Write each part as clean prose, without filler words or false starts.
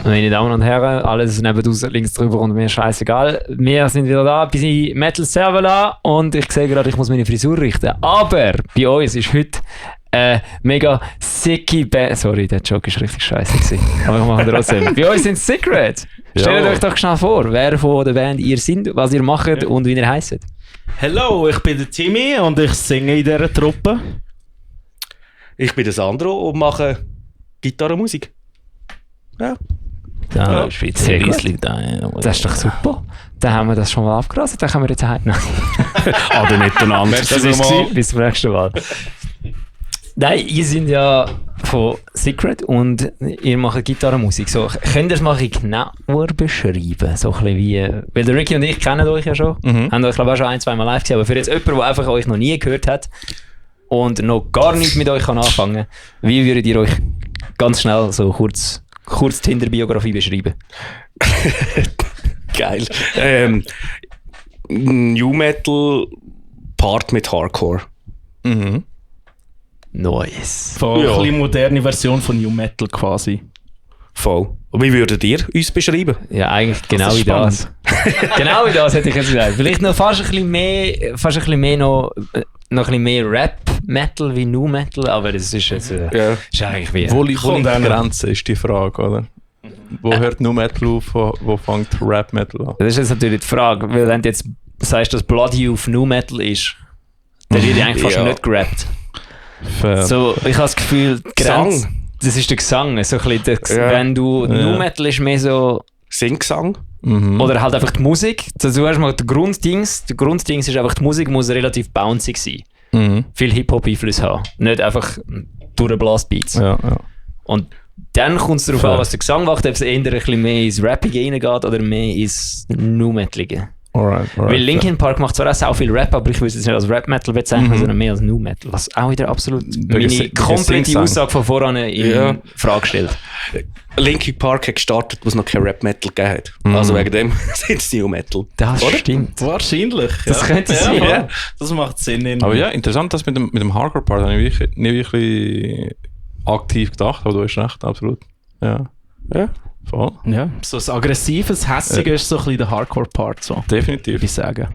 Meine Damen und Herren, alles nebenaus, links drüber und mir scheißegal. Wir sind wieder da, bei Metal Servola und ich sehe gerade, ich muss meine Frisur richten. Aber bei uns ist heute mega sicke Band. Sorry, der Joke ist richtig scheiße gewesen. Aber ich mache trotzdem. Bei uns sind Secret. Stellt euch doch schnell vor, wer von der Band ihr seid, was ihr macht und wie ihr heisst. Hallo, ich bin der Timmy und ich singe in dieser Truppe. Ich bin der Sandro und mache Gitarrenmusik. Ja. Ja, das ist sehr gut. Das ist doch super. Dann haben wir das schon mal abgerastet, dann können wir jetzt heim. Alle miteinander. Das ist bis zum nächsten Mal. Nein, ihr seid ja von Secret und ihr macht Gitarrenmusik. So, könnt ihr es mal genauer beschreiben? So ein bisschen wie, weil der Ricky und ich kennen euch ja schon. Haben euch glaube ich auch schon 1-2 Mal live gesehen. Aber für jetzt jemanden, der einfach euch noch nie gehört hat und noch gar nichts mit euch kann anfangen, wie würdet ihr euch ganz schnell so kurz die Tinder-Biografie beschreiben? Geil. New Metal Part mit Hardcore. Nice. Voll eine bisschen moderne Version von New Metal quasi. Voll. Und wie würdet ihr uns beschreiben? Ja, eigentlich genau wie das. Genau wie das hätte ich jetzt gesagt. Vielleicht noch fast ein bisschen mehr noch ein bisschen mehr Rap-Metal wie New Metal, aber das ist jetzt ist eigentlich wie... Wo liegt die Grenze, ist die Frage, oder? Wo hört New Metal auf, wo fängt Rap Metal an? Das ist jetzt natürlich die Frage, weil wenn du jetzt sagst, dass Bloody auf New Metal ist, dann wird eigentlich fast nicht gerappt. So, ich habe das Gefühl, Gesang. Das ist der Gesang. So ein bisschen wenn du New Metal ist mehr so... Singgesang. Oder halt einfach die Musik. Also, du hast mal der Grunddings ist einfach, die Musik muss relativ bouncy sein. Viel Hip-Hop-Einfluss haben. Nicht einfach Durchblast-Beats. Ja. Und dann kommt es darauf an, was der Gesang macht, ob es eher ein bisschen mehr ins Rappige reingeht oder mehr ins New Metalige. Alright. Weil Linkin Park macht zwar auch sehr viel Rap, aber ich würde es nicht als Rap-Metal bezeichnen, sondern mehr als New Metal. Was auch wieder absolut meine komplette Aussage von voran in Frage stellt. Linkin Park hat gestartet, wo es noch kein Rap-Metal gegeben hat. Also wegen dem sind es New Metal. Das stimmt. Wahrscheinlich. Das könnte sein, ja. Das macht Sinn. Aber ja, interessant, das mit dem Hardcore-Part habe ich nicht wirklich aktiv gedacht, aber du hast recht, absolut. Ja. Voll. Ja, so ein aggressives, hässiges ist so ein bisschen der Hardcore-Part, so. Definitiv. Würde ich sagen.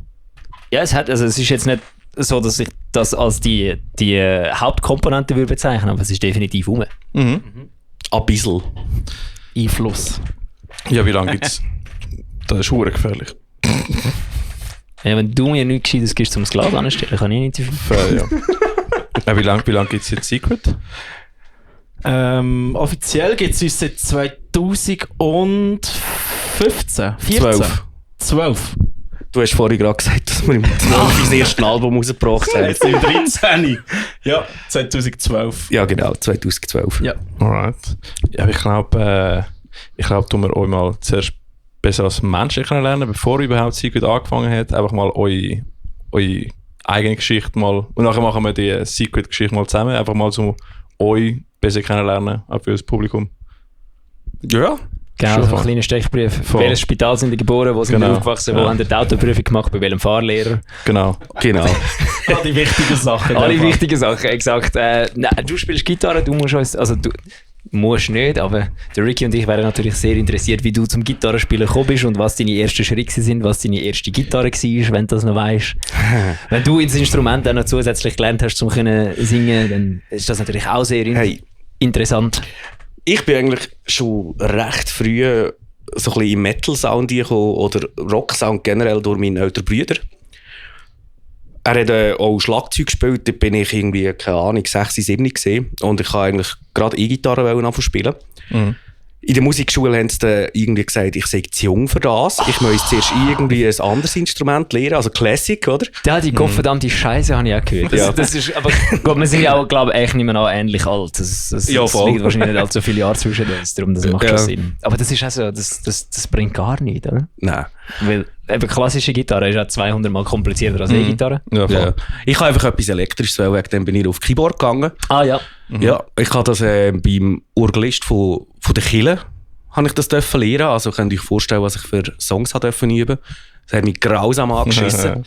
Ja, es ist jetzt nicht so, dass ich das als die Hauptkomponente würde bezeichnen, aber es ist definitiv rum. Ein bisschen. Einfluss. Ja, wie lange gibt's? Das ist verdammt gefährlich. Ja, wenn du mir nichts Gescheites gibst, um das Glas anzustellen, kann ich nicht so viel. Ja. Wie lange gibt es jetzt Secret? Offiziell gibt es uns seit 2015. 14? 12. Du hast vorhin gerade gesagt, dass wir im 12 das erste Album rausgebracht haben. Jetzt im 13. Ja, 2012. Ja, genau, 2012. Ja. Alright. Ja, ich glaube, tun wir euch mal zuerst besser als Menschen kennenlernen, bevor überhaupt Secret angefangen hat. Einfach mal eure eigene Geschichte mal. Und nachher machen wir die Secret-Geschichte mal zusammen. Einfach mal so euch besser kennenlernen, auch für das Publikum. Ja. Genau, so ein kleiner Stechbrief. Welches Spital sind die geboren, wo sind die aufgewachsen, wo haben die Autoprüfung gemacht, bei welchem Fahrlehrer? Genau. All die wichtigen Sachen. Alle wichtigen Sachen, exakt. Nein, du spielst Gitarre, du musst uns, also du musst nicht, aber der Ricky und ich wären natürlich sehr interessiert, wie du zum Gitarrespielen gekommen bist und was deine ersten Schritte sind, was deine erste Gitarre war, wenn du das noch weißt. Wenn du das Instrument dann noch zusätzlich gelernt hast, um singen, dann ist das natürlich auch sehr interessant. Ich bin eigentlich schon recht früh so ein bisschen im Metal-Sound gekommen oder Rock-Sound generell durch meinen älteren Bruder. Er hat auch Schlagzeug gespielt, da bin ich irgendwie, keine Ahnung, 6, 7 gesehen und ich wollte eigentlich gerade E-Gitarre anfangen spielen. In der Musikschule haben sie dann irgendwie gesagt, ich sei zu jung für das. Ich muss zuerst irgendwie ein anderes Instrument lernen, also Classic, oder? Ja, die gottverdammte Scheiße habe ich auch gehört. Das ist, aber gut, wir sind ja auch, glaube ich, echt nicht mehr noch ähnlich alt. Das liegt wahrscheinlich nicht allzu viele Jahre zwischen uns, darum das macht schon Sinn. Aber das ist also, das bringt gar nichts, oder? Nein. Weil eben klassische Gitarre ist ja 200 Mal komplizierter als E-Gitarre. Ja. Ich habe einfach etwas Elektrisches, weil dann bin ich auf Keyboard gegangen. Ah ja. Ja, ich habe das beim Orgelist von der Kirche habe ich das lernen. Also könnt ihr euch vorstellen, was ich für Songs dürfen üben. Das hat mich grausam angeschissen.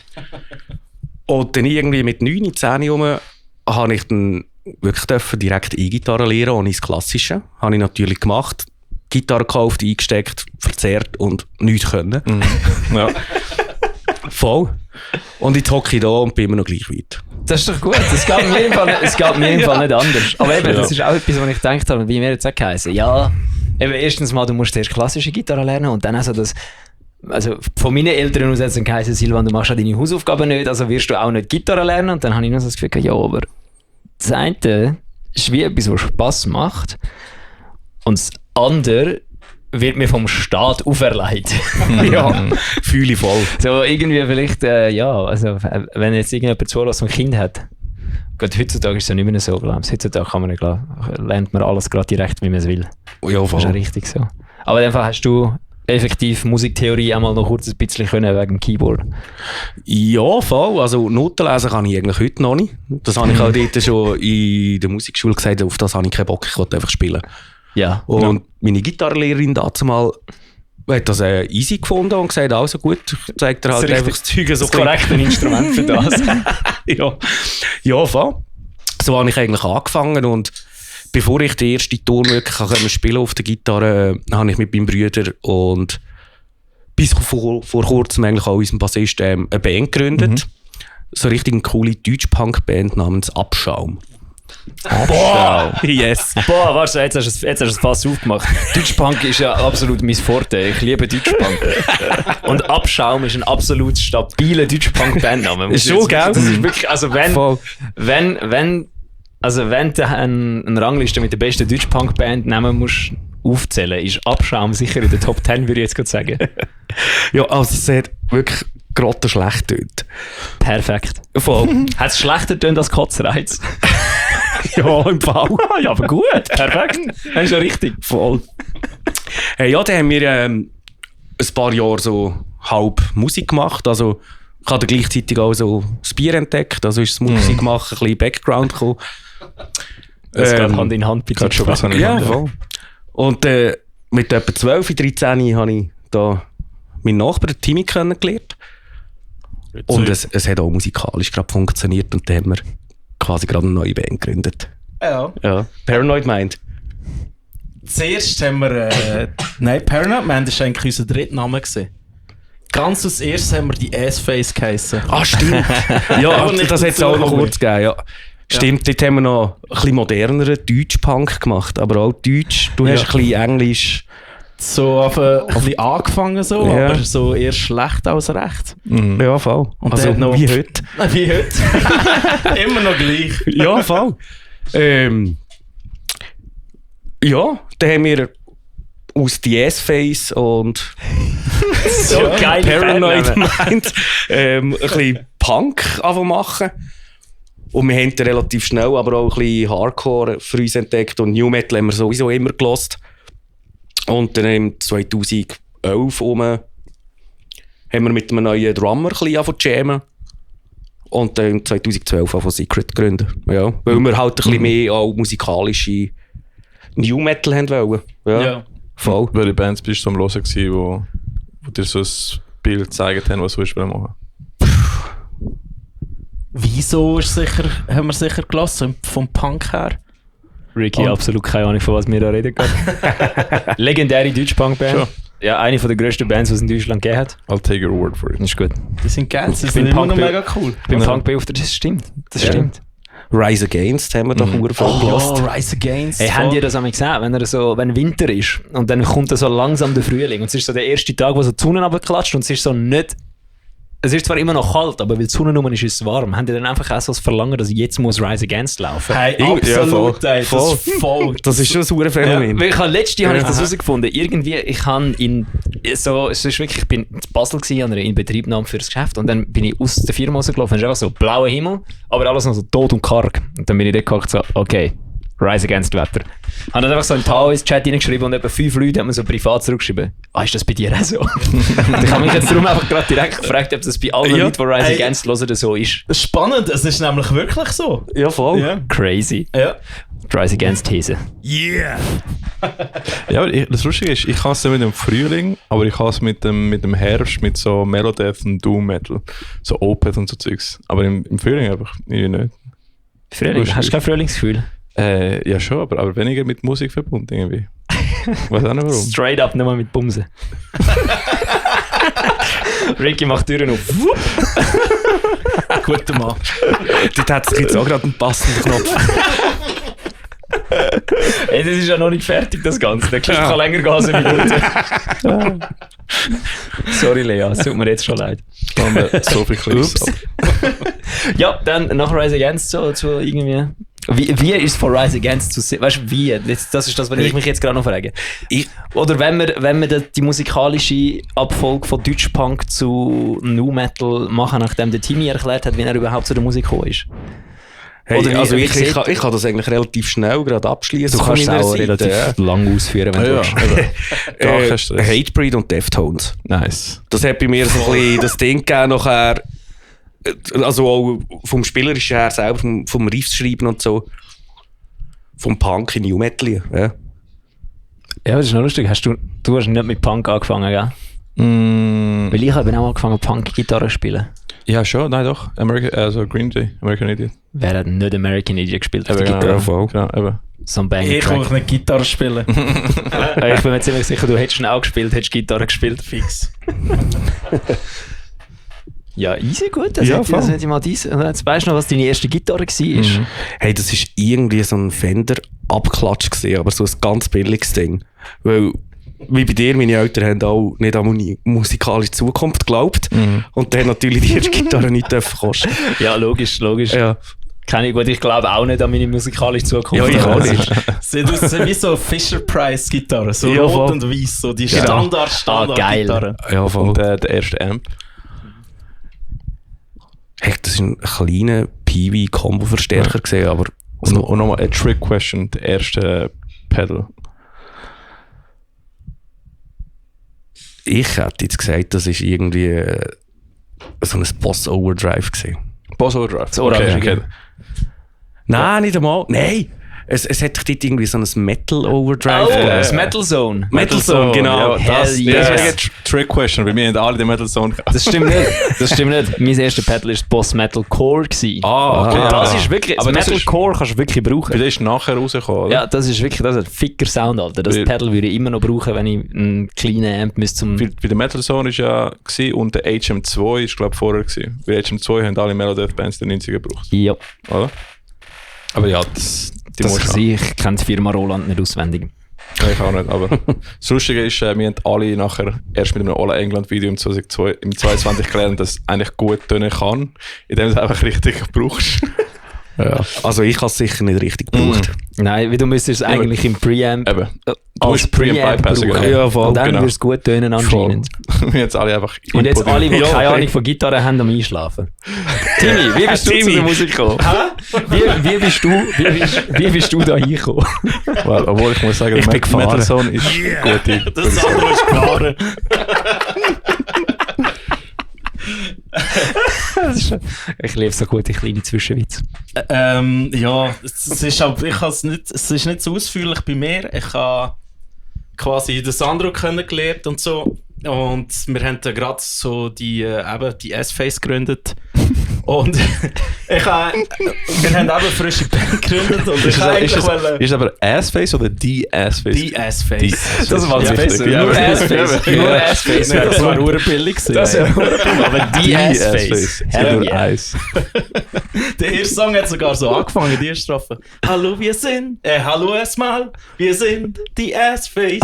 Und dann irgendwie mit 9, 10 herum habe ich dann wirklich direkt E-Gitarre lernen, ohne das Klassische. Habe ich natürlich gemacht. Gitarre gekauft, eingesteckt, verzerrt und nichts können. Ja. Voll. Und jetzt hocke ich da und bin immer noch gleich weit. Das ist doch gut. Es geht mir im Fall nicht anders. Aber eben, das ist auch etwas, was ich gedacht habe, wie mir jetzt auch geheißen. Ja, eben erstens mal, du musst zuerst klassische Gitarre lernen und dann also das. Also von meinen Eltern aus hat es geheißen, Silvan, du machst ja deine Hausaufgaben nicht, also wirst du auch nicht Gitarre lernen. Und dann habe ich noch so das Gefühl, ja, aber das eine ist wie etwas, was Spass macht. Und das andere wird mir vom Staat auferlegt. Ja, fühle ich voll. So irgendwie vielleicht, also wenn jetzt irgendjemand zulässt und ein Kind hat. Gut, heutzutage ist es ja nicht mehr so, glaube ich. Heutzutage kann man nicht, lernt man alles gerade direkt, wie man es will. Ja, voll. Das ist ja richtig so. Aber in dem Fall hast du effektiv Musiktheorie einmal noch kurz ein bisschen können wegen dem Keyboard. Ja, voll. Also Noten lesen kann ich eigentlich heute noch nicht. Das habe ich auch dort schon in der Musikschule gesagt, auf das habe ich keinen Bock, ich wollte einfach spielen. Ja. Und meine Gitarrenlehrerin dazu mal hat das easy gefunden und gesagt, also gut, ich zeige dir halt einfach das Zeug so das korrekte Instrument für das. ja, voll. So habe ich eigentlich angefangen und bevor ich den ersten Ton wirklich spielen auf der Gitarre, habe ich mit meinem Bruder und bis vor kurzem eigentlich auch unserem Bassist eine Band gegründet. So richtig eine coole Deutsch-Punk-Band namens Abschaum. Boah! Yes! Boah, warte, jetzt hast du es fast aufgemacht. Deutschpunk ist ja absolut mein Forte. Ich liebe Deutschpunk. Und Abschaum ist ein absolut stabiler Deutschpunk-Bandname. Ist schon, gell? Das ist wirklich, also wenn du eine Rangliste mit der besten Deutschpunk-Band nehmen musst, aufzählen, ist Abschaum sicher in der Top 10, würde ich jetzt gerade sagen. Ja, also es hat wirklich gerade schlecht tönt. Perfekt. Voll. Hat es schlechter tönt als Kotzreiz? Ja, im Fall. Ja, aber gut. Perfekt. Das ist ja richtig. Voll. Hey, ja, dann haben wir ein paar Jahre so halb Musik gemacht. Also ich habe gleichzeitig auch so das Bier entdeckt. Also ist das Musik machen, ein bisschen Background gekommen. Das geht Hand in Hand bei schon. Ja, voll. Und mit etwa 12, 13 habe ich da meinen Nachbarn Timmy kennengelernt. Und es hat auch musikalisch gerade funktioniert und dann haben wir quasi gerade eine neue Band gegründet. Ja. Paranoid Mind. Zuerst haben wir... nein, Paranoid Mind war eigentlich unser dritter Name gewesen. Ganz als erstes haben wir die Ass-Face geheissen. Ah, stimmt. Ja, das hat es auch noch kurz gegeben, ja. Stimmt, dort haben wir noch ein bisschen moderneren Deutsch-Punk gemacht, aber auch Deutsch. Du hast ein bisschen Englisch. So ein bisschen angefangen, so, Ja. aber so eher schlecht als recht. Ja, voll. Und Also dann noch- wie heute. Wie heute. Immer noch gleich. Ja, voll. Ja, dann haben wir aus die S-Face und So geil. Paranoid Mind ein bisschen Punk machen. Und wir haben dann relativ schnell aber auch ein bisschen Hardcore für uns entdeckt und New Metal haben wir sowieso immer gelost. Und dann im 2011 haben wir mit einem neuen Drummer ein bisschen angefangen zu jammen. Und dann 2012 angefangen Secret gründen. Ja, weil wir halt ein bisschen mehr auch musikalische New Metal haben wollen. Ja. Voll. Welche Bands bist du am Hören gewesen, wo dir so ein Bild gezeigt haben, was du machen willst? Wieso haben wir sicher gelassen, vom Punk her? Ricky, absolut keine Ahnung, von was wir da reden gerade. Legendäre Deutsch-Punk-Band. Sure. Ja, eine von der grössten Bands, die es in Deutschland gegeben hat. I'll take your word for it. Das ist gut. Die sind geil, sie bin sind immer noch Punk- mega cool. Beim Punk beauftragt, das stimmt. Das stimmt. Rise Against haben wir da voll Oh, gelassen. Rise Against. Hey, habt ihr das einmal gesehen, wenn Winter ist und dann kommt so langsam der Frühling und es ist so der erste Tag, wo so die Sonne runterklatscht und es ist so nicht... Es ist zwar immer noch kalt, aber weil die Sonne rum ist, ist es warm. Haben die dann einfach auch so das Verlangen, dass jetzt muss Rise Against laufen? Hey, Ja, voll. absolut, ey, das ist voll. Das ist schon ein super Phänomen. Weil habe ich das herausgefunden. Irgendwie, ich bin in Basel gewesen, in Betriebnahme für das Geschäft und dann bin ich aus der Firma rausgelaufen. Es ist einfach so blauer Himmel, aber alles noch so tot und karg. Und dann bin ich dort gekocht, so, okay, Rise Against Wetter. Haben dann einfach so ein Taoist-Chat reingeschrieben und etwa 5 Leute haben mir so privat zurückgeschrieben. Ist das bei dir auch so? Und ich habe mich jetzt darum einfach gerade direkt gefragt, ob das bei allen Leuten, die Rise Against hören, so ist. Spannend, es ist nämlich wirklich so. Ja, voll. Ja. Crazy. Ja. Rise Against These. Yeah! Ja, aber das Lustige ist, ich kann es nicht mit dem Frühling, aber ich kann es mit dem Herbst, mit so Melodeath und Doom Metal. So Opeth und so Zeugs. Aber im Frühling einfach nicht. Frühling. Hast du kein Frühlingsgefühl? Ja schon, aber weniger mit Musik verbunden irgendwie. Weiß auch nicht warum. Straight up, nicht mal mit Bumsen. Ricky macht Türen auf. Guter Mann. Dort hat sich jetzt auch gerade einen passenden Knopf. Hey, das ist ja noch nicht fertig, das Ganze. Der Clip kann länger gehen als eine Minute. Sorry, Lea, es tut mir jetzt schon leid. Da haben wir so viel Clips. Ja, dann nach Rise Against zu irgendwie... Wie ist es von Rise Against zu sehen? Weißt du, wie? Das ist das, was ich mich jetzt gerade noch frage. Oder wenn wir die musikalische Abfolge von Deutschpunk zu Nu Metal machen, nachdem der Timmy erklärt hat, wie er überhaupt zu der Musik gekommen ist. Hey, Oder also wie ich kann das eigentlich relativ schnell gerade abschließen. Du kannst es auch relativ lang ausführen, wenn du willst. Hatebreed und Deftones. Nice. Das hat bei mir so ein bisschen das Ding gegeben nachher, also auch vom Spielerischen her selber, vom Riffs schreiben und so, vom Punk in New Metal. Ja, Ja, das ist noch lustig. Du hast nicht mit Punk angefangen, gell? Weil ich habe auch angefangen Punk-Gitarre zu spielen. Ja, schon, nein doch. Green Day, American Idiot. Wer hat nicht American Idiot gespielt auf der Eben, Gitarre? voll. Genau, eben. So ein Banger Ich kann auch nicht Gitarre spielen. Ich bin mir ziemlich sicher, du hättest ihn auch gespielt, hättest Gitarre gespielt. Fix. Ja, easy, gut. Ja, Das voll. hätte ich mal jetzt weißt du noch, was deine erste Gitarre war? Hey, das war irgendwie so ein Fender-Abklatsch gewesen, aber so ein ganz billiges Ding. Weil, wie bei dir, meine Eltern haben auch nicht an meine musikalische Zukunft geglaubt. Und dann natürlich die erste Gitarre nicht kosten. Ja, logisch. Ja. Keine gut, ich glaube auch nicht an meine musikalische Zukunft. Ja, ich auch nicht. Sieht aus wie so Fisher-Price-Gitarre. So Ja, rot voll. und weiß. So die Geil. Standard-Gitarre. Ja, voll. Und der erste Amp. Hey, das war ein kleiner Peewee-Combo-Verstärker gewesen, aber... Und nochmal eine Trick-Question, der erste Pedal. Ich hätte jetzt gesagt, das ist irgendwie so ein Boss Overdrive gewesen. Boss Overdrive. Das Orange. Nein, nicht einmal. Nein! Es hat doch dort irgendwie so ein Metal Overdrive Oh, gegeben. das Metal Zone. Metal Zone, genau. Ja, das Hell ist yes. eine Trick-Question, weil wir haben alle den Metal Zone gehabt. Das stimmt nicht. Mein erster Pedal war Boss Metal Core gewesen. Okay. Das ist wirklich... Aber Aber das Metal ist- Core kannst du wirklich brauchen. Weil der ist nachher rausgekommen, oder? Ja, das ist wirklich das ist ein ficker Sound, Alter. Das Weil- Pedal würde ich immer noch brauchen, wenn ich einen kleinen Amp müsste zum... Weil der Metal Zone ist ja gewesen, und der HM2 ist glaube ich vorher gewesen. Weil HM2 haben alle Melodeath Bands der 90er gebraucht, Ja, oder? Aber ja, die das musst ich du sehe. Ich kenne die Firma Roland nicht auswendig. Ja, ich auch nicht, aber das Lustige ist, wir haben alle nachher erst mit einem All England Video im 22 gelernt, dass es eigentlich gut tönen kann, indem du es einfach richtig brauchst. Ja. Also ich habe es sicher nicht richtig gebraucht. Nein, weil du müsstest es eigentlich im Preamp Eben. als musst Preamp bypassen, brauchen. genau. Ja, voll, Und dann genau. würde es gut tönen anscheinend. Wir haben jetzt alle einfach Und jetzt Input- alle, die Ja, keine okay. Ahnung von Gitarre haben, am Einschlafen. Timmy, wie bist du zu der Musik gekommen? Wie bist du da hingekommen? Well, obwohl ich muss sagen, Ich der bin gefahren. Metal Zone ist gut. Das andere ist gefahren. Ich liebe so gute kleine Zwischenwitze. Ja, es ist nicht so ausführlich bei mir. Ich habe quasi den Sandro kennengelernt und so. Und wir haben dann gerade so die S-Face gegründet. Und wir haben eben eine frische Band gegründet. Und ich wollte Ist es aber Assface oder die Assface? die S-Face. Das macht es Ja, besser. ja, Nur ja. Assface. Ja. Nur Assface. Nein, das war urbillig gewesen. Das ist aber die Assface. Ja, Hell nur yeah. Eis. Der erste Song hat sogar so angefangen, die erste Strophe. Hallo, hallo erstmal, wir sind die S-Face.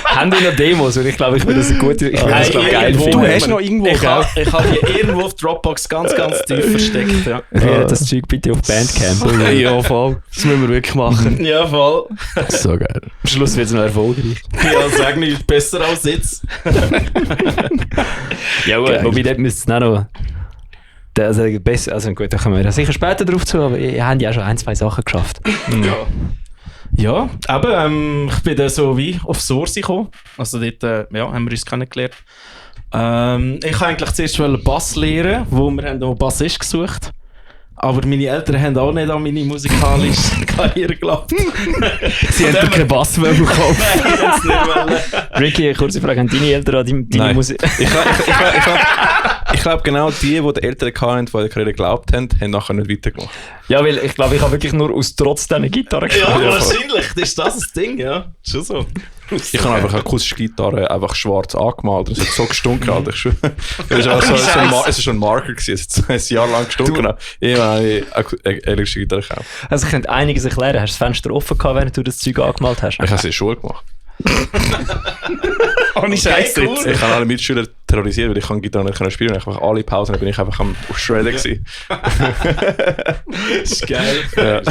Haben die noch Demos? Und ich glaube, ich würde das geil irgendwo. finden. Du hast noch irgendwo, Ich gell? habe die irgendwo auf Dropbox ganz tief versteckt. Ja, Ja, das Zeug bitte auf Bandcamp. Ja, voll. Das müssen wir wirklich machen. ja voll. So geil. Am Schluss wird es noch erfolgreich. Ja, sag nicht besser als jetzt. Ja, gut, wobei dort müsste es auch noch... Also, besser, also gut, da kommen wir sicher später drauf zu, aber ihr habt ja schon ein, zwei Sachen geschafft. Ja, aber ich bin dann so wie auf Source gekommen. Also dort haben wir uns kennengelernt. Ich wollte eigentlich zuerst Bass lernen, wo wir haben einen Bassist gesucht. Aber meine Eltern haben auch nicht an meine musikalische Karriere geglaubt. Sie haben keinen Bass mehr bekommen. Nein, ich hätte es nicht wollen. Ricky, kurze Frage, haben deine Eltern an deine Nein. Musik... Ich kann Ich glaube, genau die den Eltern hatten, die der Karriere geglaubt haben, haben nachher nicht weitergemacht. Ja, weil ich glaube, ich habe wirklich nur aus Trotz diese Gitarre Ja, gespielt. wahrscheinlich. Ist das Ding, ja. Schon so. Ich habe einfach eine akustische Gitarre einfach schwarz angemalt und es hat so gestunken, Alter. Es war schon ein Marker gewesen, es hat ein Jahr lang gestunken. Ich habe eine elektrische Gitarre gekauft. Also ich könnte einiges erklären. Hast du das Fenster offen gehabt, während du das Zeug angemalt hast? Ich habe es in der Schule gemacht. Ohne Scheiß. cool. Ich habe alle Mitschüler terrorisiert, weil ich kann Gitarre nicht spielen konnte. Einfach alle Pausen bin ich einfach am Shredden gewesen. Das ist geil. Ja.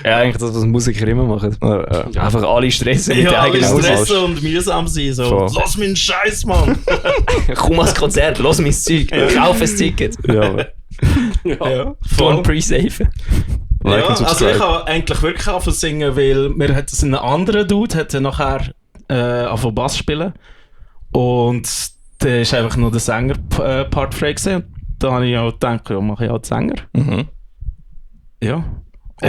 Ja, eigentlich das, was Musiker immer machen. Einfach alle stressen mit der Ja, eigenen alles Auswahl. stressen und mühsam sein. So. Voll. Lass mich einen Scheiß, Mann. Komm ans Konzert, lass mein Zeug, kauf ein Ticket. Ja, aber Ja, Don't pre-save. like and also subscribe. ich habe eigentlich wirklich angefangen zu singen, weil mir hat einen anderen Dude hat dann nachher angefangen Bass spielen und der ist einfach nur der Sänger-Part frei gewesen. Da habe ich auch gedacht, ja, mache ich auch den Sänger. Mhm. Ja,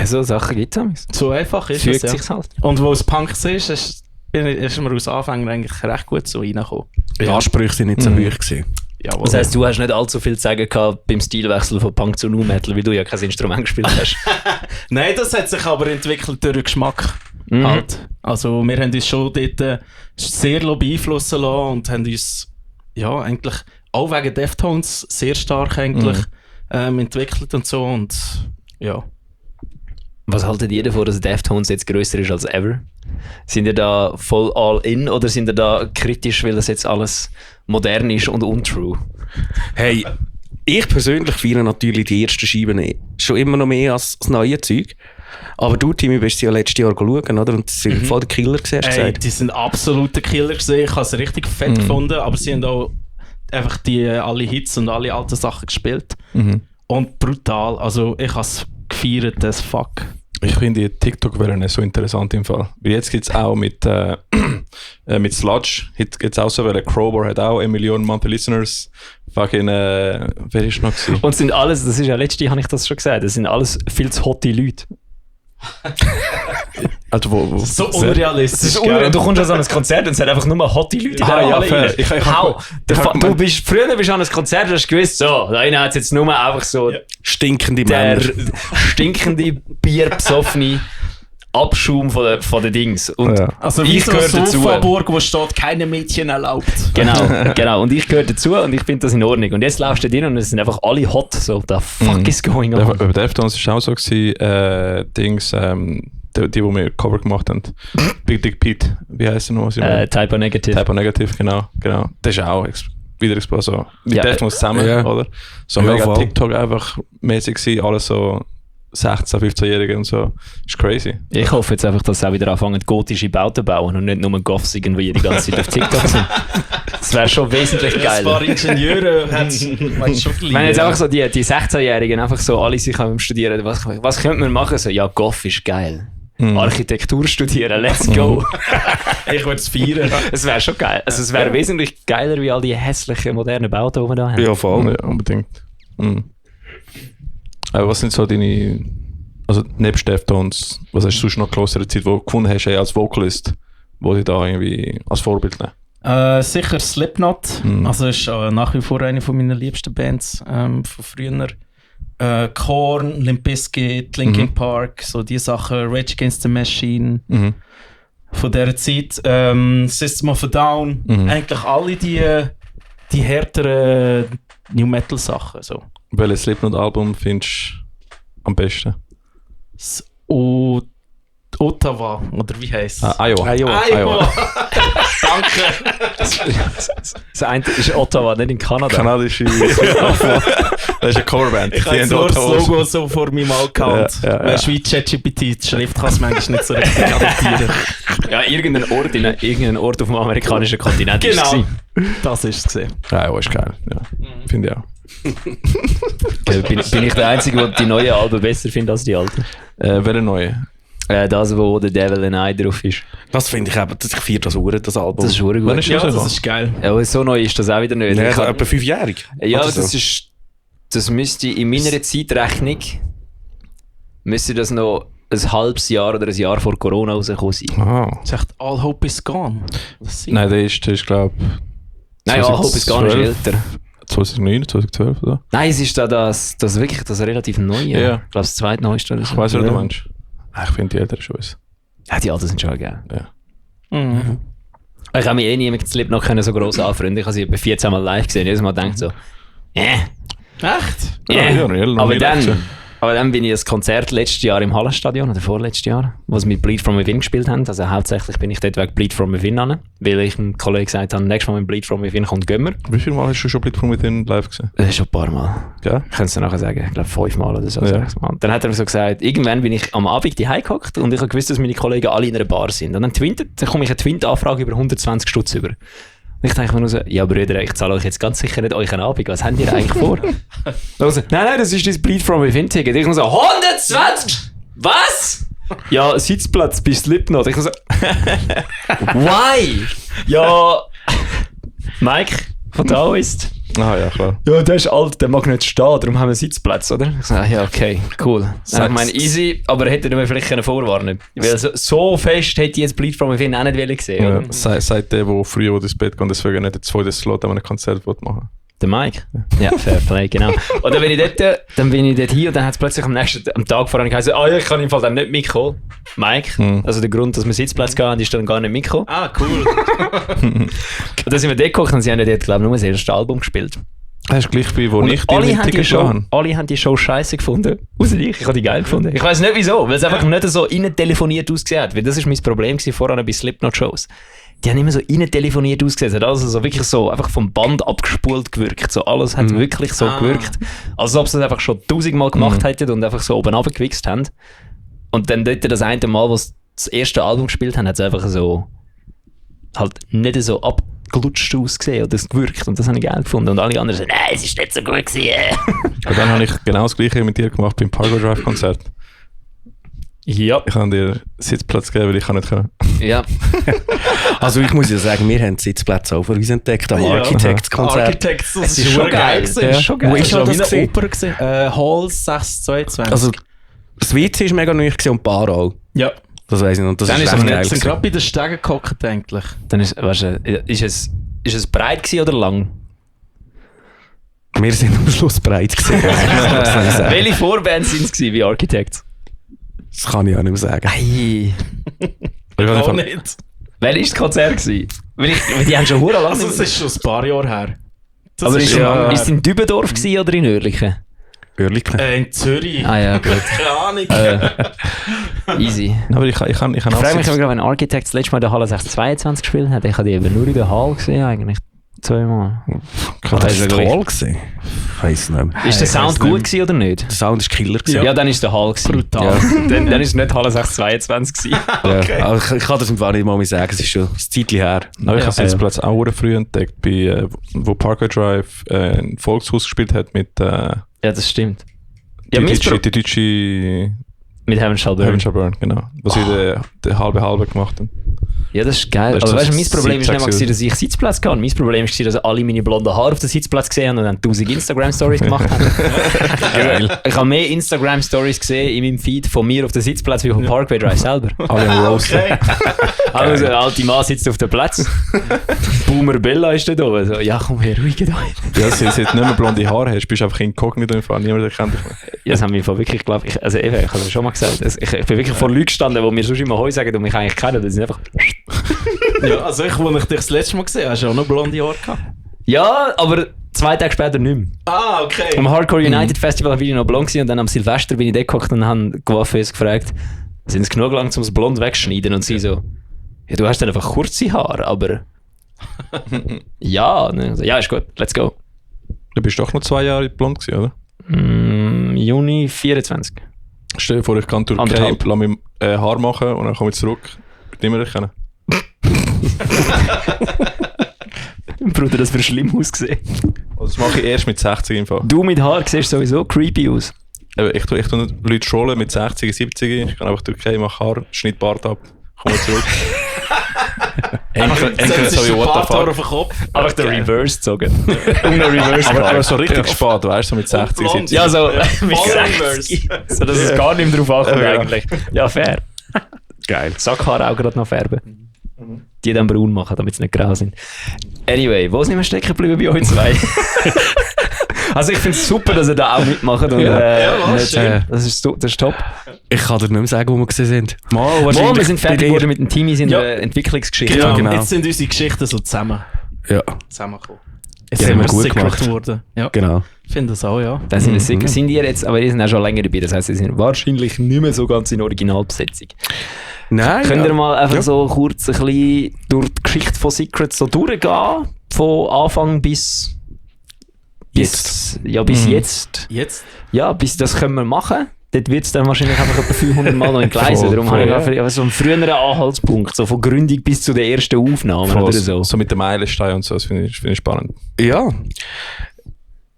So Sachen gibt es. so einfach ist Fügt es. Ja. sich halt. Und wo es Punk ist mir aus Anfang eigentlich recht gut so reingekommen. Die Ansprüche sind nicht so hoch gewesen. Jawohl. Das heisst, du hast nicht allzu viel zu sagen gehabt beim Stilwechsel von Punk zu Nu Metal, weil du ja kein Instrument gespielt hast. Nein, das hat sich aber entwickelt durch den Geschmack. Halt. Also wir haben uns schon dort sehr beeinflussen lassen und haben uns ja eigentlich auch wegen Deftones sehr stark eigentlich entwickelt und so und ja. Was haltet ihr davon, dass Deftones jetzt grösser ist als ever? Sind ihr da voll all in oder sind ihr da kritisch, weil das jetzt alles modern ist und untrue? Hey, ich persönlich feiere natürlich die ersten Scheiben schon immer noch mehr als das neue Zeug. Aber du, Timmy, bist ja letztes Jahr schauen, oder? Und das sind voll der Killer gewesen, hast du Ey, gesagt. die sind absolute Killer gesehen. Ich habe sie richtig fett gefunden, aber sie haben auch einfach alle Hits und alle alten Sachen gespielt. Und brutal. Also ich habe es gefeiert as fuck. Ich finde die TikTok-Wellen so interessant im Fall. Weil jetzt gibt es auch mit Sludge, gibt es auch so Wellen. Crowbar hat auch 1 Million Monthly Listeners. Fucking, wer ist noch gewesen? Und sind alles, das ist ja letztes Jahr, habe ich das schon gesagt, das sind alles viel zu hotte Leute. Also wo So unrealistisch. Du kommst an so ein Konzert und es hat einfach nur hotte Leute in der ja, Halle fair. rein. Du bist früher bist an ein Konzert und hast gewusst, so, da innen hat es jetzt nur einfach so Stinkende der Männer. stinkende, bierbesoffene Abschaum von den Dings. Und Ja. Also wie ich so gehöre eine dazu. Sofaburg, wo steht, keine Mädchen erlaubt. Genau. Und ich gehöre dazu und ich finde das in Ordnung. Und jetzt laufst du drin und es sind einfach alle hot. So, the fuck is going on? Bei Deftones war es auch so gewesen, die wir Cover gemacht haben. Big Dick Pete, wie heisst der noch? Type O Negative. Type O Negative, genau. Das ist auch wieder explodiert. So, mit Ja. Deftones zusammen, Ja. oder? So Ja, mega voll. TikTok einfach mäßig gewesen, alles so 16-, 15-Jährige und so. Ist crazy. Ich hoffe jetzt einfach, dass sie auch wieder anfangen, gotische Bauten zu bauen und nicht nur Goths irgendwie die ganze Zeit auf TikTok sind. Das wäre schon wesentlich Ein paar geiler. Ingenieure haben es schon Wenn jetzt einfach so die 16-Jährigen einfach so alle sich am Studieren, was könnte man machen? So, ja, Goth ist geil. Architektur studieren, let's go. Ich würde es feiern. Es wäre schon geil. Also es wäre wesentlich geiler wie all die hässlichen modernen Bauten, die wir da haben. Ja, voll. Ja, unbedingt. Aber was sind so deine, also nebst Deftones, was hast du sonst noch gehört in der Zeit, wo du gefunden hast, als Vocalist, wo dich da irgendwie als Vorbild nehmen? Sicher Slipknot. Also ist nach wie vor eine von meiner liebsten Bands von früher. Korn, Limp Bizkit, Linkin Park, so die Sachen, Rage Against the Machine von dieser Zeit, System of a Down, eigentlich alle die härteren New Metal Sachen. So. Welches Slipknot-Album findest du am besten? Das Ottawa, oder wie heisst es? Iowa. Iowa. Danke. Das eine ist Ottawa, nicht in Kanada. Kanadische Das ist eine Coverband. Ich habe jetzt nur das Logo so vor meinem Account. Ja, ja, ja. Weißt du, wie ChatGPT, die Schrift kann es manchmal nicht so richtig adaptieren. Ja, irgendein Ort auf dem amerikanischen Kontinent ist es Genau, gewesen. das ist es gesehen. Iowa ist geil, ja. Finde ich auch. Okay, bin ich der Einzige, der die neuen Alben besser findet als die alten? Welche neue? Das, wo The Devil and I drauf ist. Das finde ich eben, ich feiere das Uhr, das Album. Das ist verdammt Wann gut. ist Ja, das? das ist geil. Ja, aber so neu ist das auch wieder nicht. Ja, Ich so hab- etwa 5-jährig. ja, Oder das so. ist... Das müsste in meiner Zeitrechnung... Müsste das noch ein halbes Jahr oder ein Jahr vor Corona rausgekommen sein. Ah. Das ist echt All Hope is Gone. Das sind- Nein, der ist glaube Nein, All Hope is Gone ist älter. 2009, 2012 oder? Nein, es ist da das wirklich das relativ neue. Ja. Ich glaube, das zweitneueste oder so. Ich weiss nicht, du meinst. Ich finde die älteren schon was. Ja, die Alten sind schon geil. Ja. Mhm. Ich habe mich nie mit Slipknot können so gross anfreunden. Ich habe sie etwa 14 Mal live gesehen. Jedes Mal denkt so, Echt? Ja, real, noch aber nie live dann bin ich das Konzert letztes Jahr im Hallenstadion, oder vorletztes Jahr, wo sie mit Bleed From Within gespielt haben. Also hauptsächlich bin ich dort wegen Bleed From Within an, weil ich einem Kollegen gesagt habe, nächstes Mal, wenn Bleed From Within kommt, gehen wir. Wie viele Mal hast du schon Bleed From Within live gesehen? Das ist schon ein paar Mal. Ja? Ich kann es dir nachher sagen. Ich glaube 5 Mal oder so. Ja. 6 Mal. Dann hat er so gesagt, irgendwann bin ich am Abend die gehockt und ich habe gewusst, dass meine Kollegen alle in einer Bar sind. Und dann komme ich eine Twint-Anfrage über 120 Stutz über. Und ich denke mir nur so, ja Brüder, ich zahle euch jetzt ganz sicher nicht euren Abend. Was habt ihr eigentlich vor? Also, nein, das ist das Bleed From Within Ticket. Ich muss so, 120? Was? Ja, Sitzplatz bei Slipknot. Ich muss so, why? Ja, Mike von Taoist. Ah ja, klar. Ja, der ist alt, der mag nicht stehen, darum haben wir Sitzplatz, oder? Ich sage, ja, okay, cool. Ich meine, easy, aber hätte er mir vielleicht können vorwarnen können. Weil so fest hätte ich jetzt Bleed From Within auch nicht gesehen, Ja, oder? seit der, der früher ins Bett geht, deswegen nicht den zweiten Slot an einem Konzert machen. Der Mike? Ja, Fair Play, genau. Und dann bin ich dort hier und dann hat es plötzlich am Tag vorher geheißen, ja, ich kann im Fall dann nicht mitkommen. Mike, also der Grund, dass wir Sitzplatz gehen, ist dann gar nicht mitgekommen. Ah, cool. Und dann sind wir dort gekocht und sie haben ja dort, glaube ich, nur das erste Album gespielt. Das ist gleich wie, wo Und ich die Ticket habe. alle haben die Show scheiße gefunden. Außer ich habe die geil gefunden. Ich weiß nicht wieso, weil es einfach nicht so innen telefoniert ausgesehen hat. Weil das war mein Problem vorher bei Slipknot-Shows. Die haben immer so innen telefoniert ausgesehen. Es hat also so wirklich so einfach vom Band abgespult gewirkt. So alles hat wirklich so gewirkt. Als ob sie das einfach schon 1000-mal gemacht hätten und einfach so oben runtergewichst haben. Und dann dort das eine Mal, wo sie das erste Album gespielt haben, hat es einfach so halt nicht so abgelutscht ausgesehen oder es gewirkt. Und das habe ich geil gefunden. Und alle anderen sagen, nein, es ist nicht so gut gewesen. Und dann habe ich genau das Gleiche mit dir gemacht beim Pargo Drive Konzert. Ja. Ich habe dir Sitzplatz gegeben, weil ich nicht können. Ja. Also ich muss ja sagen, wir haben Sitzplätze auch für uns entdeckt am Architects-Konzert. Architects, das Es ist schon geil. gewesen. Es ist schon geil. Wo ist Das war das wie eine gewesen? Oper gewesen. Hall 622. Also das WC war mega neu gewesen und die Bar auch. ja. Das weiss ich nicht. Und das Dann ist ist echt wir geil sind gewesen. gerade bei den Stegen gehockt, eigentlich. Dann ist, weißt du, ist es breit gewesen oder lang? Wir sind am Schluss breit gewesen. Das kann ich sagen. Welche Vorbands waren es wie Architects? Das kann ich auch nicht mehr sagen. Hey. Ich habe Auch einfach- nicht. Welches war das Konzert gewesen? Weil die haben schon hure lange. Also, das ist schon ein paar Jahre her. Das Aber ist schon lange es her. in Dübendorf gewesen oder in Oerlikon? Oerlikon. In Zürich. Ah ja, gut. Keine Ahnung. Easy. Aber ich kann Ich frage mich aber gerade, wenn Architects das letzte Mal in der Halle 622 gespielt hat, ich habe die eben nur in der Halle gesehen eigentlich. 2 Mal. Das war toll gewesen. Ich weiss nicht mehr. Ist der ich Sound weiss gut nicht. gewesen oder nicht? Der Sound war Killer gewesen. Ja, dann ist der Hall gewesen. Brutal. Ja. Dann ist es nicht Halle 622 gewesen. Ja. Aber ich kann das im Fall nicht mal mehr sagen, es ist schon ein Zeitchen her. Aber ich Ja. habe Sitzplatz auch sehr früh entdeckt, wo Parkway Drive ein Volkshaus gespielt hat mit Ja, das stimmt. Ja, die mein deutsche mit Heaven Shall Burn. Heaven Shall Burn, genau. Was wir den halbe gemacht haben. Ja, das ist geil. Das ist Aber weißt du, das mein Problem ist nicht mal, Sitzplatz dass ich Sitzplatz kann. Mein Problem war, dass alle meine blonden Haare auf den Sitzplatz gesehen haben und dann 1000 Instagram-Stories gemacht haben. Geil. Ich habe mehr Instagram-Stories gesehen in meinem Feed von mir auf dem Sitzplatz wie vom Parkway Drive selber. Alle am Roasten. Okay. Also, der alte Mann sitzt auf dem Platz. Boomer Bella ist da oben. So, ja, komm her, ruhig da. Ja, seit du nicht mehr blonde Haare hast, bist du einfach inkognito im Fall. Niemand erkennt dich mehr. Ja, das haben wir wirklich, glaube ich, also eben, ich habe es schon mal gesagt, ich bin wirklich vor Leuten gestanden, die mir sonst immer Heu sagen und mich eigentlich kennen. Das sind einfach... Ja, also ich, als ich dich das letzte Mal gesehen habe, hast du auch noch blonde Haare gehabt. Ja, aber 2 Tage später nicht mehr. Ah, okay. Am Hardcore United Festival war ich noch blond gewesen und dann am Silvester bin ich dort gekocht und habe Coiffeuse gefragt, sind es genug lang, um das Blond wegzuschneiden? Und sie so, ja, du hast dann einfach kurze Haare, aber... ja, und ich so, ja, ist gut, let's go. Du bist doch noch 2 Jahre blond gewesen, oder? Juni 24. Stell dir vor, ich kann durch Cape, Anderthalb. lass mich Haar machen und dann komme ich zurück. Ich würde nicht mehr erkennen. Bruder, das wäre schlimm ausgesehen. Also das mache ich erst mit 60 im Fall. Du mit Haar siehst sowieso creepy aus. Ich tue nicht Leute schollen mit 60, 70. Ich kann einfach durch Cape, mache Haar, schneide Bart ab, komme zurück. Entweder so wie what the fuck. auf den Kopf. Einfach der Reverse gezogen. Und ein Reverse Aber so richtig spät, weißt du, so mit 60, blond. 70. Ja, so mit Voll 60. So, dass es gar nicht mehr drauf ankommt Ja. eigentlich. Ja, fair. Geil. Sackhaar auch gerade noch färben. die dann braun machen, damit sie nicht grau sind. Anyway, wo sind wir stecken geblieben bei euch zwei? Also ich finde es super, dass ihr da auch mitmacht. Und, das ist top. Ich kann dir nicht mehr sagen, wo wir gesehen sind. Wir sind fertig geworden mit dem Team, wir sind in der Entwicklungsgeschichte. Genau. Jetzt sind unsere Geschichten so zusammengekommen. Jetzt haben wir gut gut gemacht worden. Ja. Genau. Ich finde das auch, ja. Das sind ihr jetzt, aber ihr sind auch schon länger dabei, das heisst, ihr sind wahrscheinlich nicht mehr so ganz in Originalbesetzung. Nein. Könnt ihr mal einfach so kurz ein bisschen durch die Geschichte von Secret so durchgehen? Von Anfang bis jetzt. Ja, bis jetzt. Jetzt? Ja, bis das können wir machen. Dort wird es dann wahrscheinlich einfach etwa 500 Mal noch entgleisen. Darum habe ich einfach so einen früheren Anhaltspunkt, so von Gründung bis zu der ersten Aufnahme oder so. So mit dem Meilenstein und so, das finde ich spannend. Ja.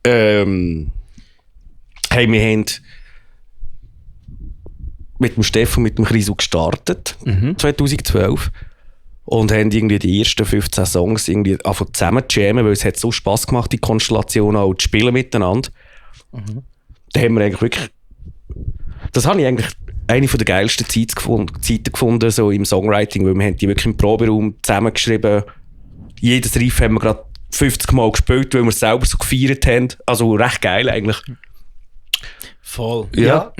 Hey, wir haben mit dem Stefan, mit dem Chrisu gestartet, 2012. Und haben irgendwie die ersten 15 Songs irgendwie zusammen zu jammen, weil es hat so Spass gemacht, die Konstellation auch zu spielen miteinander. Da haben wir eigentlich wirklich... Das habe ich eigentlich eine der geilsten Zeiten gefunden, so im Songwriting, weil wir haben die wirklich im Proberaum zusammengeschrieben. Jedes Riff haben wir gerade 50 Mal gespielt, weil wir es selber so gefeiert haben. Also recht geil eigentlich. Voll. Ja.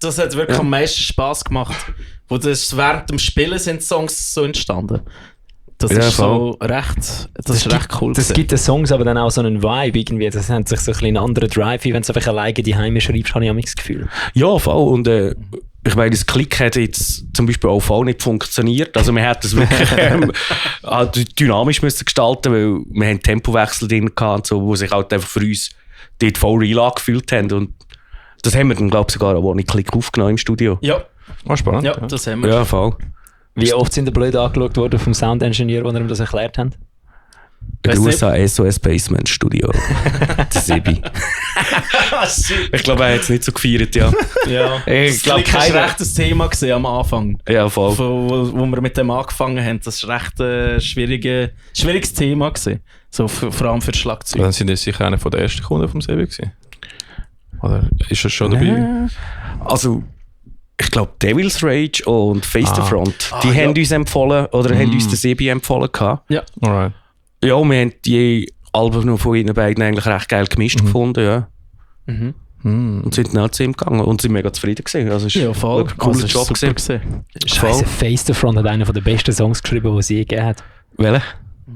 Das hat wirklich am meisten Spass gemacht. Wo das während dem Spielen sind Songs so entstanden. Das ist so recht, das ist recht cool. Das gibt den Songs aber dann auch so einen Vibe irgendwie. Das hat sich so ein bisschen einen anderen Drive, wie wenn du einfach alleine die Heime schreibst, habe ich das Gefühl. Ja, voll. Und ich meine, das Klick hat jetzt zum Beispiel auch voll nicht funktioniert. Also wir hätten es wirklich dynamisch müssen gestalten, weil wir haben Tempowechsel drin gehabt, so, wo sich halt einfach für uns dort voll real angefühlt haben. Und das haben wir dann, glaube ich, sogar auch ohne Klick aufgenommen im Studio. Ja. War spannend. Ja, das haben wir. Ja, voll. Wie oft sind ihr blöd angeschaut worden vom Sound-Engineer, als ihr ihm das erklärt habt? In den USA SOS Basement Studio. Der Sebi. Ich glaube, er hat es nicht so gefeiert, ja. Ja. Ich glaube, das war recht ein Thema gewesen am Anfang. Ja, voll. Wo wir mit dem angefangen haben. Das war recht ein schwieriges Thema gewesen. So vor allem für Schlagzeug. Dann sind das sicher einer der ersten Kunden vom Sebi gewesen. Oder ist er schon dabei? Also, ich glaube, Devil's Rage und Face the Front, die haben uns empfohlen, oder haben uns den Sebi empfohlen gehabt. Ja. Alright. Ja, wir haben die Alben noch von ihnen beiden eigentlich recht geil gemischt gefunden, ja. Und sind dann auch zu ihm gegangen und sind mega zufrieden gewesen. Also, es ist voll. ein cooler Job gewesen. Scheiße, Face the Front hat einer der besten Songs geschrieben, die sie je gegeben hat. Welcher?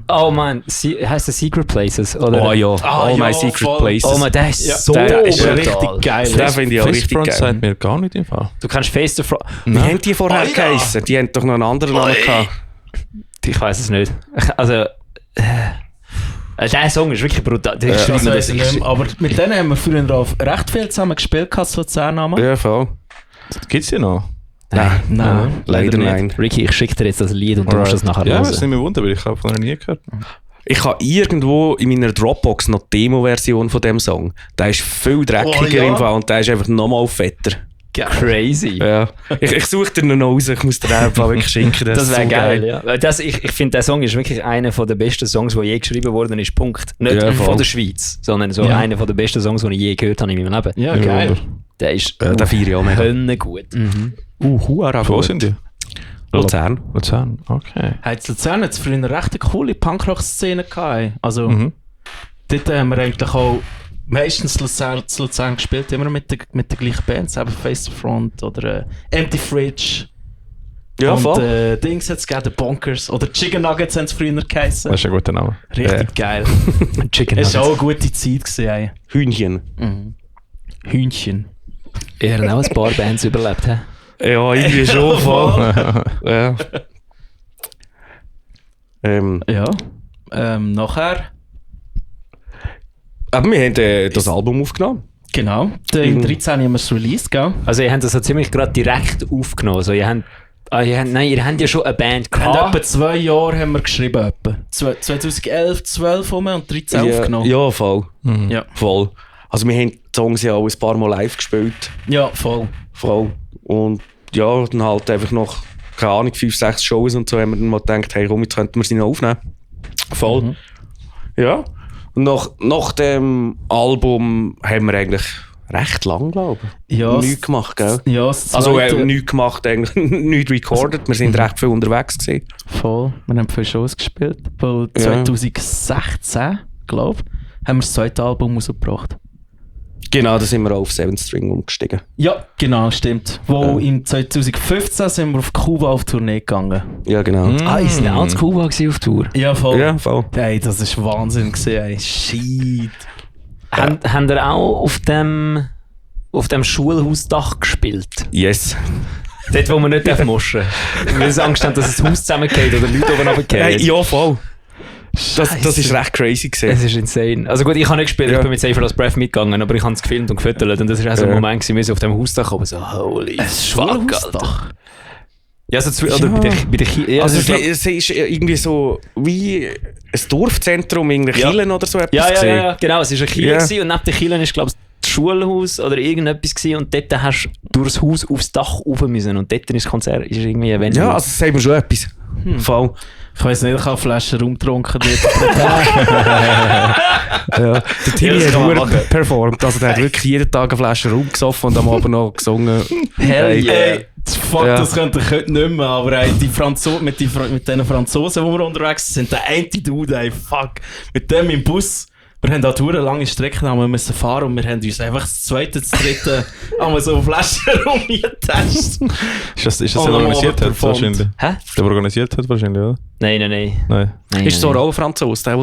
Oh man, heißt der Secret Places? Oder? Oh ja, All My Secret voll. Places. Oh man, der ist so der ist brutal. richtig geil. Den finde ich auch richtig Front geil. sagt mir gar nicht im Fall. Du kannst Face the Front... Wie haben die vorher geheissen? Die haben doch noch einen anderen Namen gehabt. Ich weiß es nicht. Also... der Song ist wirklich brutal. Das weiss ich nicht mehr, aber mit denen haben wir früher auch recht viel zusammen gespielt, Luzernamen. Ja, voll. Gibt es die noch? Nein, leider nein. Ricky, ich schicke dir jetzt das Lied und du musst das nachher Ja, hören. das ist nicht mehr wunder, weil ich habe von noch nie gehört. Ich habe irgendwo in meiner Dropbox noch die Demo-Version von dem Song. Der ist viel dreckiger im Fall und der ist einfach nochmal fetter. Crazy. Ja. Ich suche dir noch raus, ich muss dir einfach wirklich schenken. Das wäre so geil, ja. Ich finde, der Song ist wirklich einer der besten Songs, der je geschrieben worden ist. Punkt. Nicht von der Schweiz, sondern so einer der besten Songs, die ich je gehört habe in meinem Leben. Ja, geil. Der ist der feiere ich auch mega. gut. Wo sind die? Luzern. Luzern, okay. Hat Luzern jetzt früher eine recht coole Punkrock-Szene gehabt. Also, dort haben wir eigentlich auch meistens zu Luzern gespielt, immer mit der gleichen Band, eben Face the Front oder Empty Fridge. Ja, und voll. Dings hat es gegeben, Bonkers oder Chicken Nuggets haben es früher geheißen. Das ist ein guter Name. Richtig geil. Chicken Es Nuggets. war auch eine gute Zeit gewesen, ey. Hühnchen. Hühnchen. Er hat auch ein paar Bands überlebt. He? Ja, irgendwie schon voll. Ja. Nachher. Aber wir haben das Album aufgenommen. Genau. Im 13. haben wir es released, gell? Also ihr habt das so ziemlich gerade direkt aufgenommen. Also ihr habt ja schon eine Band Wir haben gehabt. etwa 2 Jahre haben wir geschrieben. 2011, 12 und 13 aufgenommen. Ja, voll. Ja. Voll. Also wir haben die Songs ja auch ein paar Mal live gespielt. Ja, voll. Voll. Und ja, dann halt einfach noch, keine Ahnung, 5, 6 Shows und so, haben wir dann mal gedacht, hey komm, jetzt könnten wir sie noch aufnehmen. Voll. Ja. Und nach dem Album haben wir eigentlich recht lang, glaube ich. Ja, Nichts gemacht, gell? Ja, das Also zweite- nichts gemacht, eigentlich. Nichts recorded. Wir sind recht viel unterwegs gewesen. Voll. Wir haben viele Shows gespielt. Weil Ja. 2016, glaube ich, haben wir das zweite Album rausgebracht. Genau, da sind wir auch auf 7 String umgestiegen. Ja, genau, stimmt. Wo im 2015 sind wir auf Kuba auf Tournee gegangen. Ja, genau. Ah, ist nicht auch zu Kuba gewesen auf Tour? Ja, voll. Ja, voll. Ey, das ist Wahnsinn gewesen, ey. Shit. Haben ihr auch auf dem Schulhausdach gespielt? Yes. Dort, wo man nicht moschen darf. Weil sie Angst haben, dass das Haus zusammengeht oder Leute oben runtergehen. Ja, voll. Das ist recht crazy gewesen. Es ist insane. Also gut, ich habe nicht gespielt, Ja. ich bin mit Safer als Breath mitgegangen, aber ich habe es gefilmt und gefüttert und das war auch so ein Ja. Moment gewesen, wie sie auf dem Hausdach kommen, so holy fuck, Alter. Schulhausdach. Ja, so oder Ja. bei der ja, Also das ist, es ist irgendwie so wie ein Dorfzentrum, irgendwie Ja. Kielen oder so etwas ja, gewesen. ja, genau, es war ein Kiel Ja. gewesen und neben den Kielen ist glaube ich das Schulhaus oder irgendetwas gewesen und dort hast du durchs Haus aufs Dach rauf müssen und dort ist das Konzert, ist irgendwie ein Venue. Ja, also das sagen wir schon etwas. Voll. Ich weiss nicht, ich habe Flaschen rumgetrunken dort. Ja. Der Timmy das hat kann man nur machen. performt. Also der hat wirklich jeden Tag eine Flasche rumgesoffen und am Abend noch gesungen. Hell yeah. Ey, fuck, Ja. das könnte ich heute nicht mehr, aber ey, mit den Franzosen, die wir unterwegs sind, der eine Dude, ey, fuck, mit dem im Bus, wir haben auch eine lange Strecke haben wir müssen fahren und wir haben uns einfach das zweite, das dritte, haben wir so Flaschen rumgetestet. Ist das Oh, der organisiert hat performt. wahrscheinlich? Hä? Der organisiert hat wahrscheinlich, oder? Nein. Nein. Ist so auch ein Franzose, der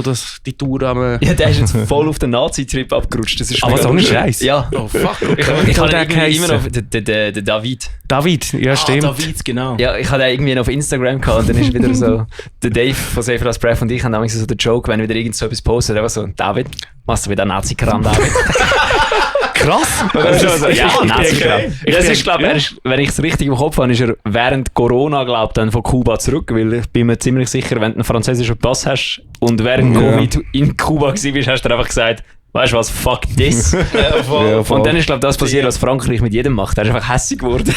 die Tour am... Ja, der ist jetzt voll auf den Nazi-Trip abgerutscht. Das ist Aber mega so ein lustig. Scheiß. Ja. Oh fuck, Ich okay. habe der irgendwie geheissen? immer noch der David. David, ja stimmt. David, genau. Ja, ich hatte den irgendwie noch auf Instagram gehabt und dann ist wieder so, der Dave von Safer als Breath und ich haben damals so den Joke, wenn wieder irgend so etwas postet, einfach so, David, machst du wieder Nazi-Kram, David? Krass. Also, ja, Nazi-Kram. okay. Ja, das ist, glaube ich, wenn ich es richtig im Kopf habe, ist er während Corona, glaube ich, dann von Kuba zurück, weil ich bin mir ziemlich sicher, wenn du einen französischen Pass hast und während Ja. Covid in Kuba gewesen bist, hast du einfach gesagt, weißt du was, fuck this. Ja, voll. Ja, voll. Und dann ist, glaube ich, das passiert, was Frankreich mit jedem macht. Er ist einfach hässig geworden.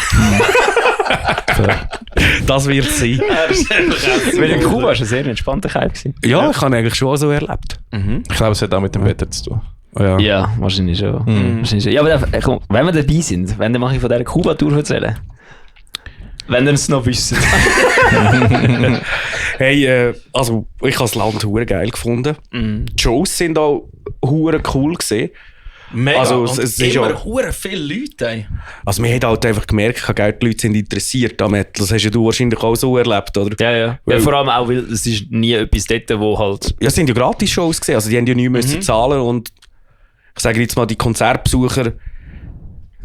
Das wird sein. Weil in Kuba war es ein sehr entspannter Kalb gewesen. Ja, ich habe eigentlich schon auch so erlebt. Ich glaube, es hat auch mit dem Wetter zu tun. Ja. Ja, wahrscheinlich schon. Wahrscheinlich schon. Ja, aber komm, wenn wir dabei sind, dann mache ich von dieser Kuba-Tour erzählen. Wenn ihr es noch wisst. Hey, also ich habe das Land hure geil gefunden. Die Shows sind auch hure cool gesehen. Mega. Also, Und es ist immer ja- hure viele Leute, ey. Also man hat halt einfach gemerkt, die Leute sind interessiert am Metal. Das hast ja du wahrscheinlich auch so erlebt, oder? Ja, ja. Ja, vor allem auch, weil es ist nie etwas dort, wo halt... Ja, es sind ja Gratis-Shows gesehen. Also die haben ja nichts müssen zahlen und ich sage jetzt mal, die Konzertbesucher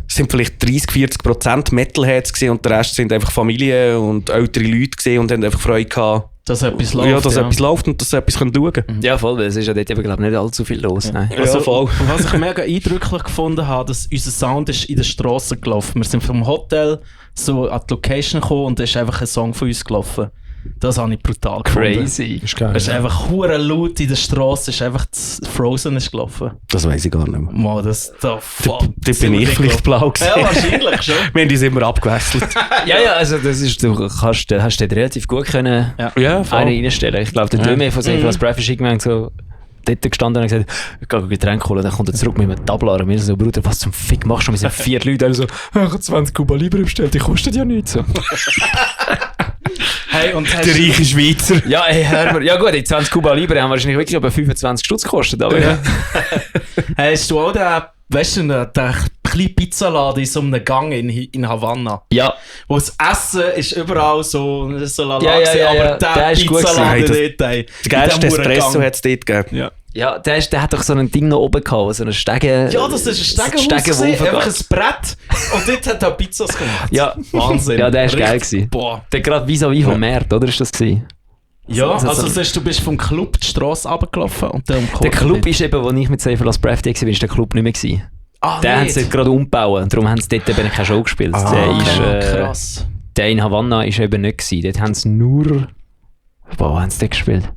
sind vielleicht 30-40% Metalheads gewesen und der Rest sind einfach Familien und ältere Leute gesehen und haben einfach Freude gehabt. Dass etwas läuft. Ja, dass etwas läuft und dass sie etwas schauen können. Ja, voll, weil es ist ja dort eben, glaube ich, nicht allzu viel los. Nein. Also, Ja, voll. was ich mega eindrücklich gefunden habe, dass unser Sound ist in der Straße gelaufen. Wir sind vom Hotel so an die Location gekommen und da ist einfach ein Song von uns gelaufen. Das habe ich brutal gefunden. Crazy. Ist geil. Es ist einfach hure laut in der Straße, ist einfach das Frozen ist gelaufen. Das weiss ich gar nicht mehr. Mal, das da fuck. Da bin ich vielleicht blau gewesen. Ja, wahrscheinlich schon. Wir haben uns immer abgewechselt. Ja, ja, also das ist, du hast dort relativ gut können Ja, einen reinstellen. Ich glaube, der Döme von Safer als Breath ist irgendwann so dort gestanden und gesagt, ich gehe ein Getränk holen, dann kommt er zurück mit einem Tablar und wir so, Bruder, was zum Fick machst du? Wir sind 4 Leute, also, ich habe 20 Kuba Libre bestellt, die kostet ja nichts. So. Hey, und hast Der reiche Schweizer. Ja, ey, hör mal. Ja gut, die 20 Kuba Libre haben wahrscheinlich wirklich etwa 25 Stutz gekostet, aber ja. hast du auch den, weißt du, den kleinen Pizzaladen in so einem Gang in Havanna? Ja, Wo das Essen ist überall so lala Ja, ja, ja, aber ja. Der ist gut Pizzaladen gewesen. dort, ey. Der geilste In dem Espresso Hurengang. hat es dort gegeben. Ja. ja der hat doch so ein Ding noch oben gehabt, so eine Stege... Ja, das ist ein Stegenhaus, Stegenwolf- einfach ein Brett. Und dort hat er Pizzas gemacht. Ja, Wahnsinn. ja, der ist geil Richtig. gewesen. Boah. Der gerade vis-à-vis vom Markt, oder ist das gewesen? Ja, So- also so- das heißt, du bist vom Club die Straße runtergelaufen und dann Der Club ist eben, wo ich mit Safer als Breath war, ist der Club nicht mehr gewesen. Den haben sie gerade umgebaut, darum haben sie dort eben keine Show gespielt. Der ist, krass. der in Havanna ist eben nicht gewesen. Dort haben sie nur... Wo haben sie dort gespielt?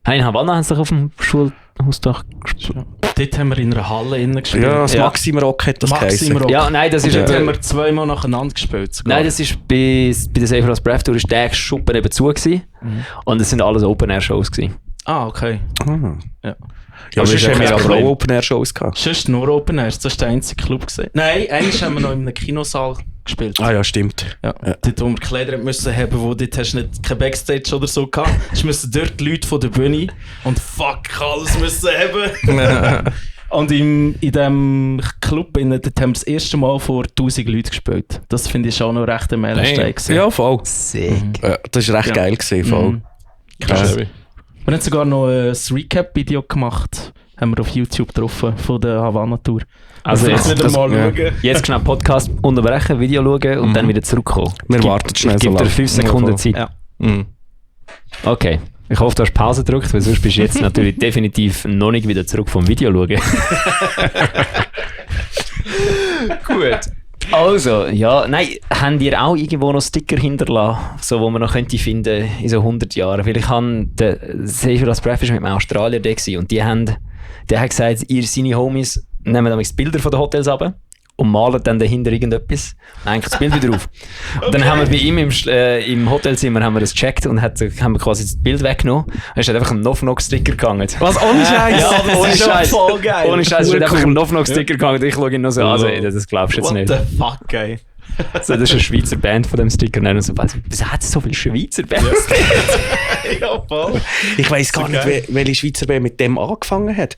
In Havanna haben sie doch auf dem Schulhausdach gespielt. Dort haben wir in einer Halle innen gespielt. Ja, das Ja. Maxim Rock hat das Maxim geheißen. Rock. Ja, nein, das ist Dort eben... haben wir zweimal nacheinander gespielt. Sogar. Nein, das ist bei der Safer als Breath Tour ist der Schuppen eben zu gewesen. Und es sind alles Open-Air-Shows gewesen. Ah, okay. Ah. Ja, Aber sonst ist haben wir kein aber auch Problem. Open-Air-Shows gehabt. Sonst nur Open Airs, das war der einzige Club. Nein, eigentlich haben wir noch in einem Kinosaal gespielt. Ah ja, stimmt. Ja. Dort, wo wir Kleider müssen haben, wo dort hast du nicht kein Backstage oder so gehabt. Du musst dort die Leute von der Bühne und fuck alles müssen haben. Und in diesem Club, dort haben wir das erste Mal vor 1000 Leuten gespielt. Das finde ich auch noch recht ein Meilenstein gewesen. Ja, voll. Sick. Das war recht geil gewesen, voll. Mhm. Krass. Wir haben sogar noch ein Recap-Video gemacht. Haben wir auf YouTube getroffen von der Havana-Tour. Also jetzt jetzt, wieder mal ja. schauen. jetzt schnell Podcast unterbrechen, Video schauen und dann wieder zurückkommen. Wir warten schnell Ich so gebe dir lange. 5 Sekunden Ja, Zeit. Ja. Mhm. Okay. Ich hoffe, du hast Pause gedrückt, weil sonst bist du jetzt natürlich definitiv noch nicht wieder zurück vom Video schauen. Gut. Also, ja, nein, habt ihr auch irgendwo noch Sticker hinterlassen, so, wo man noch könnte finden in so 100 Jahren? Weil ich habe, der Seifras Breath ist mit einem Australier da gewesen und der hat gesagt, seine Homies nehmen damals Bilder von den Hotels ab und malen dann dahinter irgendetwas und hängen das Bild wieder auf. Und dann haben wir bei ihm im Hotelzimmer haben wir das gecheckt und haben wir quasi das Bild weggenommen. Dann ist einfach ein Knock-Knock-Sticker gegangen. Was? Ohne Scheiß? Ja, ohne Scheiß. voll geil. Ohne Scheiß, es ist einfach Cool. ein Knock-Knock-Sticker gegangen und ich schaue ihn noch so an, also, das glaubst du jetzt What nicht. the fuck, ey. So, das ist eine Schweizer Band von dem Sticker. Und dann so, wieso hat es so viele Schweizer Bands? Ja, voll. Ich weiss gar nicht, welche Schweizer Band mit dem angefangen hat.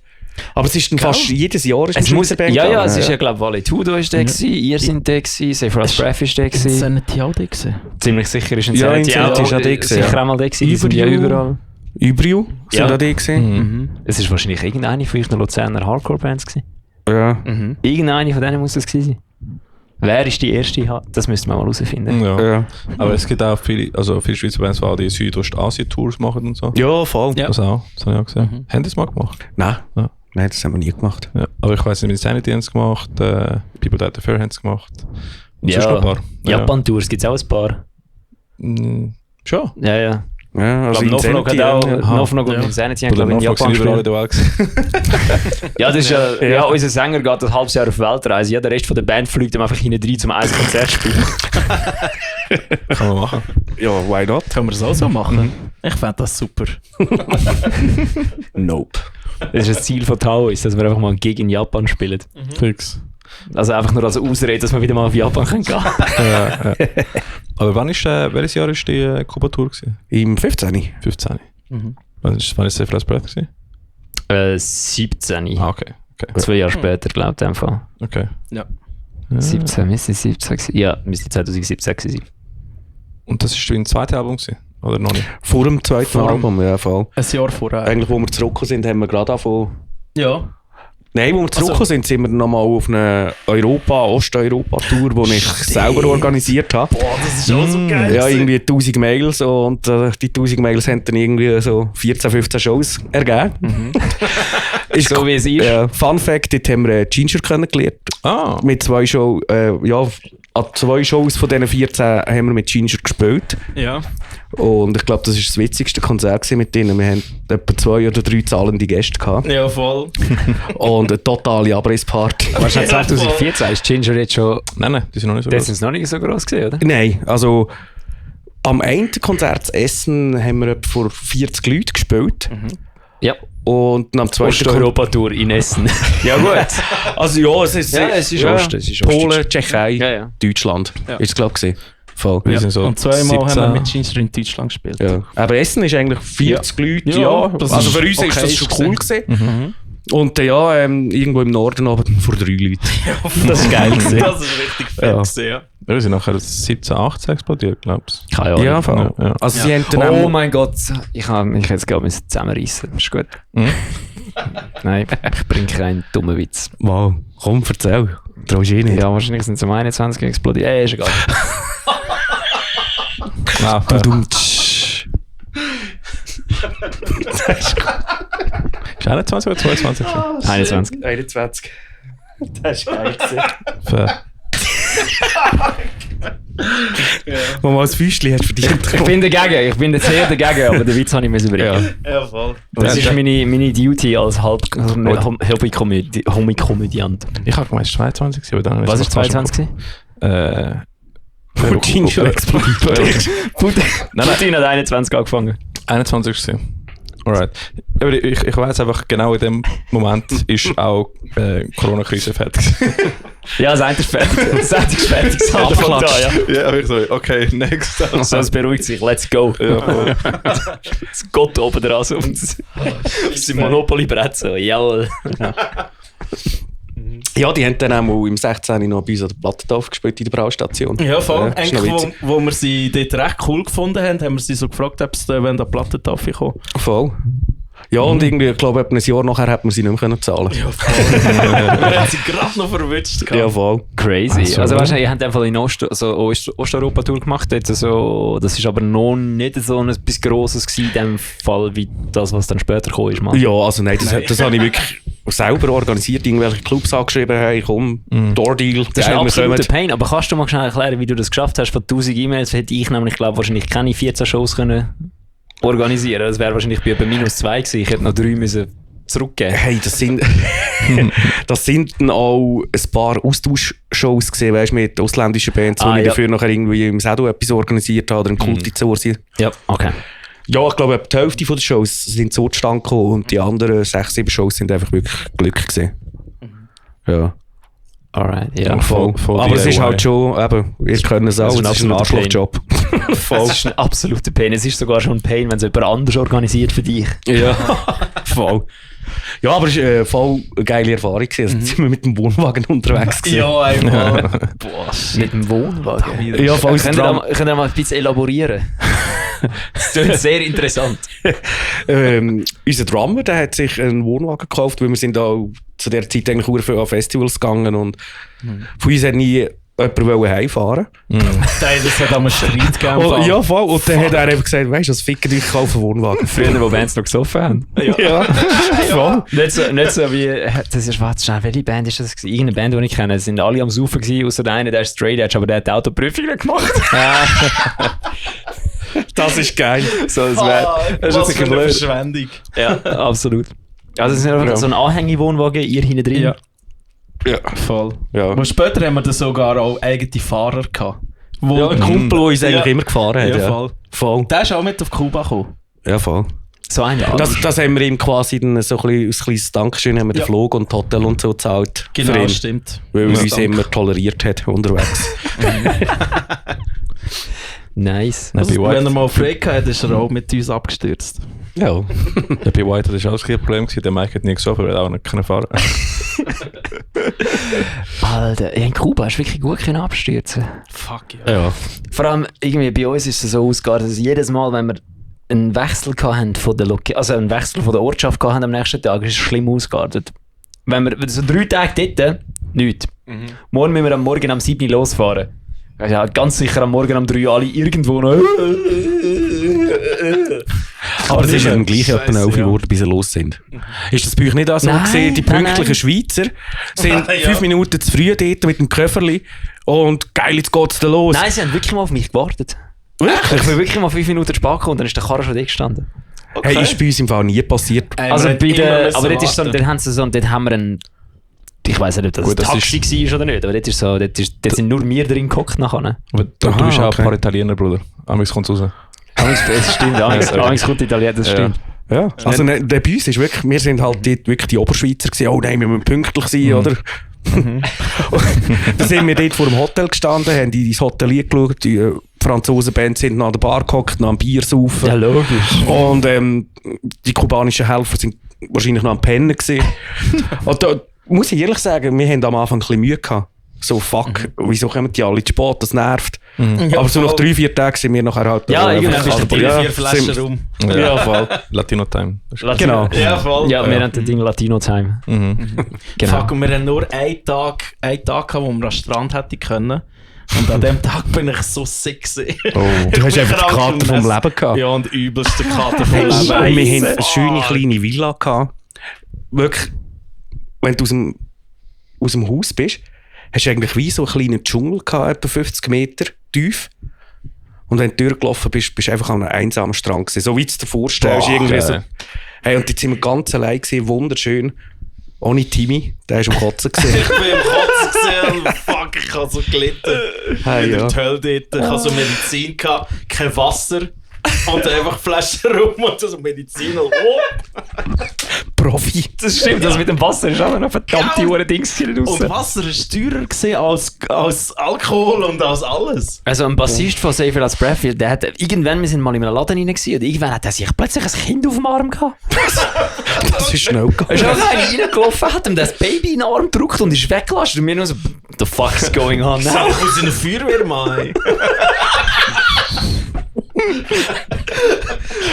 Aber es ist dann fast jedes Jahr ist eine Es muss, Schweizer Band ja, gegangen. es ist ja, glaube ich, Valetudo ist der gewesen, ihr sind der gewesen, Seifras Breath ist der Ist gewesen. Sanity auch da gewesen? Ziemlich sicher ist ein Ja, Sanity Insanity ist auch der gewesen, sicher ja. auch mal der gewesen, die sind ja Überall. überall. Übriu sind Ja. da die gesehen. Mhm. Es ist wahrscheinlich irgendeine von euch Luzerner Hardcore-Bands gewesen. Ja. Mhm. Irgendeine von denen muss das gewesen sein. Wer ist die erste? Das müsste man mal herausfinden. Ja. Ja. Aber es gibt auch viele Schweizer Bands, die die Südostasien-Tours machen und so. Ja, voll. Ja. Das auch, das habe ich auch gesehen. Haben die das mal gemacht? Nein. Ja. Nein, das haben wir nie gemacht. Ja. Aber ich weiss nicht, mit Sanity haben es gemacht, People That the Fair haben es gemacht. Und sonst noch ein paar. Japan-Tours gibt es auch ein paar. Schon. Ja, ja. Ja, also Ich glaube, Nofnog hat auch, ja. Nofnog und Ja. Insanity haben, Oder glaube ich, in Nofnog Japan sind überall in gespielt. der Welt. Ja, das ist ja, unser Sänger geht ein halbes Jahr auf Weltreise. Ja, der Rest von der Band fliegt ihm einfach hinein zum ein Konzert spielen. Kann man machen. Ja, why not? Können wir es auch so machen? Ich fände das super. Nope. Das ist das Ziel von Taoist, dass wir einfach mal einen Gig in Japan spielen. Fix. Also einfach nur als Ausrede, dass wir wieder mal auf Japan gehen können. Ja. Aber welches Jahr war die Kuba-Tour? Im 15. 15. Mhm. Wann ist Seifras Breath? 17. Ah, okay. 2 Jahre später, glaube ich, einfach. Okay. Ja. 17, müsste 17 gewesen. Ja, müsste 2017 gewesen sein. Und das war dein zweites Album? Oder noch nicht? Vor dem zweiten Vor dem- Album, ja, voll. Ein Jahr vorher. Eigentlich, wo wir zurückgekommen sind, haben wir gerade angefangen. Ja. Nein, wo wir zurückgekommen sind, sind wir nochmal auf eine Osteuropa-Tour, die ich selber organisiert habe. Boah, das ist auch so geil. Ja, irgendwie 1000 Mails und die 1000 Mails haben dann irgendwie so 14, 15 Shows ergeben. Ist So wie es ist. Ja, Fun Fact, dort haben wir Ginger kennengelernt. Ah, Mit 2 Shows, an 2 Shows von diesen 14 haben wir mit Ginger gespielt. Ja. Und ich glaube, das war das witzigste Konzert gewesen mit denen. Wir haben etwa 2 oder 3 zahlende Gäste gehabt. Ja, voll. Und eine totale Abrissparty. Was hast du 2014? Ist Ginger jetzt schon... nein, die sind noch nicht so Das groß. sind noch nicht so groß gewesen, oder? Nein, also am einen Konzert zu Essen haben wir etwa vor 40 Leuten gespielt. Ja. Und am zweiten Osteuropa-Tour in Essen. Ja gut. Also ja, es ist, es ist Osten. Es ist Osten. Polen, Tschechei, Ja, ja. Deutschland. Ja. Ist es glaube ich. Voll. Wir sind so Und zweimal 17. haben wir mit Ginger in Deutschland gespielt. Ja. Aber Essen ist eigentlich 40 Leute. Ja, Ja, das also ist für uns ist okay das schon cool gewesen. gewesen. Und irgendwo im Norden aber vor 3 Leuten. Das ist geil gewesen. Das ist richtig fett Ja. gewesen, ja. Ja, wir sind nachher 17, 18 explodiert, glaubst du? Keine Ahnung. Ja, voll. Ja. Also sie haben dann Oh auch- mein Gott, ich hätte jetzt gerade zusammenreißen. Ist gut. Nein, ich bringe keinen dummen Witz. Wow, komm, erzähl. Traust du eh nicht. Ja, wahrscheinlich sind es um 21 explodiert. Ist egal. Ah, Ist 21 oder 22? 21. 21. Das ist geil gewesen. Fair. Wo man als Füßchen hast verdient. Ich bin dagegen, ich bin sehr dagegen, aber den Witz habe ich müssen bringen. Ja, voll. Das ist meine Duty als Hobby-Komödiant. Ich habe gemeint, es war 22, aber dann... Was ist 22 gewesen? Wo Ginger explodiert. Putin hat 21 angefangen. 21 gewesen. Alright. Aber ich weiss einfach, genau in dem Moment ist auch Corona-Krise fertig. Ja, das eine ist fertig. Das eine ist fertig. Das andere kommt da, ja. Ja, ich so, okay, next. So, es beruhigt sich, let's go. Ja, voll. Das Gott oben dran, so auf das Monopoly-Brett, so, jawohl. Ja, die haben dann auch mal im 16. noch bei uns an der Plattentafel gespielt in der Braustation. Ja, voll. ist noch Eigentlich, witzig. wo wir sie dort recht cool gefunden haben wir sie so gefragt, ob sie an die Plattentafel kommen. Voll. Ja, und irgendwie, ich glaube, etwa ein Jahr nachher hat man sie nicht mehr zahlen können. Ja, voll. Wir haben sie gerade noch verwünscht. Ja, voll. Crazy. So, Also oder? weißt du, ihr habt einfach in Osteuropa-Tour gemacht. Jetzt so, das ist aber noch nicht so etwas Grosses gewesen, in dem Fall, wie das, was dann später gekommen ist. Mann. Ja, also nein, das habe ich wirklich selber organisiert. Irgendwelche Clubs angeschrieben, hey, komm, Door-Deal. Das ist ein geil, wir absoluter kommen. Pain. Aber kannst du mal schnell erklären, wie du das geschafft hast? Von 1000 E-Mails hätte ich nämlich, glaube wahrscheinlich keine 14 Shows können organisieren. Das wäre wahrscheinlich bei etwa -2 gewesen. Ich hätte noch 3 müssen zurückgeben. Hey, das sind dann auch ein paar Austauschshows gesehen, weißt du, mit ausländischen Bands, wo ich dafür nachher irgendwie im Sedo etwas organisiert habe oder im Kultizorsi. Ja, okay. Ja, ich glaube, die Hälfte der Shows sind so zustande gekommen und die anderen 6-7 Shows sind einfach wirklich Glück gewesen. Ja. Alright, ja. Voll. Aber es ist halt schon, eben, wir können es auch, es ist ein Arschlochjob. Das ist ein absoluter Pain. Es ist sogar schon ein Pain, wenn es jemand anders organisiert für dich. Ja, voll. Ja, aber es war voll eine geile Erfahrung. Also, jetzt sind wir mit dem Wohnwagen unterwegs gewesen. Ja, einmal. Boah, mit dem Wohnwagen. Ja, voll. Könnt ihr mal ein bisschen elaborieren? Das klingt sehr interessant. Unser Drummer, der hat sich einen Wohnwagen gekauft, weil wir sind da zu der Zeit eigentlich sehr viel an Festivals gegangen und von uns hat nie jemand heimfahren. Das hat einen Streit gegeben. Oh, ja, voll. Und dann hat er eben gesagt, weißt du, das ficken dich, ich kaufe einen Wohnwagen. Früher, wo Bands noch gesoffen haben. Ja, voll. Nicht so wie, das ist, warte schnell, welche Band ist das gewesen? Irgendeine Band, die ich kenne, es sind alle am Saufen gewesen, außer der eine, der ist Straight Edge, aber der hat die Autoprüfung nicht gemacht. Das ist geil. So, das ist sicher blöd. Verschwendung. Ja, absolut. Also es ist einfach so ein Anhängewohnwagen, ihr hinten drin. Ja. Ja, Voll. ja. Und später haben wir dann sogar auch eigene Fahrer gehabt. Wo Ja, ein Kumpel, der uns eigentlich Ja. immer gefahren hat. Ja, Ja, voll. voll. Der ist auch mit auf Kuba gekommen. Ja, voll. So eine Das haben wir ihm quasi dann so ein bisschen, als kleines Dankeschön haben wir den Flug und Hotel und so gezahlt. Genau, für ihn, stimmt. weil er Ja, uns danke. immer toleriert hat unterwegs. Nice. Nein, bei Wenn er White, mal frei hatte, ist er auch mit uns abgestürzt. Ja. bei White das war alles kein Problem gewesen. Der Mike hat nie gesoffen, weil er auch nicht fahren konnte. Alter, in Kuba hast du wirklich gut können abstürzen. Fuck ja. Ja. Vor allem, irgendwie bei uns ist es so ausgegangen, dass jedes Mal, wenn wir einen Wechsel hatten von der also einen Wechsel von der Ortschaft hatten am nächsten Tag, ist es schlimm ausgeartet. Wenn wir so 3 Tage dort, nichts. Morgen müssen wir am Morgen am 7 Uhr losfahren. Ja, ganz sicher am Morgen am 3 Uhr alle irgendwo noch. Aber es ist ja gleich Scheisse, etwa 11 Uhr ja. geworden, bis sie los sind. Ist das bei euch nicht auch so Nein, gesehen? Die nein, pünktlichen nein. Schweizer sind Ja. 5 Minuten zu früh dort mit dem Köfferli und geil, jetzt geht's da los. Nein, sie haben wirklich mal auf mich gewartet. Wirklich? Ich bin wirklich mal 5 Minuten spät gekommen und dann ist der Karre schon da gestanden. Hey, ist bei uns im Fall nie passiert. Also wir bei haben immer der, müssen aber dort ist so, warten. dort haben sie so, dort haben wir einen, ich weiss nicht, ob das Gut, ein das Taxi war oder nicht, aber dort sind nur wir drin gehockt nachher. Aber du Aha, bist auch okay. ein paar Italiener, Bruder. Amigs kommt raus. Das stimmt, Amigs kommt Italiener, das Ja. stimmt. Ja, also ne, bei uns ist wirklich, wir sind halt dort wirklich die Oberschweizer gewesen, oh nein, wir müssen pünktlich sein, oder? Dann sind wir dort vor dem Hotel gestanden, haben ins Hotel geschaut, die Franzosenband sind noch an der Bar gehockt, noch am Bier saufen. Ja, logisch. Und die kubanischen Helfer sind wahrscheinlich noch am Pennen gewesen. Und da muss ich ehrlich sagen, wir haben am Anfang ein bisschen Mühe gehabt. So, fuck, wieso kommen die alle zu spät, das nervt. Aber so nach 3-4 Tagen sind wir nachher halt... Ja, irgendwann Dann bist du ja, 3-4 Flaschen sind- rum. Ja, voll. Latino Time. Das ist Genau. Ja, voll. Ja, wir haben das Ding Latino-Time. Genau. Fuck, und wir haben nur einen Tag gehabt, wo wir am Strand hätten können. Und an dem Tag bin ich so sick gewesen. Du hast einfach die Karte vom Leben gehabt. Ja, und übelste Karte vom Hey, Leben. und wir haben eine schöne kleine Villa gehabt. Wirklich, wenn du aus dem Haus bist, hast du eigentlich wie so einen kleinen Dschungel gehabt, etwa 50 Meter tief. Und wenn du durchgelaufen bist, bist du einfach an einem einsamen Strand gewesen. So wie du es dir vorstellst. Boah, irgendwie so. geil. Hey, und jetzt sind wir ganz allein gewesen, wunderschön. Ohne Timmy, der ist am Kotzen gewesen. Ich bin im Kotzen gesehen und fuck, ich habe so gelitten. Hey, In ja. der Hölle dort. Ich hatte so Medizin gehabt, kein Wasser. Und einfach Flaschen rum und so Medizin. Oh. Profi. Das stimmt, das mit dem Wasser ist auch noch verdammte Ja. Dings Und raus. Wasser ist teurer gewesen als Alkohol und als alles. Also ein Bassist von Save It As Breath, der hat irgendwann, wir sind mal in einem Laden rein gewesen, und irgendwann hat er sich plötzlich ein Kind auf dem Arm gehabt. Das ist schnell Er ist gegangen. auch reingelaufen, hat ihm das Baby in den Arm gedrückt und ist weggelassen. Und wir nur so, what the fuck's going on So, now? aus einer Feuerwehrmann.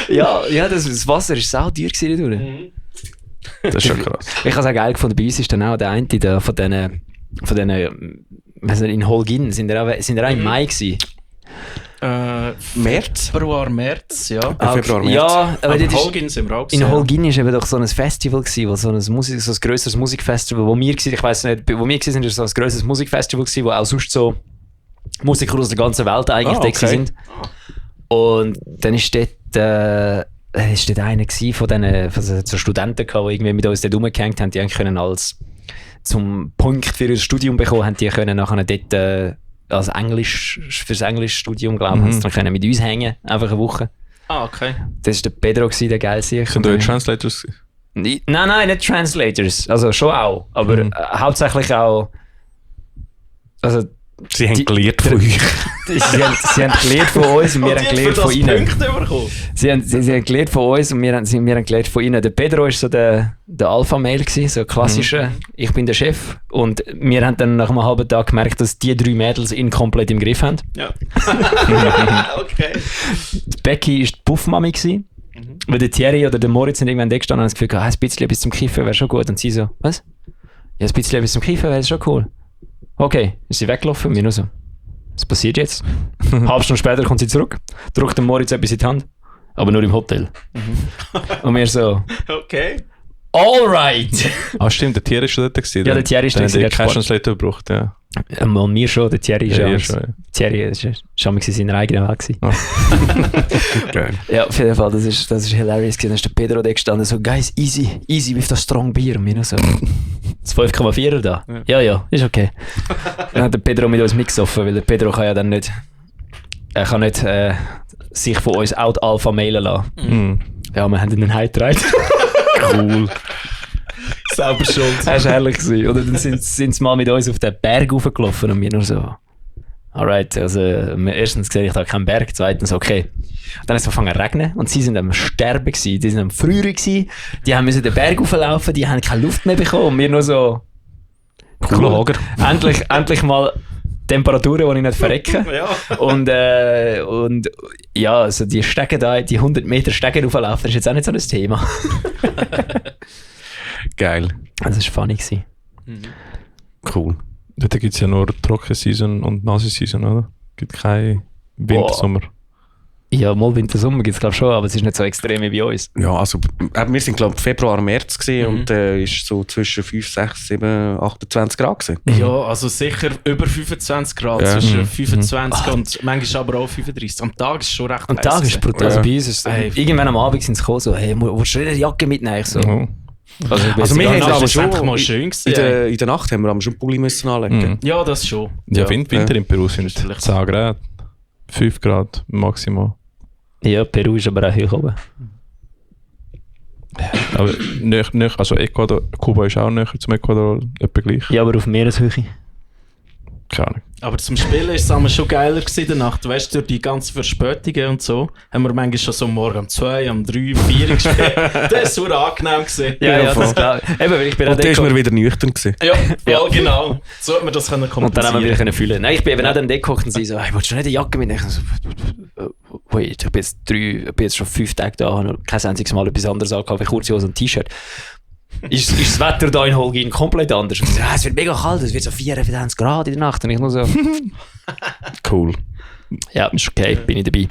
Ja, das Wasser war sau teuer gewesen. Das ist schon krass. Ich habe es auch geil gefunden, bei uns ist dann auch der eine von diesen, weiss nicht, in Holgin, sind wir auch im Mai gewesen. März? Februar, März, ja. Februar, März. Ja, aber Aber das ist, Holgin sind wir auch in gewesen, Holgin ist eben doch so ein Festival gewesen, wo so ein grösseres Musikfestival, wo wir gewesen, ich weiss nicht, wo wir gewesen sind, ist so ein grösseres Musikfestival gewesen, wo auch sonst so Musiker aus der ganzen Welt eigentlich da gewesen sind. Und dann ist dort einer gewesen von diesen so Studenten gehabt, die irgendwie mit uns dort rumgehängt haben, die eigentlich können als zum Punkt für ihr Studium bekommen, haben die können nachher dort als fürs Englischstudium, glaube ich, haben sie dann können mit uns hängen, einfach eine Woche. Ah, okay. Das war der Pedro gewesen, der geil sich. Sind eure Translators gewesen? Nein, nicht Translators, also schon auch, aber hauptsächlich auch, also Sie haben gelernt von euch. sie haben gelernt von uns und wir haben gelernt von ihnen. Punkte bekommen. Sie haben gelernt von uns und wir haben gelernt von ihnen. Der Pedro war so der Alpha-Male gewesen, so klassischer, ich bin der Chef. Und wir haben dann nach einem halben Tag gemerkt, dass die 3 Mädels ihn komplett im Griff haben. Ja. Okay. Die Becky war die Puffmami gewesen. Weil der Thierry oder der Moritz sind irgendwann da gestanden und haben das Gefühl gehabt, ein bisschen bis zum Kiffen wäre schon gut. Und sie so, was? Ja, ein bisschen bis zum Kiffen wäre schon cool. Okay, ist sie weggelaufen und wir nur so, was passiert jetzt? Halb Stunde später kommt sie zurück, drückt dem Moritz etwas in die Hand, aber nur im Hotel. Und wir so, Okay. alright! Ah, stimmt, der Thierry ist schon dort gewesen. Ja, der Thierry ist dort. dort Der gewesen, hat der keinen Translator gebraucht, ja. Mal mir schon, der Thierry ist Ja, ja, ihr schon, ja. Thierry ist schon in seiner eigenen Welt gewesen. Geil. Ja, auf jeden Fall, das ist hilarious gewesen. Dann ist der Pedro da gestanden so, guys, easy with the strong beer. Und wir noch so, das 5,4er da? Ja, ist okay. Dann hat der Pedro mit uns mitgesoffen, weil der Pedro kann ja dann nicht, er kann nicht sich von uns out Alpha mailen lassen. Mhm. Ja, wir haben ihn dann heimgetragen. Cool. Selber schuld. Das war herrlich gewesen. Oder dann sind sie mal mit uns auf den Berg raufgelaufen und wir nur so, alright, also erstens sehe ich da keinen Berg, zweitens okay. Dann ist es angefangen zu regnen und sie sind am Sterben gewesen, die sind am Frieren gewesen, die müssen den Berg rauflaufen, die haben keine Luft mehr bekommen und wir nur so, Cooler Lager. endlich mal Temperaturen, die ich nicht verrecke. Ja. Und ja, also die Stege da, die 100 Meter Stege rauflaufen, ist jetzt auch nicht so ein Thema. Geil. Das war funny gewesen. Cool. Dort gibt es ja nur Trockensaison und Nasse-Saison, oder? Gibt keinen Wintersommer. Ja, mal Winter-Sommer gibt es glaube ich schon, aber es ist nicht so extrem wie bei uns. Ja, also wir sind glaube ich Februar, März gewesen und ist so zwischen 5, 6, 7, 28 Grad gewesen. Ja, also sicher über 25 Grad, Ja. zwischen 25 und manchmal aber auch 35. Am Tag ist es schon recht Am Tag ist es brutal. Also bei uns ist es, Hey. irgendwann am Abend sind sie gekommen, so, hey, willst du nicht eine Jacke mitnehmen? Ich so, Ja. Also wir haben Nacht aber ist schon, einfach mal schön gewesen, in der Nacht haben wir aber schon Pulli müssen anlegen. Ja, das schon. Ja, Winter in Peru sind Das ist vielleicht- 10 Grad. 5 Grad maximal. ja, Peru ist aber auch hoch oben. Aber nicht, also Ecuador, Kuba ist auch näher zum Ecuador, etwa gleich. Ja, aber auf Meereshöhe. Keine Ahnung. Aber zum Spielen war es einmal schon geiler gewesen in der Nacht. Weißt du, durch die ganzen Verspätungen und so, haben wir manchmal schon so morgen um 2, um 3, um 4 gespielt. Das war so angenehm gewesen. Ja, voll. das klar. Eben, weil ich bin Und auch da ist dort man wieder nüchtern gewesen. Ja, voll genau. So hat man das können und dann haben wir wieder kompensieren. können fühlen. Nein, ich bin eben auch dann dort gekocht und sie so, hey, willst du nicht eine Jacke mitnehmen? Ich so, wait, ich bin jetzt schon 5 Tage da, habe noch kein einziges Mal etwas anderes angehabt, wie kurze Hose und T-Shirt. Ist das Wetter da in Holgin komplett anders? Und sie so, ja, es wird mega kalt, es wird so 24 Grad in der Nacht. Und ich nur so, Cool. ja, ist okay, bin ich dabei.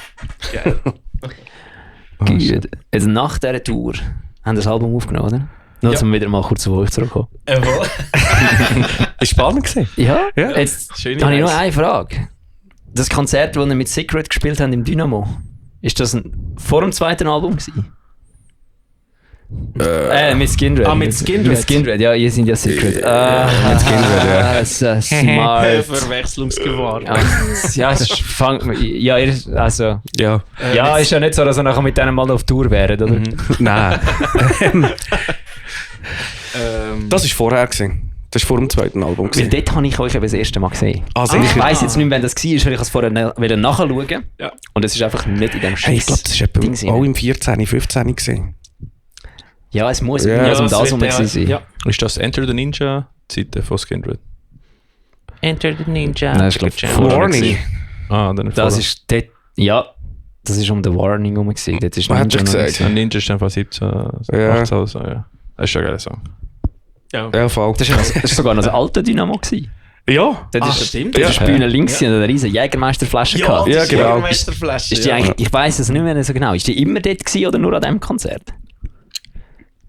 Gut. Jetzt nach dieser Tour haben wir das Album aufgenommen, oder? Nur Ja. zum wieder mal kurz zu euch zurückkommen. Jawohl. Ist spannend gewesen. Ja? Ja. Jetzt Schöne habe ich noch Reise. eine Frage. Das Konzert, das ihr mit Secret gespielt habt im Dynamo, ist das vor dem zweiten Album gewesen? Miss Kindred. Miss Kindred. Miss Kindred, ja, ihr seid ja Secret. Miss Kindred, ja. Smart. Verwechslungsgefahr. Ja, es ja, also... Ja. Ja, ist ja nicht so, dass ihr nachher mit denen mal auf Tour wären, oder? Nein. Das war vorher gewesen. Das war vor dem zweiten Album Weil gewesen. dort habe ich euch eben das erste Mal gesehen. Also Und ich weiss jetzt nicht mehr, wann das war, weil ich es vorher nachschauen. Ja. Und es ist einfach nicht in dem Hey, ich glaube, das war Ding etwa auch im 14, 15 gewesen. Ja, es muss Ja, um das herum wird sein. ja. Ist das Enter the Ninja Zeit von Skindred? Enter the Ninja. Nein, ich glaube, Warning. Dann das ist dort, ja, das ist um den Warning herum gewesen. Dort ist Was hat Ninja er noch gesagt? nicht Ein Ninja ist einfach 17, 18 Ja. oder so, ja. Das ist schon ein geiler Song. Ja, voll. Das war sogar noch ein alter Dynamo gewesen. Ja. Dort ist stimmt. Dort Ja. ist die Bühne links und eine riesen Jägermeisterflasche gehabt. Ja, genau. Meisterflasche. Ist die eigentlich, ich weiss es nicht mehr so genau. Ist die immer dort gewesen oder nur an diesem Konzert?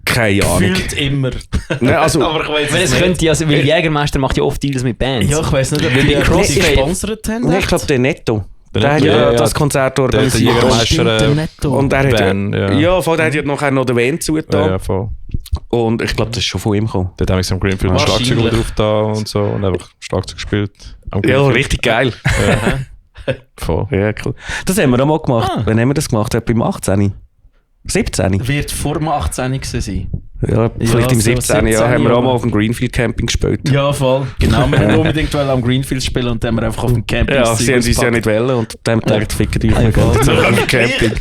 Keine Ahnung. Gefühlt immer. Nein, also, Aber ich weiß Weil es könnte, also, weil Jägermeister macht ja oft Deals mit Bands. Ja, ich weiß nicht, ob Weil die die Crossfade Crossfade- gesponsert haben. ich glaube, der Netto. Der Der hat Netto, ja ja, das Konzert der organisiert. Jägermeister, Netto. Und er hat Band, ja. ja, voll, der hat ja nachher noch den Van zugetan. Ja, voll. Und ich glaube, das ist schon von ihm gekommen. Dort habe ich am Greenfield ein Wahrscheinlich. Schlagzeug drauf da und so und einfach Schlagzeug gespielt. Am Ja, Greenfield. richtig geil. Voll. Ja, cool. Das haben wir auch mal gemacht. Ah. Wann haben wir das gemacht? Beim 18? 17? Wird vor dem 18 gewesen sein. Ja, vielleicht im so 17. Ja, haben wir auch mal ja. auf dem Greenfield Camping gespielt. Ja, voll. Genau, wir wollten unbedingt am Greenfield spielen und dann haben wir einfach auf dem Camping Ja, sie haben uns ja nicht wollen und dann haben wir gedacht, ficken die, wir gehen jetzt auf dem Camping.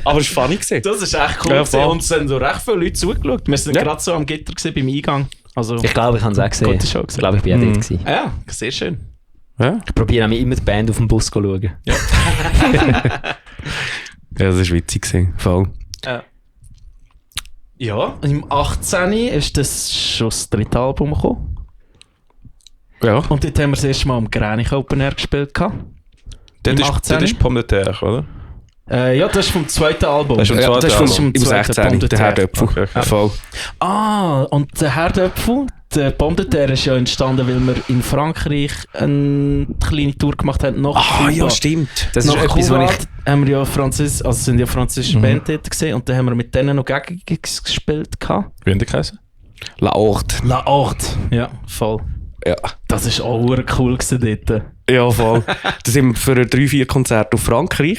Aber es war funny gewesen. Das ist echt cool. Ja, gewesen. voll. Und es haben so recht viele Leute zugeschaut. Wir sind Ja. gerade so am Gitter gewesen, beim Eingang. Also, Ich glaube, ich habe es auch gesehen. Gute Show Ich glaube, ich bin auch dort gewesen. ja, sehr schön. Ja, Ich probiere nämlich immer die Band auf dem Bus zu schauen. ja, das war witzig gewesen. Voll. Ja, im 18. ist das schon das dritte Album gekommen. Ja. Und dort haben wir das erste Mal am Granich Open Air gespielt. Dort Im ist, 18. dort ist Pomme de Terre, oder? Ja, das ist vom zweiten Album. Das ist vom Ja, das ist zweiten vom, Album. im Zweiten 16. Pomme de der Terre. Herdöpfel. Okay, okay. Voll. Und der Herdöpfel, der Pomme de Terre, ist ja entstanden, weil wir in Frankreich eine kleine Tour gemacht haben nach Ah, Kuba. ja, stimmt. Das ist Nach etwas, Kuba was ich... haben wir ja sind ja französische Band dort gesehen und dann haben wir mit denen noch gegen gespielt. Wie haben die geheißen? La Horte. La Horte. Ja, voll. Ja. Das ist auch verdammt cool gewesen dort. Ja, voll. Da sind wir für ein 3-4 Konzert auf Frankreich.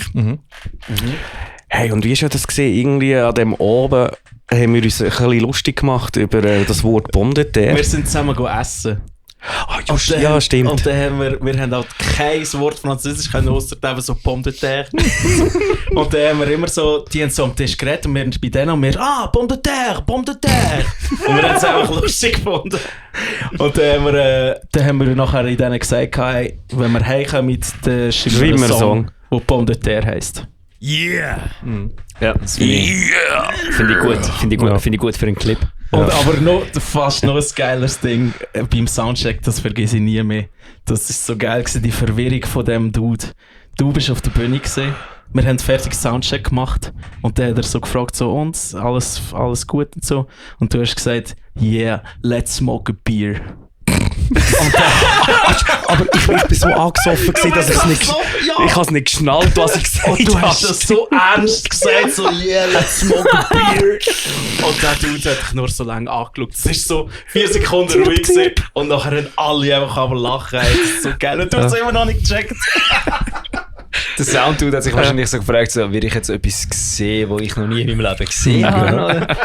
Hey, und wie ist das gesehen? Irgendwie an dem Abend haben wir uns ein bisschen lustig gemacht über das Wort Pomme de Terre. Wir sind zusammen essen. Ah, Und dann- ja, stimmt. Und dann haben wir haben halt kein Wort Französisch können, ausser eben so Pomme de Terre. Und dann haben wir immer so, die haben so am Tisch geredet und wir bei denen und wir, Pomme de Terre, Pomme de Terre. Und wir haben es einfach lustig gefunden. Und dann haben wir nachher in denen gesagt, hey, wenn wir heimkommen, dann schreiben wir einen Song, der Pomme de Terre heisst. Yeah! Ja, das finde ich gut. Finde ich gut für einen Clip. Und aber noch, fast noch ein geiles Ding beim Soundcheck, das vergesse ich nie mehr. Das ist so geil gewesen, die Verwirrung von dem Dude. Du bist auf der Bühne gesehen, wir haben fertig Soundcheck gemacht und dann hat er so gefragt, so uns, alles gut und so. Und du hast gesagt, yeah, let's smoke a beer. Aber ich bin so angesoffen gewesen, dass ich es nicht... Ja. Ich habe es nicht geschnallt, was ich gesagt habe. Und du hast das so ernst gesagt, so yeah, let's smoke a beer. Und der Dude hat dich nur so lange angeschaut. Es ist so 4 Sekunden ruhig gewesen und nachher haben alle einfach aber lachen. Hey, das ist so geil. Und du hast es immer noch nicht gecheckt. Der Sounddude hat sich wahrscheinlich so gefragt, so, will ich jetzt etwas sehen, was ich noch nie in meinem Leben gesehen habe? Oder?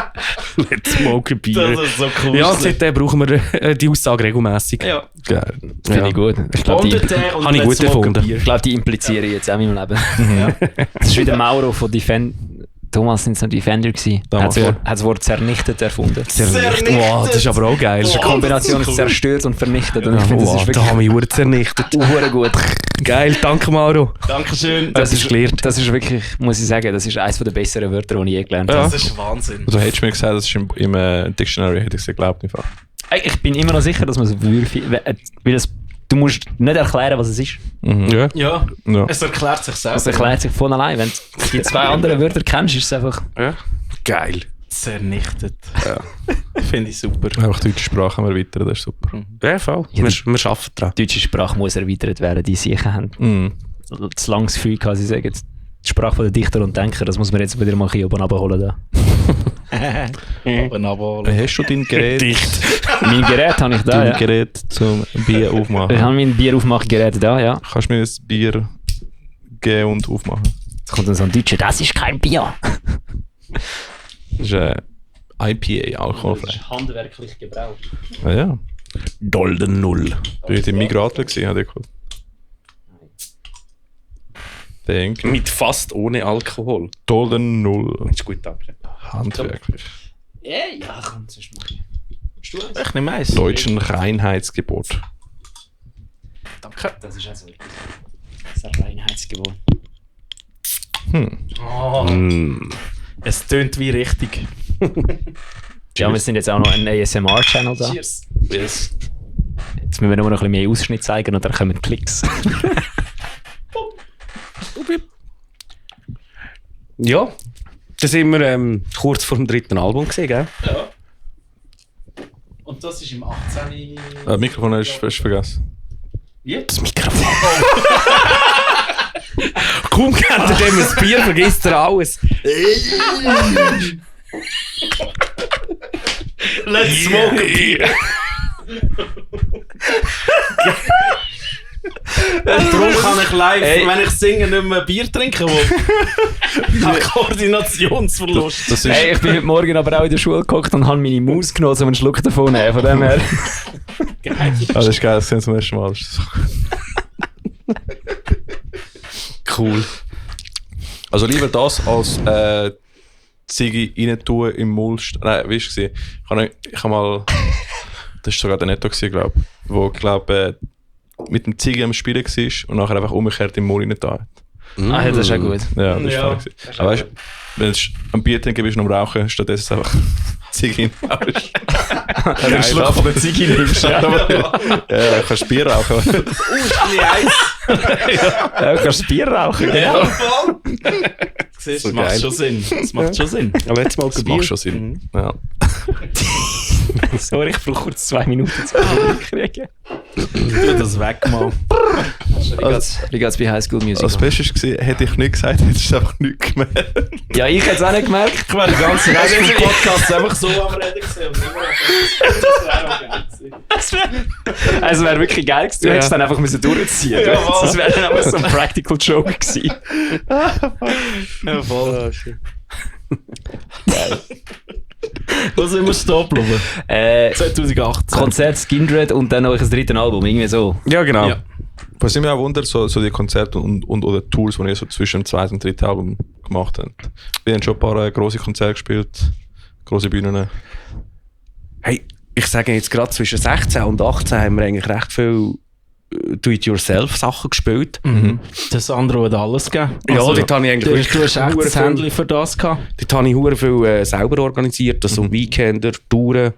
Let's smoke a beer. Das ist so cool. Ja, seitdem brauchen wir die Aussage regelmässig. Ja. Geil. Finde ich gut. Ich glaube, Und die, der Tee und Habe ich let's gut smoke a gefunden. beer. ich glaub, die impliziere ich jetzt auch in meinem Leben. Das ist wieder Mauro von Defender. Thomas sind es noch Defender gewesen. Hat Damals, das ja. Wort- hat das Wort zernichtet erfunden. Zernichtet. Wow, das ist aber auch geil. Das ist eine Kombination aus zerstört und vernichtet. Und ich finde, das ist Da haben wirklich wir Uhren zernichtet. gut. Geil, danke Mauro. Dankeschön. Das ist gelernt. Das ist wirklich, muss ich sagen, das ist eines der besseren Wörter, die ich je gelernt habe. Das ist Wahnsinn. Also hättest du mir gesagt, das ist im Dictionary, hätte ich es geglaubt einfach. Ich bin immer noch sicher, dass man es wirklich... Weil du musst nicht erklären, was es ist. Ja. Ja, Ja. es erklärt sich Es selbst. erklärt sich von allein. Wenn du die 2 anderen Wörter kennst, ist es einfach... Ja. Geil. Zernichtet. Finde ich super. Einfach die deutsche Sprache haben wir erweitert, das ist super. Ja, voll. Ja, Wir arbeiten dran. Die deutsche Sprache muss erweitert werden, die sicher haben. Mhm. Das langes Gefühl, kann sie sagen. die Sprache der Dichter und Denker, das muss man jetzt wieder mal ein bisschen oben runterholen. Da. Hast du dein Gerät? Mein Gerät habe ich da, Dein ja. Gerät zum Bier aufmachen? Ich habe mein Bieraufmachgerät da, ja. Kannst du mir das Bier geben und aufmachen? Jetzt kommt dann so ein Deutscher, das ist kein Bier. Das ist IPA, alkoholfrei. handwerklich gebraucht. Ah, ja. Dolden Null. Bin ich im Migratler gesehen, hat ich geholt. Denk. Mit fast ohne Alkohol. Dolden 0. Ist gut, danke. Handwerklich. Ja, komm, sonst mach ich. Ich nehme eins. Deutschen Reinheitsgebot. Danke. Das ist also wirklich ein Reinheitsgebot. Es tönt wie richtig. Ja, wir sind jetzt auch noch ein ASMR-Channel da. Cheers. Yes. Jetzt müssen wir nur noch ein bisschen mehr Ausschnitt zeigen und dann kommen Klicks. Ja, da sind wir kurz vor dem 3. Album gesehen, gell? Ja. Und das ist im 18. Das Mikrofon hast du vergessen. Das Mikrofon. Kaum kennt er dem ein Bier, vergisst er alles. Let's smoke a beer. Darum kann ich live, wenn ich singe, nicht mehr Bier trinken, wo nach Koordinationsverlust. Das ist, Hey, ich bin heute Morgen aber auch in der Schule gehockt und habe meine Maus genommen, um einen Schluck davon zu nehmen. Von dem her. das ist geil, das sind zum ersten Mal. Cool. Also lieber das als Ziggy rein tun im Mund. Nein, wie war es? Ich habe mal. Das war sogar der Netto, glaube ich. Wo, glaube mit dem Ziggy am Spielen war und nachher einfach umgekehrt im Mund rein da hat. Ah, ja, das ist ja gut. Ja, das Ja, war funny. Aber weißt du, wenn du am Bier trinken bist und am Rauchen, stattdessen einfach Ziggy in den Arsch. Einen Schluck von der Ziege nimmst. Ja, Ja, kannst Bier rauchen. ja, kannst Bier rauchen. Ja, voll. Siehst, So das macht geil. schon Sinn. Das macht schon Sinn. Aber jetzt mal Das macht schon Sinn. Ja. Sorry, ich brauche kurz 2 Minuten zu kriegen. Tu das weg mal. Wie geht's bei High School Musical? Als Bestes war, hätte ich nicht gesagt, hättest du einfach nichts gemerkt. Ja, ich hätte es auch nicht gemerkt. Ich wäre den ganzen Rest vom Podcast einfach so am Reden gewesen. Und das wäre auch geil gewesen. Also wäre wirklich geil gewesen. Du Ja. hättest dann einfach müssen durchziehen. Ja, Das wäre dann einfach so ein Practical Joke gewesen. Ja, voll. Wo sind wir stehen geblieben? 2018. Konzert Skindred und dann noch ein drittes Album. Irgendwie so. Ja, genau. Ja. Was mich auch wundert, so die Konzerte und oder Tours, die ihr so zwischen dem 2. und 3. Album gemacht habt. Wir haben schon ein paar grosse Konzerte gespielt, grosse Bühnen. Hey, ich sage jetzt gerade zwischen 16 und 18 haben wir eigentlich recht viel Do-it-yourself-Sachen gespielt. Das andere hat alles gegeben. Ja, dort habe ich eigentlich du hast echt hure das viel- Händchen für das gehabt. Dort habe ich hure viel selber organisiert, also Weekender, Touren.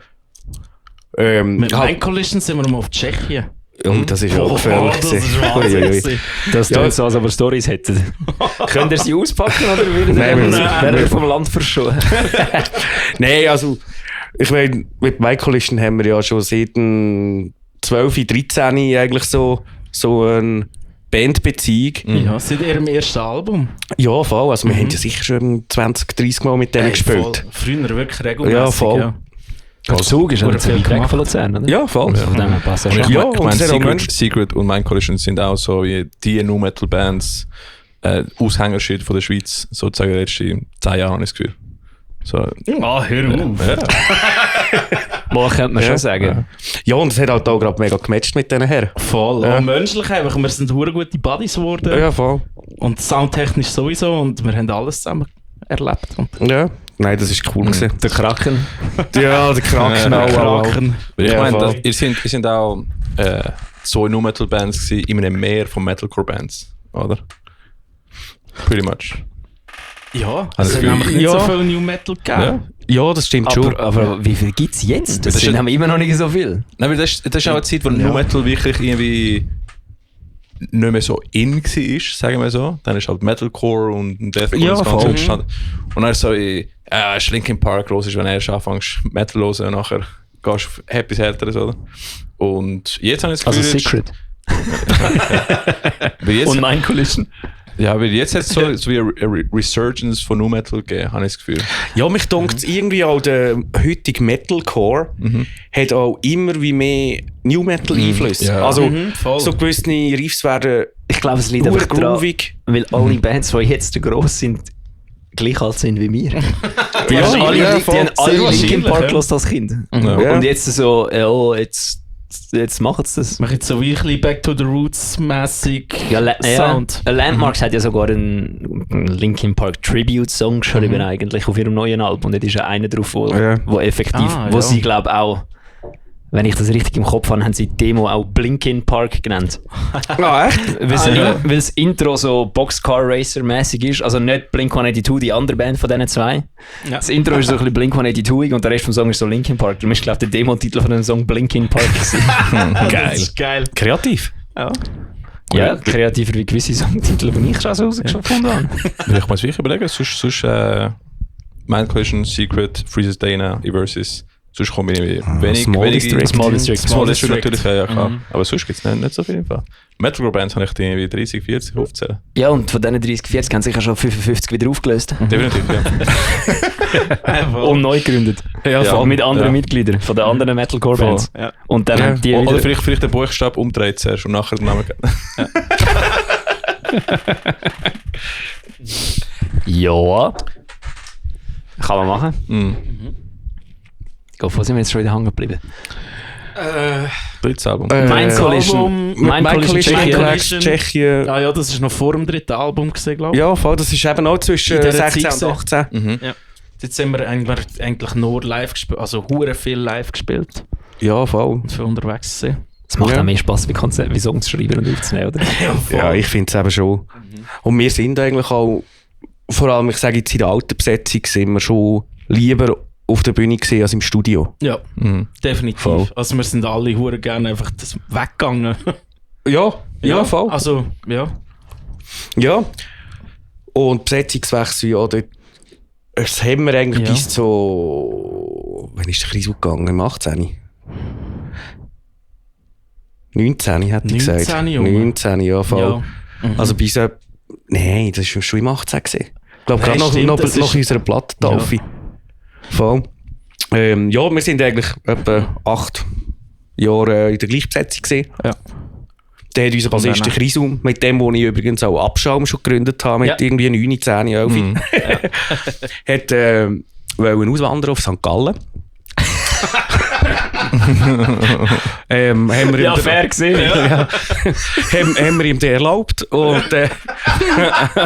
Mit halt- Mind Collision sind wir mal auf Tschechien. Und das ist auch gefährlich. das ist gewesen. Wahnsinn. Ui, ui, ui. gewesen. Das Ja. tut so, als ob ihr Storys hättet. Könnt ihr sie auspacken oder würdet Nein, wir- werden wir vom Land verschoben? Nein, also, ich meine, mit Michael Collision haben wir ja schon seit dem 12, 13 eigentlich so eine Bandbeziehung. Ja, seit ihrem ersten Album. Ja, voll. Also, wir haben ja sicher schon 20, 30 Mal mit denen gespielt. Voll. Früher wirklich regelmäßig. Ja, voll. Der Zug ist ja Oder nicht so viel weit weg gemacht. von Luzern, oder? Ja, voll. Von dem her passt Und ja ich schon. Ja, meine, und sehr romantisch. Secret und Mind Collision sind auch so wie die Nu-Metal-Bands, Aushängerschild von der Schweiz, sozusagen in den letzten 10 Jahren, habe ich das Gefühl. So, Ah, hör auf. Mal könnte man Ja. schon sagen. Ja, und es hat halt auch gerade mega gematcht mit diesen Herren. Voll. Ja. Und menschlich einfach. Wir sind hure gute Buddies geworden. Ja, voll. Und soundtechnisch sowieso. Und wir haben alles zusammen erlebt. Und Ja. Nein, das war cool. gewesen. Der Kraken. Ja, der Kraken auch. Kraken. weil ich Ja, meine, voll. ihr sind auch so Nu-Metal-Bands gewesen, in einem Meer von Metalcore-Bands, oder? Pretty much. Ja, Also es hat für- nämlich nicht Ja. so viel New Metal gegeben. Ja, das stimmt schon. Aber wie viel gibt es jetzt? Das Das ist- haben wir immer noch nicht so viel. Nein, weil das ist auch eine Zeit, wo Nu-Metal wirklich irgendwie nicht mehr so in war, sagen wir so. Dann ist halt Metalcore und Deathcore Ja, und das Ganze voll. entstanden. Und dann ist so, ist Linkin Park los, ist, wenn er erst anfängst Metal zu hören und nachher gehst du auf etwas Härteres, oder? Und jetzt habe ich das Also Gefühl... Secret. weil jetzt, Und Mind Collision. Ja, weil jetzt hat es so wie eine Resurgence von Nu Metal gegeben, habe ich das Gefühl. Ja, mich dunkt irgendwie auch der heutige Metalcore hat auch immer wie mehr New Metal Einflüsse. Ja. Also voll. so gewisse Riffs werden Ich glaube, es liegt einfach daran, groovig. weil alle Bands, die jetzt gross sind, gleich alt sind wie wir. Die Ja, haben alle, ja, die voll. haben alle Sehr Linkin wahrscheinlich, Park ja. gehört als Kind. Ja. Und jetzt so, ja, jetzt machen sie das. Mach jetzt so wie ein bisschen Back to the Roots mäßig Ja, Sound. Landmarks hat ja sogar einen Linkin Park Tribute-Song geschrieben eigentlich auf ihrem neuen Album. Und dort ist ja einer drauf, wo effektiv, wo ja. sie glaube auch, wenn ich das richtig im Kopf habe, haben sie die Demo auch Blinkin Park genannt. Ah, echt? Weil das Intro so Boxcar Racer-mäßig ist, also nicht Blink-182, die andere Band von diesen zwei. Ja. Das Intro ist so ein bisschen Blink-182 und der Rest vom Song ist so Linkin Park. Darum ist, glaube ich, der Demo-Titel von dem Song Blinkin Park gewesen. Das ist geil. Kreativ. Ja. Ja, kreativer wie gewisse Songtitel, die ich schon so rausgefunden habe. Ich muss wirklich überlegen, sonst Mind Collision, Secret, Freezes Dana, Eversis. Sonst komme ich wenig. Small District. Small District. Small District natürlich, ja klar. Aber sonst gibt es nicht so viel im Fall. Metalcore-Bands habe ich die irgendwie 30, 40 aufzählen. Ja, und von diesen 30, 40 haben sicher schon 55 wieder aufgelöst. Definitiv, ja. Und neu gegründet. Ja, Voll mit anderen Ja. Mitgliedern von den anderen Metalcore-Bands. Ja. Und dann haben die Oder wieder... vielleicht den Buchstaben umdreht zuerst und nachher den Namen. Ja. Kann man machen. Mhm. Wo sind wir jetzt schon wieder hängen geblieben? Drittes Album. Mind Collision. Mind Collision Tschechien. Tschechien. Ah ja, das ist noch vor dem dritten Album gesehen, glaube ich. Ja, voll, das ist eben auch zwischen In dieser 16 Zeit und 18. Mhm. Jetzt haben wir eigentlich nur live gespielt, also hure viel live gespielt Ja, voll. und viel unterwegs gewesen. Es macht Ja. auch mehr Spass, wie Songs zu schreiben und aufzunehmen, oder? Ja, ich finde es eben schon. Und wir sind eigentlich auch, vor allem, ich sage jetzt in der alten Besetzung, sind wir schon lieber auf der Bühne gesehen als im Studio. Ja, Mhm. definitiv. Voll. Also wir sind alle hure gerne einfach das weggegangen. Ja, voll. Also, ja. Ja. Und Besetzungswechsel, ja, das haben wir eigentlich Ja. bis zu... Wann ist der Kreis gegangen? Im 18? 19, hätte ich gesagt. 19, Junge. 19, ja, voll. Ja. Mhm. Also bis... Nein, das war schon im 18 gewesen. Ich glaube, Nein, gerade stimmt, noch das nach ist- unserer Plattentaufe. Voll. Ja, wir sind eigentlich etwa 8 Jahre in der Gleichbesetzung gewesen. Ja. Der hat unser Bassist dann- Chrisum, mit dem, wo ich übrigens auch Abschaum schon gegründet habe, mit Ja. irgendwie 9, 10, 11. Mhm. Hat wollen auswandern auf St. Gallen. Haben wir ihm gesehen. haben wir ihm den erlaubt und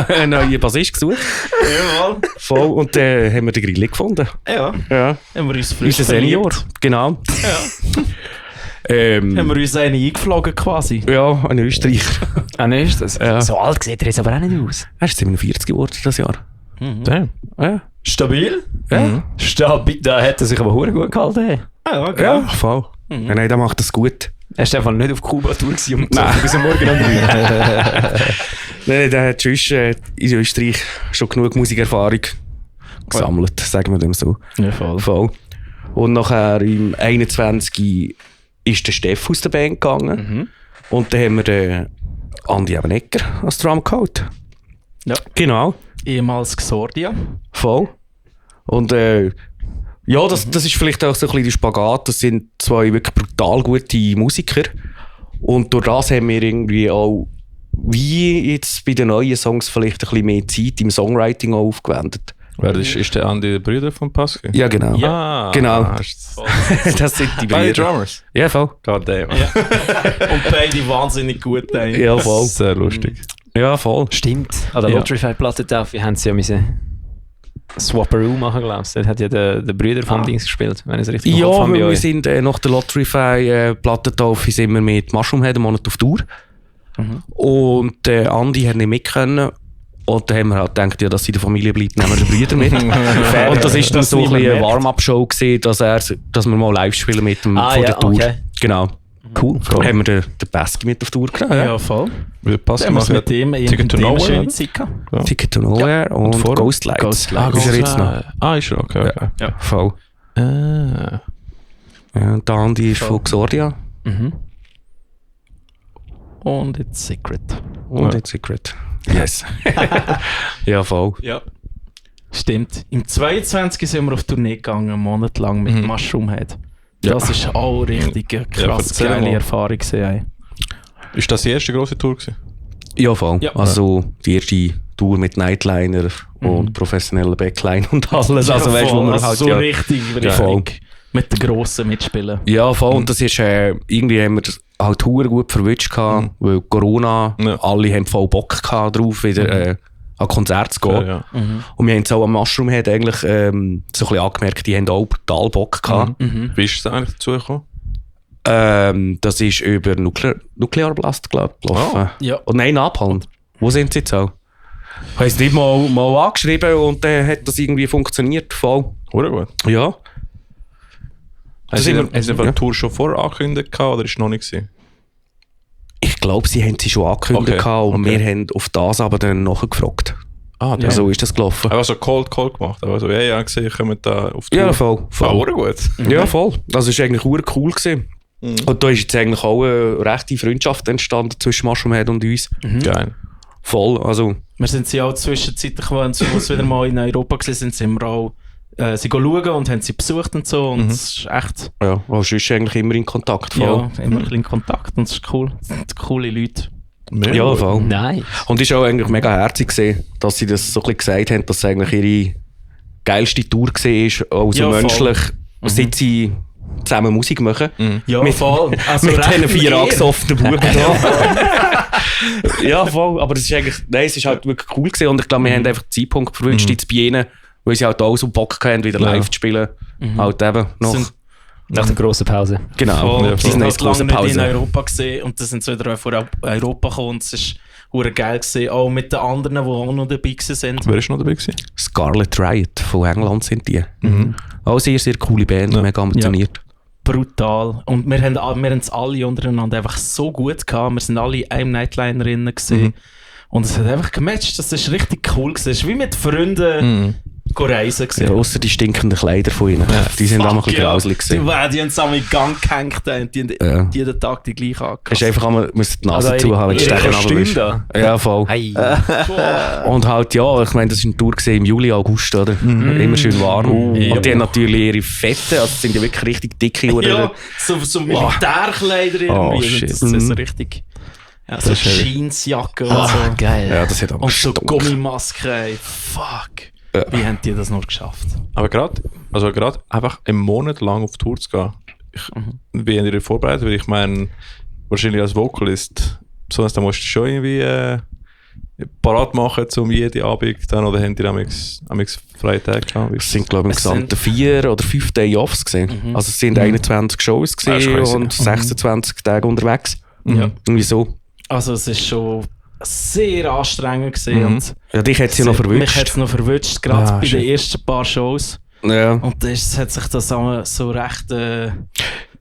einen neuen Bassist gesucht. Ja, Voll, und dann haben wir den Grilli gefunden. ja. Ja. Haben wir uns frisch Unser Senior, verliebt. genau. Haben wir uns einen eingeflogen quasi. Ja, ein Österreicher. Ah, ne, ist das? Ja. So alt sieht er jetzt aber auch nicht aus. Er ist 47 geworden das Jahr. Damn. Ja, Stabil? ja. Stabil. Da hat er sich aber verdammt gut gehalten. Hey. Ja, ja voll. Ja, nein, der macht das gut. Er ist einfach nicht auf Kuba-Tour gewesen und Nein. bis am Morgen um 3. Nein, der hat sonst in Österreich schon genug Musikerfahrung gesammelt, sagen wir dem so. Ja, voll. Voll. Und nachher im 21 ist der Steff aus der Band gegangen. Und dann haben wir den Andi Ebenecker als Drum geholt. Ja. Genau, Ehemals Xordia. voll. Und ja, das ist vielleicht auch so ein bisschen der Spagat. Das sind zwei wirklich brutal gute Musiker. Und durch das haben wir irgendwie auch, wie jetzt bei den neuen Songs, vielleicht ein bisschen mehr Zeit im Songwriting auch aufgewendet. Wer ist der Andi, der Brüder von Pascal? Ja, genau. Ah, Genau. ist- Das sind die Beide Brüder. Drummers. Ja, voll. God damn. Und beide wahnsinnig gut. Ey. Ja, voll. Sehr lustig. Ja, voll. Stimmt. An der Ja. Lotrify-Platte haben sie ja müssen Swapperoo machen, glaubst du? Dort hat ja der Brüder vom Dings gespielt, wenn ich es richtig im Ja, Kopf habe bei weil wir euch. sind nach der Lotrify-Plattentaufe sind wir mit Mushroom Head am Monat auf Tour. Und Andi hat nicht mit können. Und dann haben wir halt gedacht, ja, dass sie in der Familie bleibt, nehmen wir den Brüder mit. Und das ist dann Das so ein niemand bisschen eine merkt. Warm-Up-Show gewesen, dass wir mal live spielen mit dem von der Tour. okay. Genau. Cool. Dann haben wir den Pesky mit auf Tour genommen. Ja, Ja. voll. Weil Pascal Haben wir macht mit dem Ticket to Nowhere, schöne oder? Zeit gehabt. Ja. Ticket to Nowhere und vor- Ghost Lights. Ghost Lights. Ist er jetzt noch? Ah, ist er, okay. okay. Ja. Voll. Ah. Ja, und der Andi ist von Xordia. Und jetzt Secret. Und jetzt Secret. Yes. Ja, voll. Ja. Stimmt. Im 22. sind wir auf Tournee gegangen, einen Monat lang mit Mushroom Head. Das ist auch richtig eine krass erzähl geile mal. Erfahrung gewesen. Ist das die erste grosse Tour gewesen? Ja, voll. Ja. Also die erste Tour mit Nightliner und professionellen Backline und alles. Also weißt du, wo man also halt so ja, richtig, voll. richtig mit den Grossen mitspielen. Ja, voll. Und das ist, irgendwie haben wir das halt verdammt gut verwünscht gehabt, weil Corona, alle haben voll Bock gehabt drauf, wieder an Konzerte zu gehen. Ja. Und wir haben es auch am Mushroom Head eigentlich so ein bisschen angemerkt, die haben auch brutal Bock gehabt. Wie ist es eigentlich dazu gekommen? Das ist über Nuclear Blast, glaube ich, gelaufen. Ja. Oh nein, Napalm. Wo sind sie jetzt auch? Ich habe es nicht mal angeschrieben und dann hat das irgendwie funktioniert. Voll. Oder gut. Ja. Haben sind Sie wir- die Tour schon vorher angekündigt gehabt, oder ist es noch nicht gewesen? Ich glaube, sie haben sie schon angekündigt Okay, gehabt und okay. wir haben auf das aber dann nachgefragt. Ah, Ja. So ist das gelaufen. Aber so Cold gemacht. Also, ja, gesehen, kommen da auf die Ja, Tour. voll. Ah, oder gut. Ja, voll. Das war eigentlich cool gewesen. Und da ist jetzt eigentlich auch eine rechte Freundschaft entstanden zwischen Mushroom Head und uns. Geil. Voll, also... Wir sind sie auch zwischenzeitlich, wenn sie wieder mal in Europa waren, sind wir auch sie schauen und haben sie besucht und so. Und es ist echt, Ja, warst du eigentlich immer in Kontakt. Voll. ja, immer ein bisschen in Kontakt und es ist cool. Es sind coole Leute. Ja, gut. voll. Nein. Und es war auch eigentlich mega herzig gesehen, dass sie das so ein bisschen gesagt haben, dass es eigentlich ihre geilste Tour war, auch so Ja, voll. menschlich, seit sie zusammen Musik machen. Ja, Mit- voll. Also Mit recht diesen 4 Ehre. angesoffenen Buben da. Ja, voll. Aber es ist eigentlich, nein, es ist halt wirklich cool gewesen. Und ich glaube, wir haben einfach den Zeitpunkt verwünscht, jetzt bei ihnen, weil sie halt auch so Bock hatten, wieder live zu spielen. Halt eben noch. Sind- Nach der grossen Pause. Genau. Voll. Sie sind halt jetzt große lange nicht in Pause. Europa gesehen und dann sind sie wieder vor Europa gekommen und es ist hure geil gewesen, auch mit den anderen, die auch noch dabei sind. Wer ist noch dabei gewesen? Scarlet Riot von England sind die. Auch sehr, sehr coole Band, mega ambitioniert. Brutal. Und wir haben es alle untereinander einfach so gut gehabt. Wir sind alle in einem Nightliner gesehen. Und es hat einfach gematcht. Das ist richtig cool gewesen. Es ist wie mit Freunden reisen Ja, gewesen. ausser die stinkenden Kleider von ihnen. Die sind auch mal ein bisschen grauselig Die, gewesen. die haben zusammen in Gang gehängt und die Ja. haben jeden Tag die gleiche Es ist angepasst. einfach einmal, musst die Nase Also zuhaben, wenn du ihre Stechen Kostüme runterwischst. da. Ja, voll. Hey. Und halt, ja, ich meine, das war eine Tour gewesen im Juli, August, oder? Immer schön warm. Und die haben natürlich ihre Fette, also das sind ja wirklich richtig dicke Uhren. Ja, so Militärkleider irgendwie. Oh, Und shit. das ist so richtig... Ja, so Das ist heavy. Jeansjacke und Ah, so. geil. Ja, das hat aber Und so gestunken. Gummimaske, ey. Fuck. Ja. Wie haben die das noch geschafft? Aber gerade einfach einen Monat lang auf Tour zu gehen, wie haben die vorbereitet? Weil ich meine, wahrscheinlich als Vocalist, sonst da musst du schon irgendwie parat machen, um jeden Abend dann, oder haben die amigs freie Tage gehabt? Es sind, glaube ich, Es insgesamt 4 oder 5 Day Offs gewesen. Also es sind 21 Shows Das ist gewesen crazy. und 26 Tage unterwegs. Ja. Irgendwie so. Also es ist schon sehr anstrengend gewesen. Und Ja, dich hat sie noch mich hat verwünscht. es noch verwünscht, gerade Ah, bei shit. den ersten paar Shows. Ja. Und das hat sich das auch so recht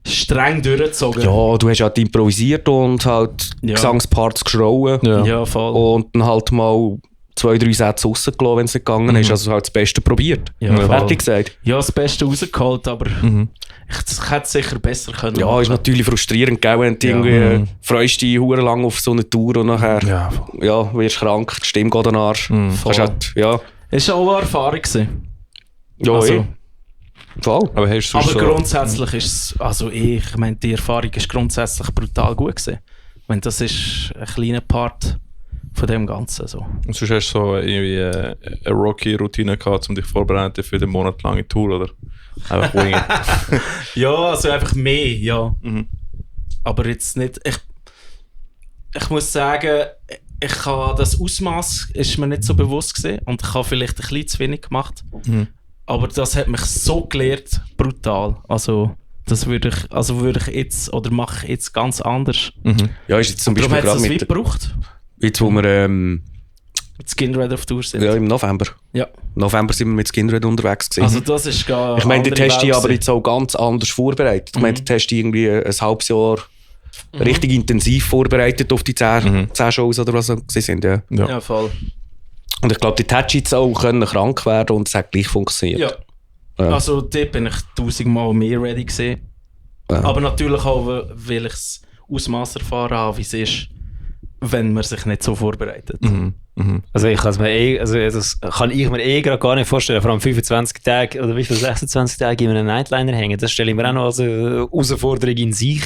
streng durchgezogen. Ja, du hast halt improvisiert und halt Ja. Gesangsparts geschrauen. Ja, voll. Und dann halt mal 2-3 Sätze rausgelassen, wenn es nicht gegangen ist. Also halt das Beste probiert. Ja, voll. Hätte ich gesagt. Ja, das Beste rausgeholt, aber ich hätte es sicher besser können Ja, machen. ist natürlich frustrierend, gell, wenn du irgendwie freust dich hure lang auf so eine Tour und nachher Ja, wirst krank, die Stimme geht an den Arsch. Kannst halt, ja, Es war auch eine Erfahrung gewesen. ja, Also, voll. aber hast du aber sonst so... grundsätzlich ist es, also ich meine, die Erfahrung ist grundsätzlich brutal gut gewesen. Ich meine, das ist ein kleiner Part von dem Ganzen. So. Und sonst hast du so irgendwie eine Rocky-Routine gehabt, um dich vorzubereiten für den monatlange Tour, oder? Einfach wingen. Ja, also einfach mehr, ja. Aber jetzt nicht. Ich muss sagen, ich habe das Ausmaß ist mir nicht so bewusst gewesen und ich habe vielleicht ein bisschen zu wenig gemacht. Aber das hat mich so gelehrt, brutal. Also das würde ich jetzt oder mache ich jetzt ganz anders. Ja, ist jetzt zum Darum Beispiel hat es gerade das mit, weit gebraucht. jetzt wo wir Mit Skinred auf Tour sind. ja, im November. Ja. Im November sind wir mit Skinred unterwegs gewesen. Also das ist gar ich meine, der andere Test ist Welt aber gewesen. jetzt auch ganz anders vorbereitet. Ich meine, der Test ist irgendwie ein halbes Jahr richtig intensiv vorbereitet auf die 10 Shows oder was sie sind. Ja. Ja, voll. Und ich glaube, die hättest jetzt auch können krank werden und es hat gleich funktioniert. Ja. Ja. Also dort bin ich 1000-mal mehr ready gewesen. Ja. Aber natürlich auch, weil ich das Ausmaß erfahren habe, wie es ist, wenn man sich nicht so vorbereitet. Also ich kann es mir das kann ich mir gerade gar nicht vorstellen, vor allem 25 Tage oder wie viel 26 Tage in einem Nightliner hängen, das stelle ich mir auch noch als eine Herausforderung in sich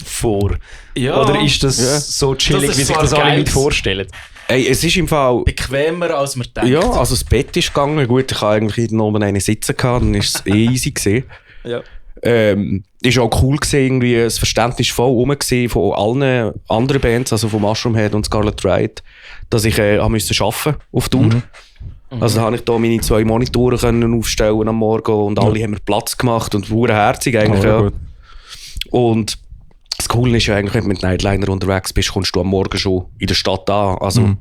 vor. Ja. Oder ist das so chillig, Das ist wie sich zwar das alle geil. Leute vorstellen? Ey, es ist im Fall... Bequemer, als man denkt. Ja, also das Bett ist gegangen. Gut, ich hatte eigentlich jeden Abend einen sitzen gehabt, dann war es easy gewesen. Ja. Ist auch cool gewesen, irgendwie das Verständnis voll rum gewesen von allen anderen Bands, also von Mushroom Head und Scarlet Riot, dass ich musste arbeiten auf Tour. Also da habe ich da meine 2 Monitore können aufstellen am Morgen und alle haben mir Platz gemacht und verdammt herzig eigentlich. Ja. Gut. Und das Coole ist ja eigentlich, wenn du mit Nightliner unterwegs bist, kommst du am Morgen schon in der Stadt an. Also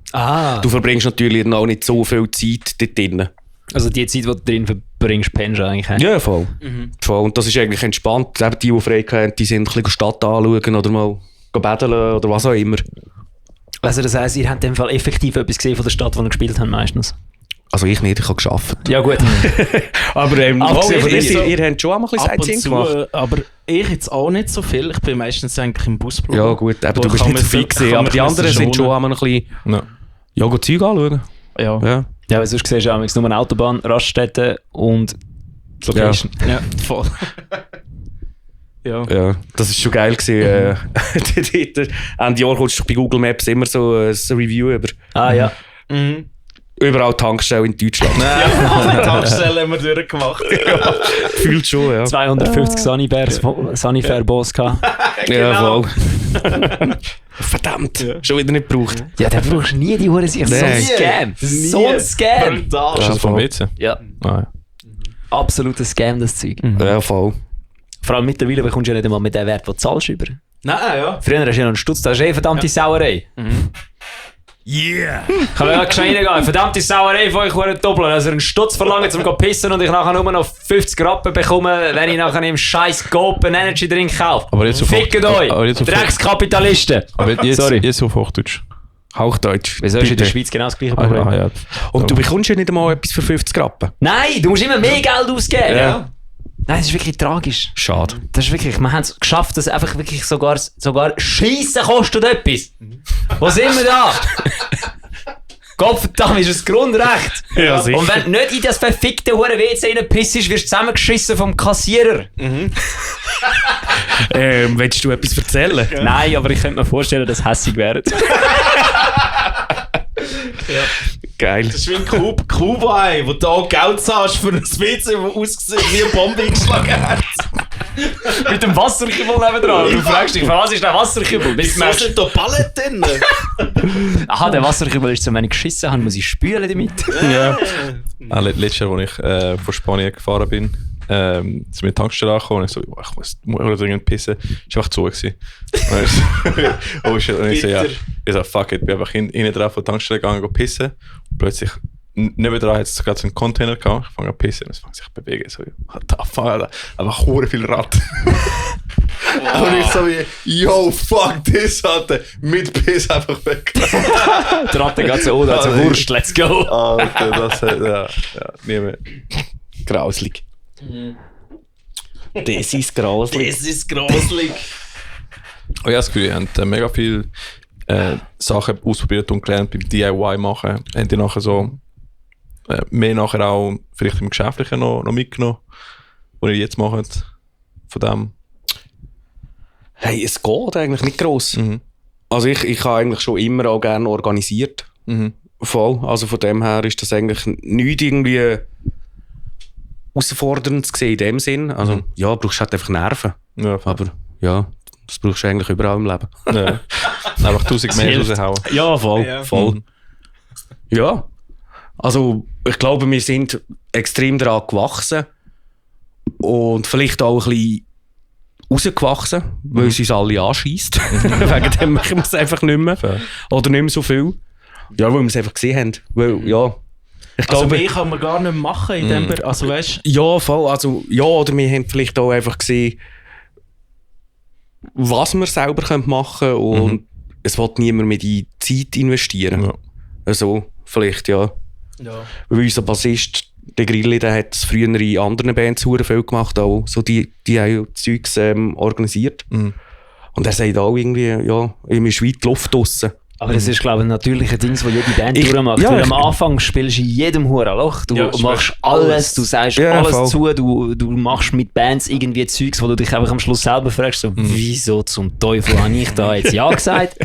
du verbringst natürlich dann auch nicht so viel Zeit dort drinnen. Also die Zeit, die du drin verbringst, pennst du eigentlich. Ja, voll. Voll. Und das ist eigentlich entspannt. Eben die frei haben, die sind ein bisschen die Stadt anschauen oder mal betteln oder was auch immer. Also das heisst, ihr habt in dem Fall effektiv etwas gesehen von der Stadt, wo ihr gespielt habt meistens? Also ich nicht, ich habe gearbeitet. Ja gut. Aber Abgesehen von dem, ihr habt schon einmal ein Ab bisschen und Sightseeing zu, gemacht. aber ich jetzt auch nicht so viel. Ich bin meistens eigentlich im Busblock. Ja gut, eben, du bist nicht so fit gewesen, aber die anderen sind schon einmal ein bisschen... Ja. Ja, go Zeug anschauen. Ja. Ja. Ja, weil sonst siehst du auch nur eine Autobahn, Raststätten und Location. Ja, voll. Ja. Ja, das ist schon geil gewesen. Ende Jahr kommst du bei Google Maps immer so ein Review über Ah ja. überall Tankstellen in Deutschland. Ja, alle Tankstellen haben wir durchgemacht. Fühlt schon, ja. 250 Sanifair-Boss gehabt. Ja, voll. Verdammt, schon wieder nicht gebraucht. Ja, den brauchst du nie, die Hure sich. So ein Nee. Scam. Das ist so ein Scam. Brutal. Ist das vom WC? Ja, Ah, ja. absoluter Scam, das Zeug. Ja, voll. Vor allem mittlerweile bekommst du ja nicht einmal mit dem Wert, den du zahlst, über. Nein, ja. Früher hast du ja noch einen Stutz, das ist verdammte Sauerei. Yeah! Ich kann ja gescheit reingehen. Verdammte Sauerei von euch wurde doppeln. Also einen Stutz verlangen, um zu pissen und ich nachher nur noch 50 Rappen bekomme, wenn ich nachher im scheiß Gopen Energy Drink kaufe. Aber jetzt auf Fickt aber euch! jetzt auf- Dreckskapitalisten! Aber jetzt, Sorry. jetzt auf Hochdeutsch. Hauchdeutsch. Wieso ist in der Bitte. Schweiz genau das gleiche Problem? Ja. Und du bekommst ja nicht einmal etwas für 50 Rappen. Nein, du musst immer mehr Geld ausgeben. Ja. Nein, das ist wirklich tragisch. Schade. Das ist wirklich, wir haben es geschafft, dass einfach wirklich sogar Scheissen kostet etwas. Wo sind wir da? Gottverdammt, ist das Grundrecht. Ja, sicher. Und wenn du nicht in das verfickte hure WC reinpissst, wirst du zusammengeschissen vom Kassierer. Willst du etwas erzählen? Nein, aber ich könnte mir vorstellen, dass es hässig wäre. Geil. Das ist wie ein Kubai, wo du auch Geld zahlst für ein WC, das aussieht wie eine Bombe eingeschlagen hat. Mit dem Wasserkübel nebendran. Du fragst dich, was ist der Wasserkübel? Bis Wieso sind da Ballen drin? Aha, der Wasserkübel ist so, wenn ich geschissen habe, muss ich spülen damit. Ja. Letztes Jahr, als ich von Spanien gefahren bin, sind wir in die Tankstelle angekommen und ich so, ich muss dringend pissen. Das war einfach zu gewesen. Und ich so, ja, ich so, fuck it, bin einfach hinten drauf von der Tankstelle gegangen und pissen. Und plötzlich, nebendran hat es gerade so einen Container gehabt, ich fange an pissen und es fängt sich zu bewegen. So, what the fuck, Alter. Einfach hure viel Rad. Und ich so wie, yo, fuck this, Alter. Mit Piss einfach weg. Die Ratte geht so, da so Wurst, let's go. Alter, das hat, ja, nie mehr. Grauslig. Das ist grauslig. Das ist gruselig. Oh, ich habe das Gefühl, ihr habt mega viele Sachen ausprobiert und gelernt beim DIY machen. Habt ihr nachher so mehr nachher auch vielleicht im Geschäftlichen noch mitgenommen, was ihr jetzt macht von dem? Hey, es geht eigentlich nicht gross. Also ich habe eigentlich schon immer auch gerne organisiert. Voll. Also von dem her ist das eigentlich nichts irgendwie herausfordernd gesehen in dem Sinn. Also ja, brauchst halt einfach Nerven. Ja, Aber ja, das brauchst du eigentlich überall im Leben. ja. Einfach 1000 mehr raushauen. Ja, voll. Ja. Voll. Ja. Also ich glaube, wir sind extrem daran gewachsen und vielleicht auch ein bisschen rausgewachsen, weil es uns alle anscheisst. Wegen dem machen wir es einfach nicht mehr. Fair. Oder nicht mehr so viel. Ja, weil wir es einfach gesehen haben. Weil, ja, ich Also glaube, mehr kann man gar nicht machen in dem Bereich. Also weißt ja, voll. Also, ja, oder wir haben vielleicht auch einfach gesehen, was wir selber machen können und es will niemand mehr die Zeit investieren. Ja. Also, vielleicht, ja. ja. Weil unser Bassist, der Grilli, der hat es früher in anderen Bands sehr viel gemacht, auch so die haben Zeugs organisiert. Und er sagt auch irgendwie, ja, ihm ist weit die Luft draussen. Aber das ist, glaube ich, ein natürliches Ding, das jede Band durchmacht. ja, Weil am Anfang spielst du in jedem Huren Loch. Du Ja, machst alles, du sagst Ja, alles voll. zu, du machst mit Bands irgendwie Zeugs, wo du dich einfach am Schluss selber fragst, so, wieso zum Teufel habe ich da jetzt Ja gesagt?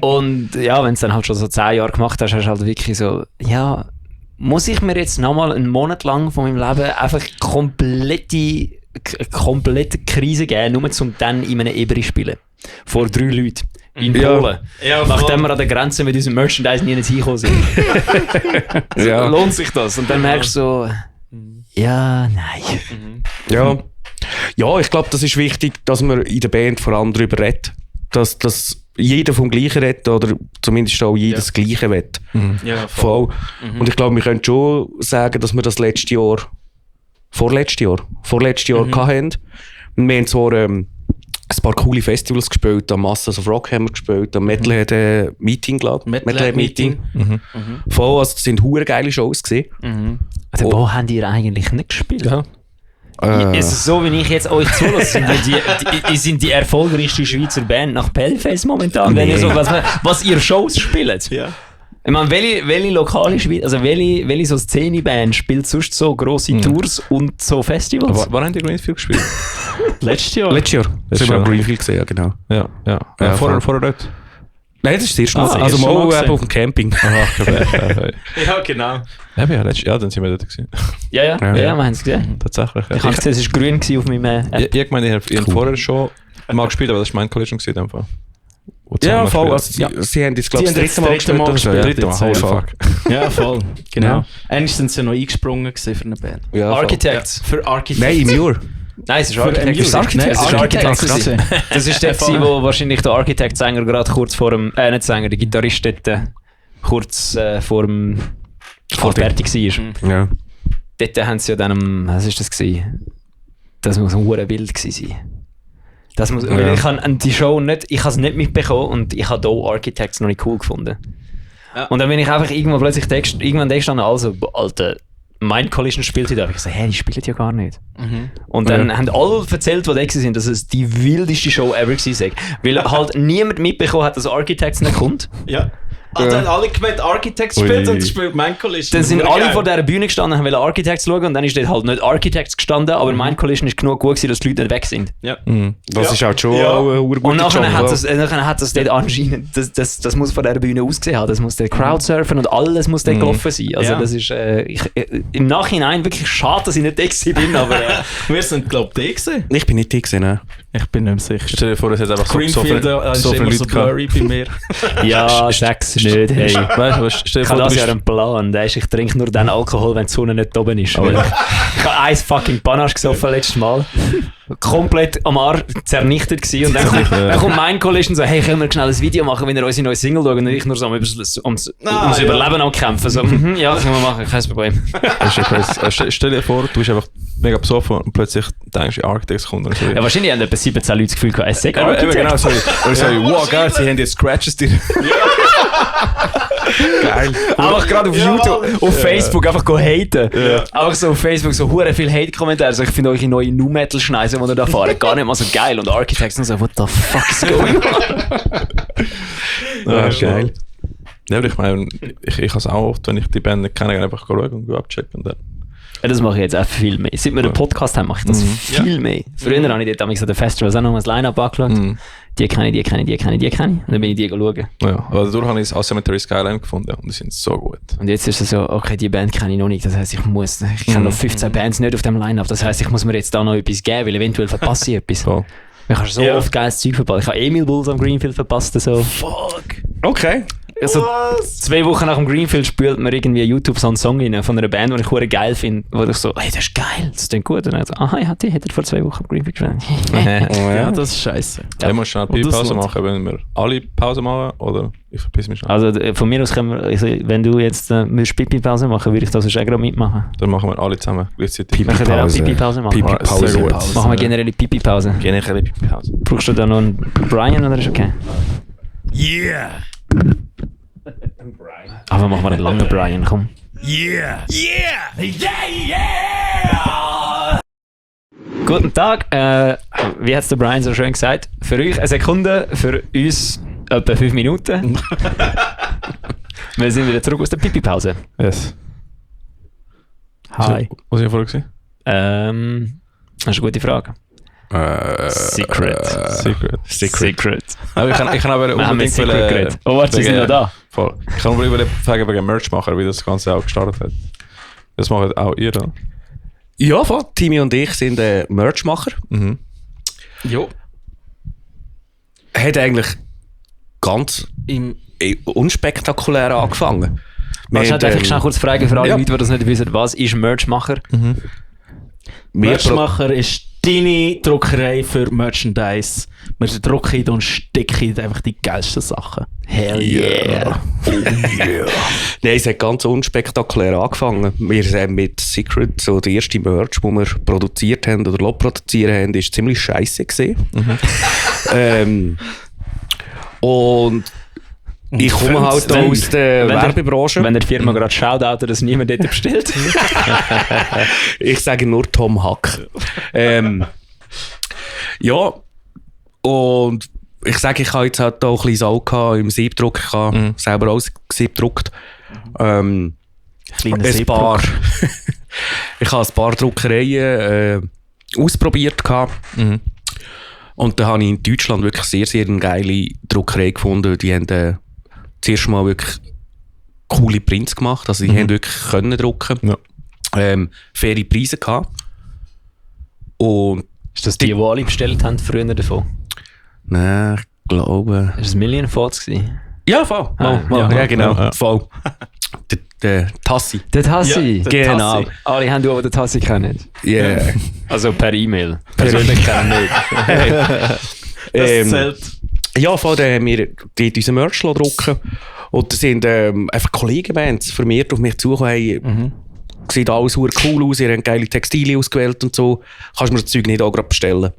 Und ja, wenn du es dann halt schon so 10 Jahre gemacht hast, hast du halt wirklich so, ja, muss ich mir jetzt nochmal einen Monat lang von meinem Leben einfach komplette Krise geben, nur um dann in einem Ebri zu spielen. Vor 3 Leuten. In Ja. Polen. Ja, Nachdem wir an der Grenze mit unserem Merchandise nie hingekommen sind. Ja. Lohnt sich das? Und dann merkst du so, ja, nein. Ja. Ja, ich glaube, das ist wichtig, dass man in der Band vor allem darüber redet. Dass jeder vom Gleichen redet oder zumindest auch jeder das Gleiche will. Ja, Voll. Und ich glaube, wir können schon sagen, dass wir das vorletztes Jahr hatten. Und wir haben zwar ein paar coole Festivals gespielt, am Masters of Rock haben wir gespielt, am Metalhead Meeting, glaube ich. Metalhead Meeting. Voll, also das sind hure geile Shows gewesen. Also, wo habt ihr eigentlich nicht gespielt? Ja. Es ist so, wie ich jetzt euch zulasse, sind die erfolgreichste Schweizer Band nach Pellfest momentan, wenn ihr so, was ihr Shows spielt. Ja. Ich meine, welche lokale Schweiz, also welche so Szene-Band spielt sonst so grosse Tours und so Festivals? Wann haben die Greenfield gespielt? Letztes Jahr. Letztes Jahr. Das haben wir am Greenfield gesehen, ja, genau. Ja. Ja, Vorher voll. dort. Nein, das ist das erste Mal. das Also erste Mal mal gesehen. auf dem Camping. Aha, okay. Ja, genau. Ja, dann sind wir dort gewesen. Ja, wir haben es gesehen. Tatsächlich. Ich habe gesehen, es ist grün gewesen auf meinem App. Ich meine, ich habe vorher schon mal gespielt, aber das war mein Collision in dem Fall. Wo Ja, zusammen voll. gespielt. Also, sie haben jetzt, glaube ich, Sie das haben dritte jetzt Mal das dritte gespielt. Mal oder so. gespielt. Ja, jetzt, voll. Ja, voll. Genau. Ja. Eigentlich sind sie ja noch eingesprungen gewesen für eine Band. Ja, voll. Architects. Für Architects. Nein, im Jahr. Nein, es ist Für Architects. Music. Nein, Es ist Architects. gewesen. Das ist der, gewesen, wo wahrscheinlich der Architect-Sänger gerade kurz vor dem, nicht Sänger, der Gitarrist dort kurz vor fertig war. Ja. Dort haben sie ja dann, was ist das gewesen? Das muss ein hohes Bild gewesen sein. Das muss, weil ich habe die Show nicht, ich habe es nicht mitbekommen und ich habe hier Architects noch nicht cool gefunden. Ja. Und dann bin ich einfach irgendwann plötzlich irgendwann gestanden, also, Alter, Mind Collision spielt hier. Ich gesagt, hey, die spielen ja gar nicht. Und dann haben alle erzählt, die da sind, dass es die wildeste Show ever war. Weil halt niemand mitbekommen hat, dass Architects nicht kommt. Ja. Also haben alle gemeint, Architects spielt und spielt Mind Collision. Dann sind Hure alle geil. vor dieser Bühne gestanden und haben Architects schauen und dann ist dort halt nicht Architects gestanden, aber Mind Collision ist genug gut gewesen, dass die Leute nicht weg sind. Ja. Das ist halt schon Ja. auch ein Und guter nachher Job. hat das dort anscheinend, das muss von dieser Bühne ausgesehen haben, das muss der Crowdsurfen und alles muss dort gelaufen sein. Also Ja. das ist im Nachhinein wirklich schade, dass ich nicht da bin, aber Wir sind, glaube ich, die gesehen. Ich bin nicht die gesehen, ne? Ich bin nicht mehr sicher. Stell dir vor, es hat einfach so Greenfield viel ist so immer viele so Leute gehabt. blurry bei mir. ja, sag's nicht, hey. Weißt du, stell dir Ich vor, habe du das Jahr bist... einen Plan. Der ist, ich trinke nur dann Alkohol, wenn die Sonne nicht oben ist. Weil ich habe eins fucking Panache gesoffen letztes Mal. Komplett am Arsch zernichtet gewesen. Und dann kommt mein Kollege und so, hey, können wir schnell ein Video machen, wenn ihr unsere neue Single schaut? Und ich nur so ums Überleben am Kämpfen. So, ja, können wir machen, kein Problem. Das ist crazy. Stell dir vor, du bist einfach mega besoffen und plötzlich denkst du, Architects kommt und so. Ja, wahrscheinlich haben etwa 17 Leute das Gefühl gehabt, es sei Eben genau, sorry. Oder so, wow, geil, sie haben jetzt Scratches drin. Geil. Einfach gerade auf YouTube, auf Facebook einfach haten. Einfach so auf Facebook so hure viel Hate-Kommentare. Also ich finde eure neue Nu-Metal-Schneise, die ihr da fahrt, gar nicht mal so geil. Und Architects nur so, what the fuck is going on? Ja, geil. Ja, aber ich meine, ich habe es auch oft, wenn ich die Band nicht kenne, einfach schauen und abchecken. Und dann. Ja, das mache ich jetzt auch viel mehr. Seit wir den Podcast haben, mache ich das viel mehr. Früher habe ich dort an den Festivals auch noch mal das Line-Up angeschaut. Die kenne ich. Und dann bin ich die schauen. Ja, aber dadurch habe ich das Cemetery Skyline gefunden und die sind so gut. Und jetzt ist es so, okay, die Band kenne ich noch nicht. Das heisst, ich kenne noch 15 Bands nicht auf dem Line-Up. Das heisst, ich muss mir jetzt da noch etwas geben, weil eventuell verpasse ich etwas. So. Ich habe so oft geiles Zeug verpasst. Ich habe Emil Bulls am Greenfield verpasst. So. Fuck. Okay. Also, 2 Wochen nach dem Greenfield spielt mir irgendwie YouTube so einen Song rein von einer Band, die ich hure geil finde. Wo ich so, hey, das ist geil, das klingt gut. Und dann so, aha, ja, die hätte vor 2 Wochen am Greenfield gespielt. Ja, das ist scheiße. Ja. Ich muss schnell Und das Pause lohnt machen, wenn wir alle Pause machen oder ich verpiss mich schnell. Also von mir aus können wir, also, wenn du jetzt Pipi-Pause machen, würde ich das sonst auch gerade mitmachen. Dann machen wir alle zusammen gleichzeitig. Wir können auch Pipi-Pause. Pipi-Pause machen. Pipi-Pause. Sehr gut. Machen wir generell Pipi-Pause. Generell Pipi-Pause. Brauchst du da noch einen Brian oder ist okay? Yeah! Aber machen wir einen langen Brian, komm. Yeah! Yeah! Yeah! Guten Tag, wie hat es der Brian so schön gesagt? Für euch eine Sekunde, für uns etwa 5 Minuten. Wir sind wieder zurück aus der Pipi-Pause. Yes. Hi. So, was war ich vorher gesehen? Das ist eine gute Frage. Secret. Secret. Aber ich kann aber Wir haben mit Secret geredet. Oh, warte, sie sind noch da. Voll. Ich kann aber fragen wegen Merchmacher, wie das Ganze auch gestartet hat. Das macht auch ihr, oder? Ja, voll. Timmy und ich sind Merchmacher. Mhm. Jo. Hat eigentlich ganz unspektakulär angefangen. Darf ich schnell kurz fragen für alle ja. Leute, die das nicht wissen, was ist Merchmacher? Merchmacher ist deine Druckerei für Merchandise. Wir drucken und sticken einfach die geilsten Sachen. Hell yeah! Nein, es hat ganz unspektakulär angefangen. Wir sind mit Secret, so der erste Merch, den wir produziert haben oder produzieren haben, ist ziemlich scheisse gewesen. Und ich komme halt auch aus der Werbebranche. Wenn der Firma gerade Shoutout, dass niemand dort bestellt. Ich sage nur Tom Hack. Ja, und ich sage, ich habe jetzt halt auch ein bisschen Sau gehabt im Siebdruck. Ich habe selber auch Siebdruckt. Ich habe ein paar Druckereien ausprobiert gehabt. Und dann habe ich in Deutschland wirklich sehr, sehr eine geile Druckerei gefunden. Die haben zuerst mal wirklich coole Prints gemacht. Also die haben wirklich können drucken. Ja. Faire Preise gehabt. Und Ist das die alle bestellt haben früher davon? nein, ich glaube... Ist das Million Thoughts gewesen? Ja, voll. Ja, genau. Ja. Voll. Der Tassi. Der Tassi? Ja, der Genau. Tassi. Alle haben die den Tassi kennen. Yeah. Also per E-Mail. Persönlich kennen nicht. Das zählt. Ja, voll, dann haben wir dort unseren Merch drucken. Und da sind einfach Kollegenbands vermehrt auf mich zugekommen. Sieht alles super cool aus, ihr habt geile Textilien ausgewählt und so. Kannst du mir das Zeug nicht auch gerade bestellen?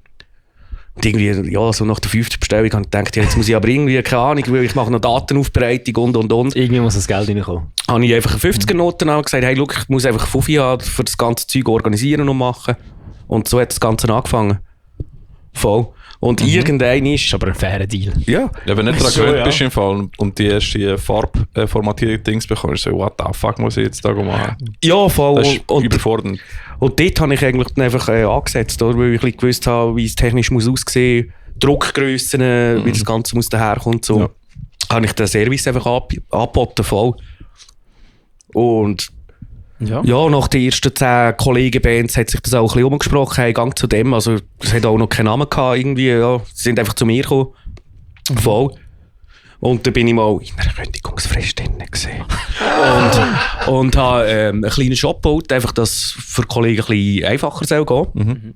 Und irgendwie, ja, so nach der 50. Bestellung habe ich gedacht, ja, jetzt muss ich aber irgendwie, keine Ahnung, weil ich mache noch Datenaufbereitung und. Irgendwie muss das Geld reinkommen. Habe ich einfach 50er-Noten und gesagt, hey, look, ich muss einfach 5 Jahre für das ganze Zeug organisieren und machen. Und so hat das Ganze angefangen. Voll. Und irgendein Das ist ist... aber ein fairer Deal. Ja. Ja, wenn du nicht daran So, gewöhnt ja. bist im Fall und die erste Farbformatierung-Dings bekommst, so, what the fuck muss ich jetzt da machen? Ja, voll. Das ist Und überfordernd. dort habe ich eigentlich dann einfach angesetzt, oder? Weil ich ein bisschen gewusst habe, wie es technisch muss aussehen, Druckgrössen, wie das Ganze muss daherkommen. So. Ja. Habe ich den Service einfach angeboten, voll. Und Ja. ja, nach den ersten 10 Kollegenbands hat sich das auch ein bisschen umgesprochen. Hey, gang zu dem. Also, es hat auch noch keinen Namen gehabt, irgendwie. Ja. Sie sind einfach zu mir gekommen. Voll. Und dann bin ich mal in einer Kündigungsfrist drin gesehen. und habe einen kleinen Shop gebaut, einfach, dass es für Kollegen ein bisschen einfacher soll gehen.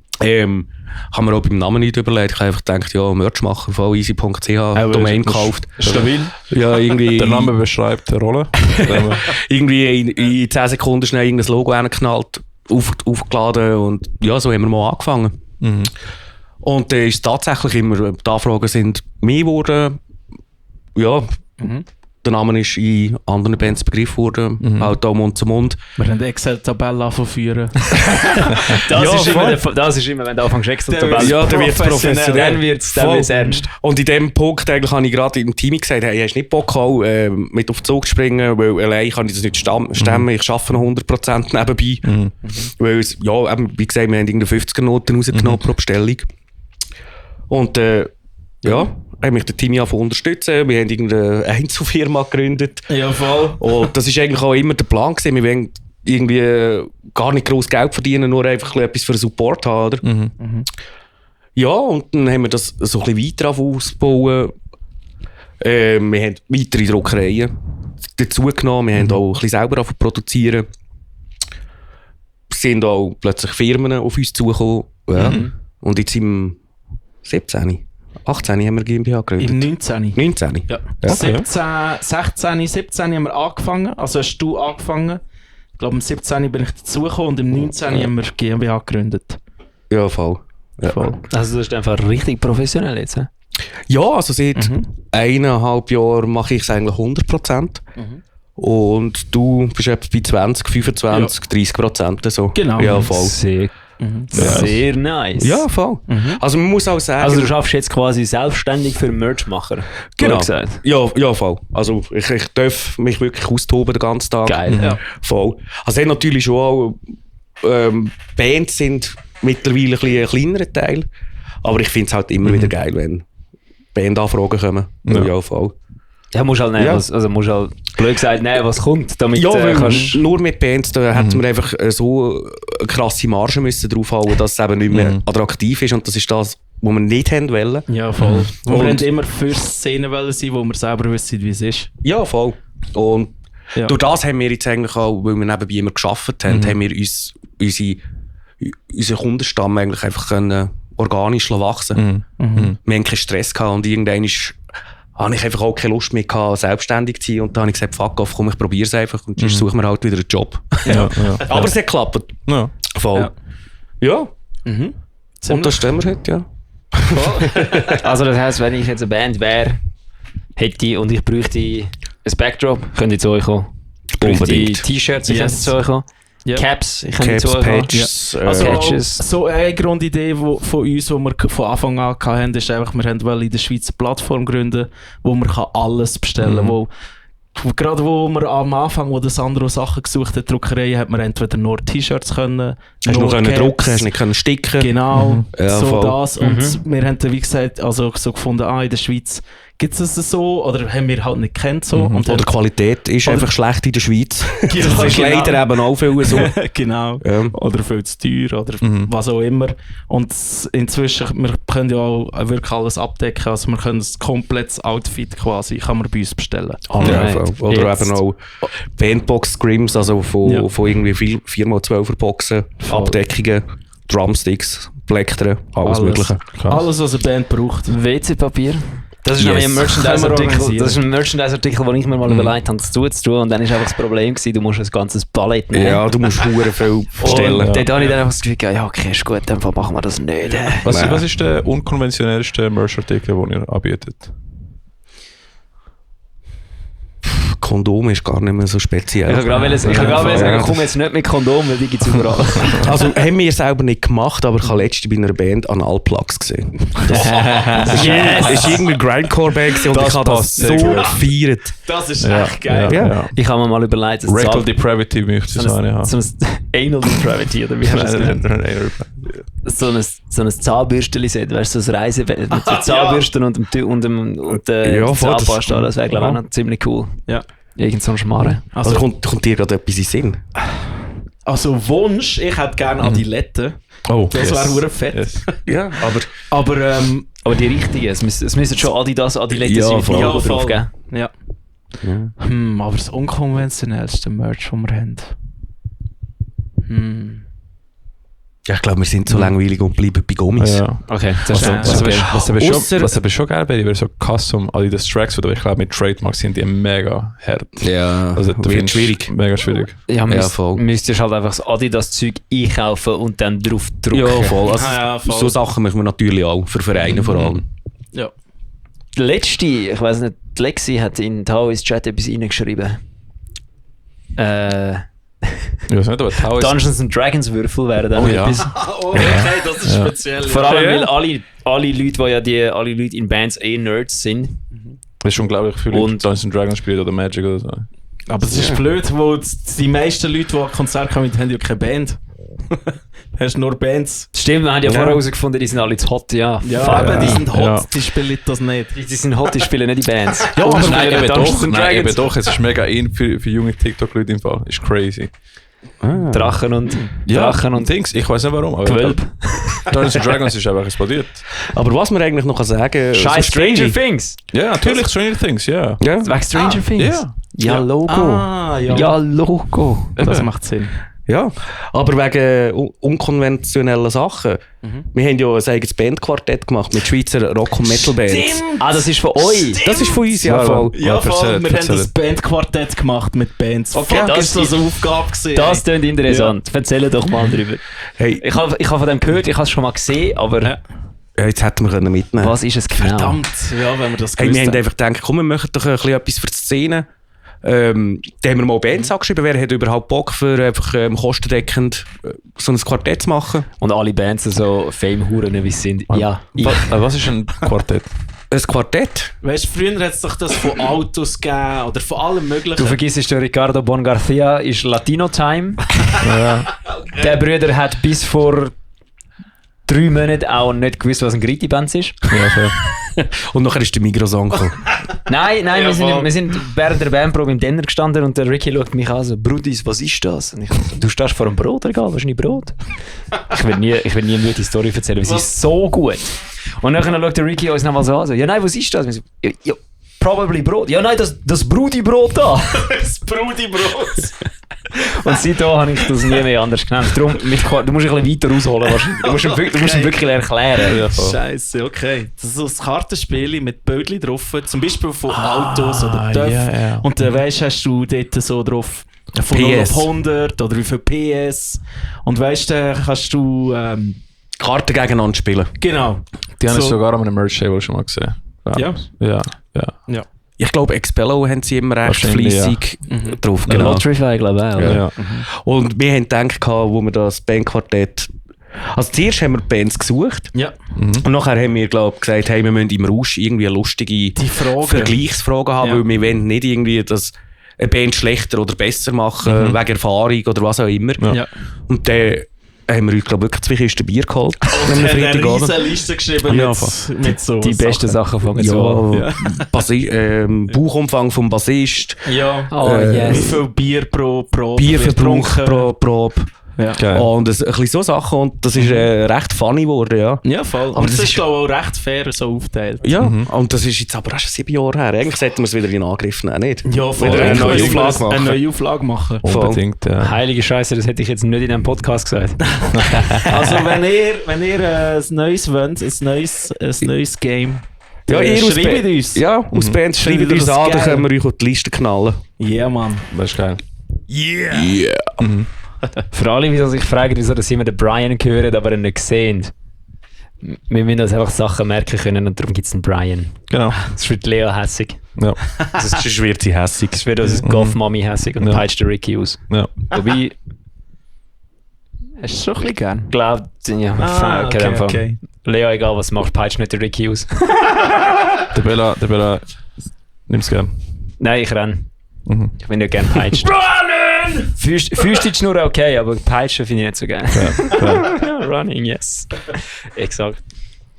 Haben wir auch beim Namen nicht überlegt. Ich habe einfach gedacht, ja, Merchmacher, volleasy.ch, Domain gekauft. Stabil. Ja, irgendwie. Der Name beschreibt die Rolle. Irgendwie in 10 Sekunden schnell irgendein Logo reingeknallt, aufgeladen und ja, so haben wir mal angefangen. Und dann ist es tatsächlich immer, die Anfragen sind mehr geworden. Ja, der Name ist in anderen Bands begriffen worden, halt auch Mund zu Mund. Wir haben eine Excel-Tabelle anführen. Das ist immer, wenn du anfängst Excel-Tabelle. Ja, dann wird es professionell. Dann wird es ernst. Und in dem Punkt eigentlich habe ich gerade im Team gesagt, hey, hast du nicht Bock auch, mit auf den Zug zu springen, weil allein kann ich das nicht stemmen, ich arbeite noch 100% nebenbei. Weil es, ja, eben, wie gesagt, wir haben irgendeine 50er-Noten rausgenommen pro Bestellung. Und ja, haben mich der Team unterstützen. Wir haben irgendeine Einzelfirma gegründet. Ja, voll. Und das war eigentlich auch immer der Plan gewesen. Wir wollen irgendwie gar nicht gross Geld verdienen, nur einfach etwas für den Support haben, oder? Ja, und dann haben wir das so ein bisschen weiter ausbauen. Wir haben weitere Druckereien dazu genommen. Wir haben auch ein bisschen selber produzieren. Es sind auch plötzlich Firmen auf uns zugekommen. Ja. Und jetzt im 17, 18 haben wir GmbH gegründet. Im 19. 19. Ja. Ja. 16, 17 haben wir angefangen. Also hast du angefangen. Ich glaube, im 17 bin ich dazugekommen und im 19 haben wir GmbH gegründet. Ja, voll. Ja. Voll. Also das ist einfach richtig professionell jetzt. He? Ja, also seit 1,5 Jahren mache ich es eigentlich 100%. Und du bist etwa bei 20, 25, 30%. So. Genau. Ja, voll. Sehr Sehr nice. Ja, voll. Also man muss auch sagen... Also du schaffst jetzt quasi selbstständig für Merchmacher. Genau. Gesagt. Ja, voll. Also ich darf mich wirklich austoben den ganzen Tag. Geil. Ja. Voll. Also es hat natürlich schon auch... Bands sind mittlerweile ein kleinerer Teil. Aber ich finde es halt immer wieder geil, wenn Bandanfragen kommen. Ja, voll. Ja, musst halt nehmen, musst halt blöd gesagt nehmen, was kommt. Damit, weil kannst nur mit Bands da hätten wir einfach so eine krasse Marge müssen draufhauen, dass es eben nicht mehr attraktiv ist. Und das ist das, was wir nicht haben wollen. Ja, voll. Wir wollen immer für Szenen sein, wo wir selber wissen, wie es ist. Ja, voll. Und durch das haben wir jetzt eigentlich auch, weil wir nebenbei immer gearbeitet haben, haben wir uns unseren Kundenstamm eigentlich einfach können organisch wachsen. Wir haben keinen Stress gehabt und irgendwann habe ich einfach auch keine Lust mehr gehabt, selbstständig zu sein. Und dann habe ich gesagt, fuck off, komm, ich probiere es einfach und sonst suchen wir halt wieder einen Job. Aber es hat geklappt. Ja. Voll. Ja. Und da stehen wir heute, ja. Also das heisst, wenn ich jetzt eine Band wäre, hätte und ich bräuchte ein Backdrop, könnte ich zu euch kommen. Ich bräuchte T-Shirts, ich könnte zu euch kommen. Ja. Caps, ich könnte zu euch kommen. Patches, Patches. So eine Grundidee von uns, die wir von Anfang an hatten, ist einfach, wir wollen in der Schweiz eine Plattform gründen, wo man alles bestellen kann. Gerade wo wir am Anfang, wo der Sandro Sachen gesucht hat, Druckereien, hat man entweder nur T-Shirts können, hast du noch drucken, hast du nicht können sticken. Genau, Ja, so voll. das. Und wir haben dann, wie gesagt, also so gefunden, in der Schweiz gibt es das so, oder haben wir halt nicht gekannt so. Und Oder die Qualität ist einfach schlecht in der Schweiz. Das ist genau. leider eben auch viel so. Genau. Ja. Oder viel zu teuer oder was auch immer. Und inzwischen, wir können ja auch wirklich alles abdecken. Also wir können das komplettes Outfit quasi, kann man bei uns bestellen. Ja, voll. Oder eben auch Bandbox-Scrims, also von irgendwie 4x12er Boxen, Abdeckungen, Drumsticks, Plektren, alles Mögliche. Alles, was eine Band braucht. WC-Papier. Das ist Yes. nämlich ein Merchandise-Artikel, Können wir das ist ein Merchandise-Artikel, den ich mir mal überlegt habe, das zuzutun. Und dann war einfach das Problem gewesen, du musst ein ganzes Palett nehmen. Ja, du musst verdammt viel bestellen. Und dort habe ich dann einfach das Gefühl, ja okay, ist gut, dann machen wir das nicht. Was ist der unkonventionellste Merch-Artikel, den ihr anbietet? Kondom ist gar nicht mehr so speziell. Ich kann sagen, komm jetzt nicht mit Kondom, weil die gibt es überall. Also haben wir selber nicht gemacht, aber ich habe letztens bei einer Band Analplugs gesehen. Das ist irgendwie Grindcore-Band und ich habe das so gefeiert. Das ist echt geil. Ja. Ich habe mir mal überlegt, Rectal Depravity möchte ich sagen, ja. so ein Anal Depravity, oder wie hast du das genannt? So ein Zahnbürstchen-Set, weißt du, so ein Reisebett mit so Zahnbürsten und der Zahnpasta, das wäre glaube ich auch noch ziemlich cool. Ja. Irgend so ein Schmarren. Also kommt dir gerade etwas in den Sinn? Also Wunsch, ich hätte gerne Adiletten. Oh, Das wäre verdammt fett. Yes. Ja, Aber die richtigen, es müssen schon Adiletten Ja, sein, die voll. Logo drauf geben. Ja. Aber das unkonventionellste Merch, das wir haben. Ja, ich glaube, wir sind so langweilig und bleiben bei Gummis. Ja. Okay, das Was aber schon geil wäre, wäre so Custom Adidas Tracks, oder ich glaube mit Trademarks sind die mega hart. Ja, Also da wird findest du schwierig. Mega schwierig. Ja, voll. müsstest halt einfach das Adidas-Zeug einkaufen und dann drauf drucken. Ja, voll. Also, voll. so Sachen machen wir natürlich auch, für Vereine vor allem. Ja. Die letzte, ich weiss nicht, die Lexi hat in Taoist Chat etwas reingeschrieben. Ich weiß nicht, aber Tau ist... Dungeons and Dragons Würfel wären dann ja. etwas. Okay, das ist speziell. Vor allem, weil alle Leute, die alle Leute in Bands Nerds sind. Das ist unglaublich viel Und- Leute Dungeons & Dragons spielen oder Magic oder so. Aber es ist blöd, wo die meisten Leute, die an Konzerte kommen, haben ja keine Band. Hast nur Bands. Stimmt, wir haben ja vorher herausgefunden, die sind alle zu hot, ja. Ja, Fuck. die sind hot, Ja. die spielen das nicht. Die sind hot, die spielen nicht in Bands. Ja, Und aber spielen nein, eben Dungeons doch, and nein, eben Dragons. doch. Es ist mega in für junge TikTok-Leute im Fall. Ist crazy. Drachen und Drachen und Dings, ich weiß nicht warum. Aber Gewölb. Dungeons & Dragons ist einfach explodiert. Aber was man eigentlich noch sagen kann, Scheiß Stranger Things. Ja, natürlich, Stranger Things, ja. Ja. Wegen Stranger Things. Ja. Ja, Logo. Ah, ja. Ja, Logo. Das macht Sinn. Ja, aber wegen unkonventionellen Sachen. Wir haben ja ein eigenes Bandquartett gemacht mit Schweizer Rock- und Metal-Bands. Ah, das ist von euch. Das ist von uns, ja, voll. Ja, voll. erzählt, Wir haben erzählt. das Bandquartett gemacht mit Bands. Okay, Fuck, das ist das eine Aufgabe gewesen. Das klingt interessant. Erzähl doch mal drüber. Hey, Ich habe von dem gehört, ich habe es schon mal gesehen, aber Ja. ja, jetzt hätten wir können mitnehmen. was ist es genau? Verdammt, ja, wenn wir das Hey, gewusst wir haben haben. einfach gedacht, komm, wir machen doch ein bisschen etwas für die Szene. haben wir mal Bands angeschrieben, wer hat überhaupt Bock für einfach kostendeckend so ein Quartett zu machen. Und alle Bands so Fame-Huren, wie sie sind. Ja, ich. Was ist ein Quartett? Ein Quartett? Weißt du, früher hat es doch das von Autos gegeben oder von allem Möglichen. Du vergisst, der Ricardo Bongarcia ist Latino-Time. Der Bruder hat bis vor 3 Monaten auch nicht gewusst, was ein Griti-Band ist. Und nachher ist der Migros gekommen. Nein, Ja, wir sind während der Bandprobe im Denner gestanden und der Ricky schaut mich an so, Brudis, was ist das? Und ich so, du stehst vor einem Brotregal, wahrscheinlich Brot. Ich will nie eine gute Story erzählen, weil sie ist so gut. Und dann schaut der Ricky uns nochmal so an, so, ja nein, was ist das? Wir so, ja, probably Brot. Ja nein, das Brudi-Brot da. Das Brudi-Brot. Und seitdem habe ich das nie mehr anders genannt. Darum, du musst ein bisschen weiter ausholen wahrscheinlich. Du musst ihm wirklich erklären. Ja, Scheiße, okay. Das ist so ein Kartenspiel mit Bildchen drauf, zum Beispiel von Autos oder Töpfen. Ja. Und dann hast du dort so drauf von 0 auf 100 oder wie viel PS. Und dann kannst du... Karten gegeneinander spielen. genau. Die haben So. es sogar an einem Merch-Table schon mal gesehen. Ja. Ja. Ich glaube, Expello haben sie immer recht Wahrscheinlich, fleissig drauf. Genau. Genau. Lotterify, glaube ich auch. oder? Ja. Und wir haben gedacht, wo wir das Bandquartett... Also zuerst haben wir Bands gesucht. Ja. Und nachher haben wir, glaube ich, gesagt, hey, wir müssen im Rausch irgendwie eine lustige Die Fragen. Vergleichsfragen haben, Ja. weil wir wollen nicht irgendwie das eine Band schlechter oder besser machen, wegen Erfahrung oder was auch immer. Ja. Und dann haben wir uns, glaube ich, wirklich 2 Kisten Bier geholt. Und Am hat eine Freitagabend. riesen Liste geschrieben Ja, mit so Die besten Sachen fangen so an. Ja, Bauchumfang vom Bassist, Ja. Oh, Wie yes. viel Bier pro Bierverbrauch getrunken? pro Probe. Ja. Geil. Und ein bisschen so Sachen. Und das ist recht funny geworden, ja. Ja, voll. Aber Aber das das ist- ist, glaube ich, auch recht fair so aufgeteilt. Ja, und das ist jetzt aber auch schon 7 Jahre her. Eigentlich sollten wir es wieder in Angriff nehmen, nicht? Ja, voll. Wieder Eine eine neue Auflage Auflage machen. Eine neue Auflage machen. Unbedingt, ja. Heilige Scheiße, das hätte ich jetzt nicht in einem Podcast gesagt. Also, wenn ihr ein neues wollt, ein neues Game, Ja, ihr aus schreibt Band- uns. Ja, aus Bands schreibt Findet ihr uns das an, dann geil? können wir euch auf die Liste knallen. Ja, Mann. Das ist geil. Yeah. Für alle, die sich fragen, wieso dass immer den Brian hören, aber ihn nicht sehen. Wir müssen uns einfach Sachen merken können und darum gibt es einen Brian. Genau. Das wird Leo hässig. Ja. Sonst wird sie hässig. Das wird uns Goth-Mami hässig und Ja. peitscht den Ricky aus. Ja. Wobei, Hast du schon ein bisschen gern? glaubt, ja, okay, einfach. okay. Leo, egal was du machst, peitscht nicht den Ricky aus. Der Bella nimm's gern. Nein, ich renn. Mhm. Ich bin nicht gern peitscht. Fühlst die Schnur okay, aber peitschen finde ich nicht so geil. Ja. Running, yes. Exakt.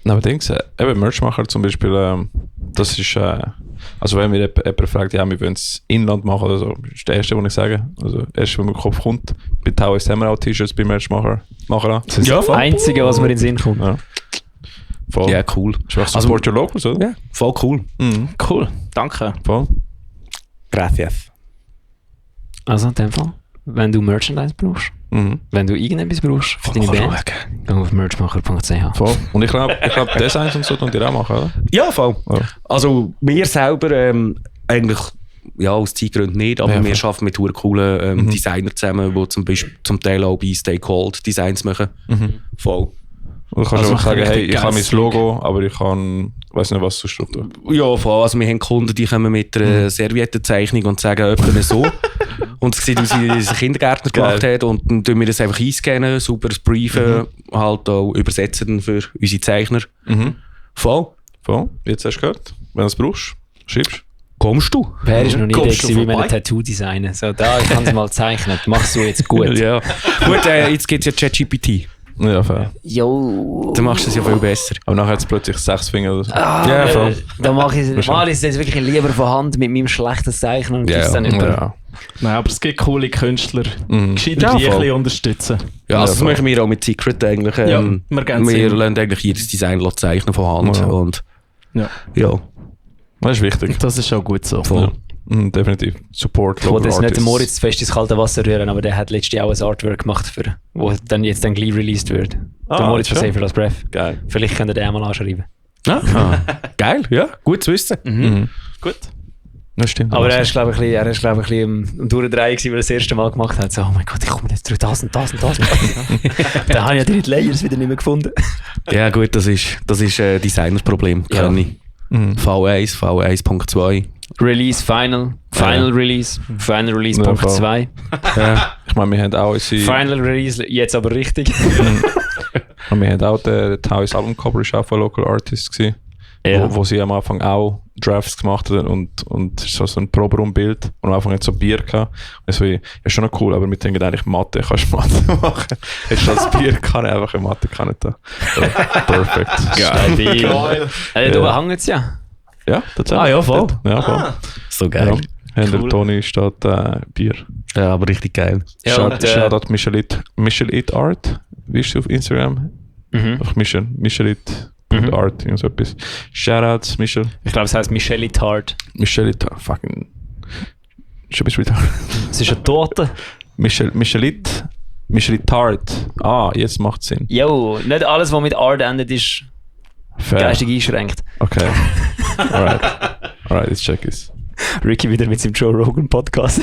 Aber Dings, eben Merchmacher zum Beispiel, das ist, also wenn mir jemand fragt, ja, wir wollen es Inland machen oder so, das ist das Erste, was ich sage. Also das Erste, was mir in den Kopf kommt, bei Taues haben wir auch T-Shirts bei Merchmacher machen. Das ist Ja, das voll. Einzige, was mir in den Sinn kommt. Ja. Voll. Ja, cool. Ist einfach Support your locals, oder? Ja, voll cool. Mhm. Cool. Danke. Voll. Gracias. Also in dem Fall, wenn du Merchandise brauchst, Mhm. wenn du irgendetwas brauchst für deine Band, geh auf merchmacher.ch. Voll. Und ich glaube, Designs und so tun die auch machen, oder? Ja, voll. Ja. Also wir selber eigentlich, ja, aus Zeitgründen nicht, aber Ja, wir voll. arbeiten mit coolen Designern zusammen, die zum Beispiel zum Teil auch bei Stay Cold Designs machen. Voll. Und du kannst Also einfach sagen, richtig hey, ich habe mein geiles Logo, aber ich kann, weiß nicht was sonst tun. Ja, voll. Also wir haben Kunden, die kommen mit einer Serviettenzeichnung und sagen etwa so. Und es sieht aus, wie es ein Kindergärtner gemacht hat. Und dann tun wir das einfach einscannen, super briefen, halt auch übersetzen dann für unsere Zeichner. Voll. Voll. Jetzt hast du gehört. Wenn du es brauchst, schreibst. Kommst du? Wer ist noch nie Kommst du gewesen, wie man vorbei? ein Tattoo designen? So, da, ich kann es mal zeichnen. Machst du jetzt gut. Ja. Gut, jetzt gibt es ja ChatGPT. Ja, fair. Jo. Dann machst du es ja viel besser. Aber nachher hat es plötzlich 6 Finger oder so. Ja, voll. Da mache ich mal ist es wirklich lieber von Hand mit meinem schlechten Zeichnen und Ja, gib's dann über. Ja. Nein, aber es gibt coole Künstler. Gescheiter Ja, die ein voll. bisschen unterstützen. Ja, also das voll. machen wir auch mit Secret eigentlich. Ja, wir gehen wir sehen. lernen eigentlich jedes Design zeichnen von Hand. Ja. Und Ja. ja, Das ist wichtig. Das ist auch gut so. voll. Ja. Mhm, definitiv. Support Ich wollte local jetzt nicht den artists. Moritz fest ins kalte Wasser rühren, aber der hat letztes Jahr auch ein Artwork gemacht, für, wo dann jetzt dann gleich released wird. Der Moritz von schön. Safer Last Breath. Geil. Vielleicht könnt ihr den auch mal anschreiben. Geil, ja, gut zu wissen. Mhm. Gut. Das stimmt. Aber er ist, glaube ich, ein bisschen am Durchdrehen gewesen, weil er das erste Mal gemacht hat. So, oh mein Gott, ich komme jetzt durch das und das und das. Dann habe ich ja die Layers wieder nicht mehr gefunden. Ja gut, das ist ein Designerproblem, Ja. kenne ich. Mhm. V1, V1.2. Release Final. Final Release. Final Release Ja, Punkt voll. 2. Ja. Ich meine, wir haben auch unsere... Final Release, jetzt aber richtig. Und wir haben auch das Albumcover ist auch von Local Artists gewesen, wo sie am Anfang auch Drafts gemacht haben und so ein Proberaumbild und am Anfang hat so Bier gehabt. Und so, ja, ist schon noch cool, aber wir denken eigentlich Mathe, kannst du Mathe machen? Hättest du das Bier kann ich einfach Mathe kann nicht da. So, perfekt. Geil. Da hängt es ja. Ja, tatsächlich. Ja, voll. Ja, voll. So Ja. geil. Hinter Toni steht Bier. Ja, aber richtig geil. Ja, und, Shoutout Michelit Art. Wie ist sie auf Instagram? Einfach Michelit.art, so etwas. Shoutouts, Michel. Ich glaube, es heisst Michelle Tart. Michelit, fucking. Schon bist du wieder. Es ist eine Torte. Michelit Art. Ah, jetzt macht Sinn. Jo, nicht alles, was mit Art endet, ist Fair. geistig eingeschränkt. Okay. Alright, jetzt check es. Ricky wieder mit seinem Joe Rogan Podcast.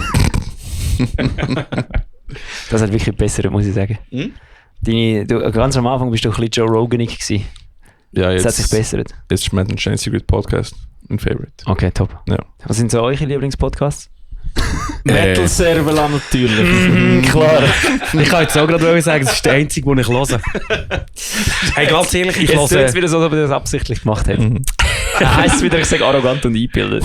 Das hat wirklich besser, muss ich sagen. Ganz am Anfang bist du ein bisschen Joe Roganig gewesen. Ja, Das hat sich jetzt bessert. ist mein Shane Secret Podcast ein Favorite. Okay, top. Ja. Was sind so eure Lieblingspodcasts? Metal Servola natürlich. Klar. Ich kann jetzt auch gerade sagen, das ist der einzige, den ich höre. Hey, ganz ehrlich, ich Jetzt tut es höre... wieder so, als ob er das absichtlich gemacht hat. Heisst es wieder, ich sage arrogant und eingebildet.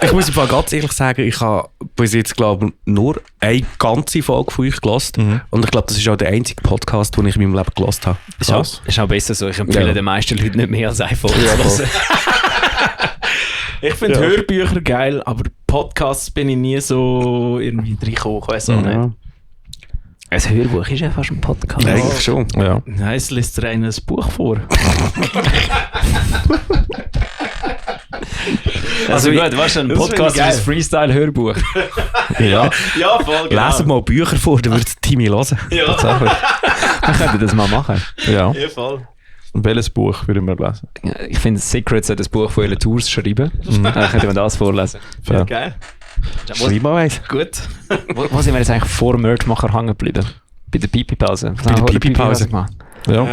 Ich muss einfach ganz ehrlich sagen, ich habe bis jetzt, glaube ich, nur eine ganze Folge von euch gehört. Und ich glaube, das ist auch der einzige Podcast, den ich in meinem Leben gehört habe. Ist auch besser so. Ich empfehle Ja. den meisten Leuten nicht mehr als eine Folge zu hören. Ich finde Hörbücher geil, aber Podcasts bin ich nie so irgendwie reingekommen. Ich weiss auch nicht. Ein Hörbuch ist ja fast ein Podcast. Ja, eigentlich schon. Ja. Nein, es liest dir einer ein Buch vor. Also gut, was ein das Podcast finde ich ist ein Freestyle-Hörbuch. Ja. Ja, voll, genau. Lesen mal Bücher vor, dann würde es Timmy hören. Ja, Tatsächlich. Wir könnten das mal machen. Ja. ja, voll. Und welches Buch würde man lesen? Ich finde, Secrets hat ein Buch von ihren Tours schreiben. Dann könnte man das vorlesen. Fair. Geil. Schreib mal eins. Gut. Wo sind wir jetzt eigentlich vor Merchmacher hängen geblieben? Bei der Pipi-Pause. Bei der Pipi-Pause. Ja.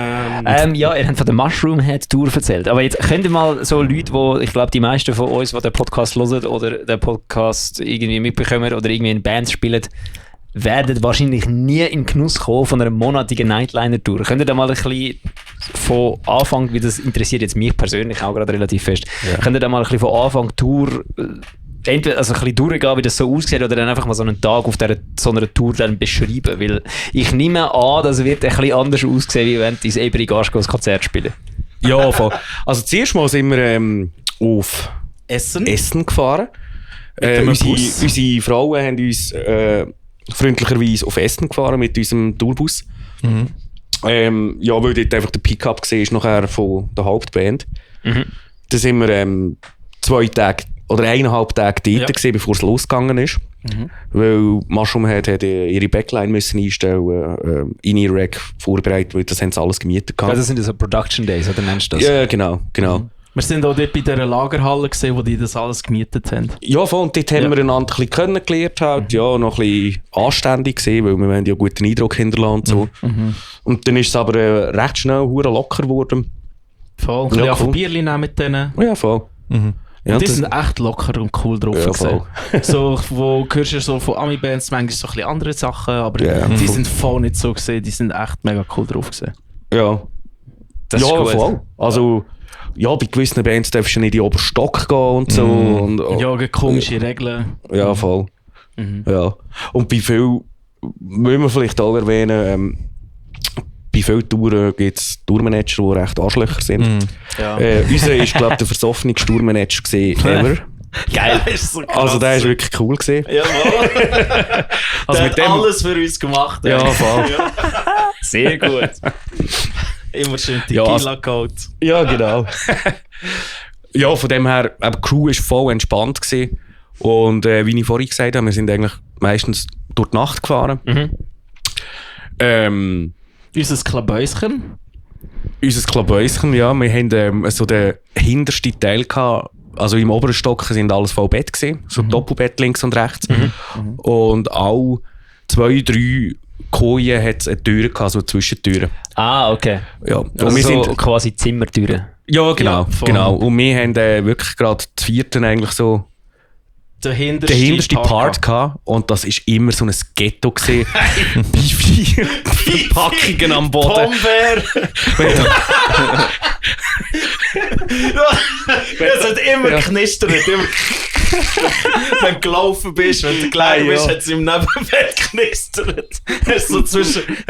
Ja, ihr habt von der Mushroom Head Tour erzählt. Aber jetzt könnt ihr mal so Leute, die, ich glaube, die meisten von uns, die den Podcast hören oder den Podcast irgendwie mitbekommen oder irgendwie in Bands spielen, werden wahrscheinlich nie in Genuss kommen von einer monatigen Nightliner-Tour. Könnt ihr da mal ein bisschen von Anfang, wie das interessiert jetzt mich persönlich auch gerade relativ fest, könnt ihr da mal ein bisschen von Anfang Tour entweder also ein bisschen durchgehen, wie das so aussieht, oder dann einfach mal so einen Tag auf so einer Tour dann beschreiben, weil ich nehme an, das wird ein bisschen anders aussehen, wie wenn du ins Eberig-Aschgau ein Konzert spielen. Ja, voll. Also zuerst mal sind wir auf Essen. gefahren. einem Bus. Unsere Frauen haben uns freundlicherweise auf Essen gefahren mit unserem Tourbus. Ja, weil dort einfach der Pickup war, ist nachher von der Hauptband. Da sind wir 2 Tage oder 1,5 Tage dort gewesen, bevor es losgegangen ist. Weil Mushroom Head hat ihre Backline müssen einstellen, In-Ear-Rack vorbereitet, weil das haben sie alles gemietet gehabt. Das sind so Production Days, oder nennst du das? Ja, genau. Wir sind auch dort bei dieser Lagerhalle gesehen, wo die das alles gemietet haben. Ja, voll. Und dort haben wir einander ein bisschen kennengelernt, halt. Ja, noch ein bisschen anständig gesehen, weil wir wollen ja einen guten Eindruck hinterlassen und so. Und dann ist es aber recht schnell hure locker geworden. Voll. Ja, Ja, cool. von Bierli nehmen mit denen. Ja, voll. Ja, Und die das- sind echt locker und cool drauf. Ja, gewesen. voll. So, wo hörst du so von Ami-Bands manchmal so ein bisschen andere Sachen, aber Ja, die voll. sind voll nicht so gesehen, die sind echt mega cool drauf gewesen. Ja. Das ist ja, gut. voll. Also, ja, bei gewissen Bands darfst du nicht in die obersten Stock gehen und so. Und, Ja, komische Regeln. ja, voll. Ja. Und bei viel, müssen wir vielleicht auch erwähnen, bei vielen Touren gibt es Tourmanager, die recht Arschlöcher sind. Ja. Unser ist, glaube ich, der versoffenste Tourmanager gewesen ever. Geil. ist so krass. Also, der ist wirklich cool gewesen. Jawohl. Also, Der mit hat dem. alles für uns gemacht. Ja, voll. Sehr gut. Immer schön Ja, Tequila also- geholt. Ja, genau. Ja, von dem her, die Crew war voll entspannt gewesen. Und wie ich vorhin gesagt habe, wir sind eigentlich meistens durch die Nacht gefahren. Unser Klabäuschen. Unser Klabäuschen, ja, wir haben so den hintersten Teil gehabt. Also im oberen Stock sind alles voll Bett gewesen, so Doppelbett links und rechts. Und auch 2, 3 Kojen hat es eine Tür gehabt, so Zwischentüren. Ah, okay. Ja, und Also wir so sind, quasi Zimmertüren. ja, genau, Ja, voll. genau. Und wir haben wirklich gerade das 4. eigentlich so Der den hintersten Part gehabt und das ist immer so ein Ghetto gesehen. Beefy Verpackungen am Boden. Pombeer! Es hat immer knistert. Wenn du gelaufen bist, wenn du gelegen bist, hat es im Nebenbett knistert. Hast du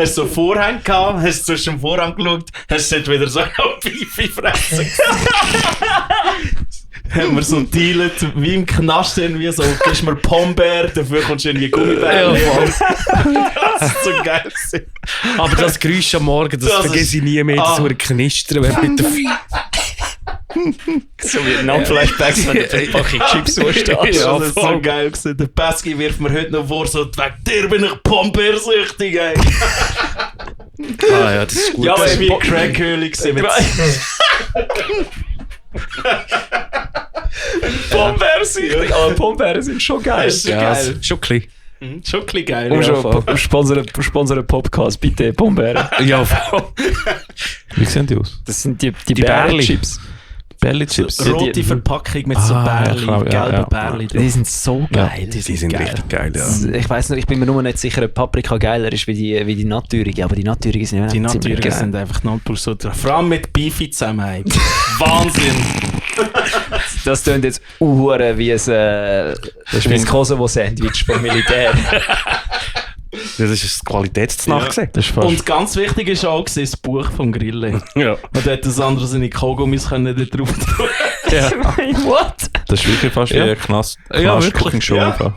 so Vorhang gehabt, hast du zwischen dem Vorhang geschaut, hast du wieder so eine Beefy fressen. Haben wir so dealet, wie im Knast irgendwie, so, gibst mir Pombeer, dafür kommst du irgendwie Gummibärchen. Das ist so geil gewesen. Aber das Geräusch am Morgen, das vergesse ich nie mehr, das so knistern, wenn mit der So wie Non-Flashbacks, wenn du die Packung Chips so stehst. Ja, das war so geil gewesen. Der Pesky wirft mir heute noch vor, so, wegen dir bin ich Pombeersüchtig, ey. ja, das ist gut. Ja, das war wie Crack-Höhle gewesen. Pombeersüchtig, aber Pombeeren sind schon geil. Das ist schon Ja, geil. schon klein. Schon ein bisschen geil. Und Ja, schon Sponsoren Podcast, bitte, Pombeeren. Ja, voll. Wie sehen die aus? Das sind die Bärli. Bärli-Chips. Bärli-Chips. rote Verpackung mit so Bärli, klar, ja, gelben ja. Bärli drauf. Die sind so geil. Die sind geil. richtig geil, ja. Ich weiss noch, ich bin mir nur nicht sicher, ob Paprika geiler ist wie die Natürige, aber die Natürige sind ja Die ziemlich Natürlichen geil. sind einfach Nonplusultra. Vor allem mit Beefy zusammen. Ey. Wahnsinn! Das klingt jetzt uhuere wie ein Kosovo-Sandwich vom Militär. Das ist ein Qualitätsznack gewesen. Das ist fast... Und ganz wichtig ist auch das Buch vom Grillen. Ja. Und da hat das andere seine Kaugummis können da drauf tun. What? Das ist wirklich fast wie ein Knast. Ja, wirklich. Cooking-Show Ja. einfach.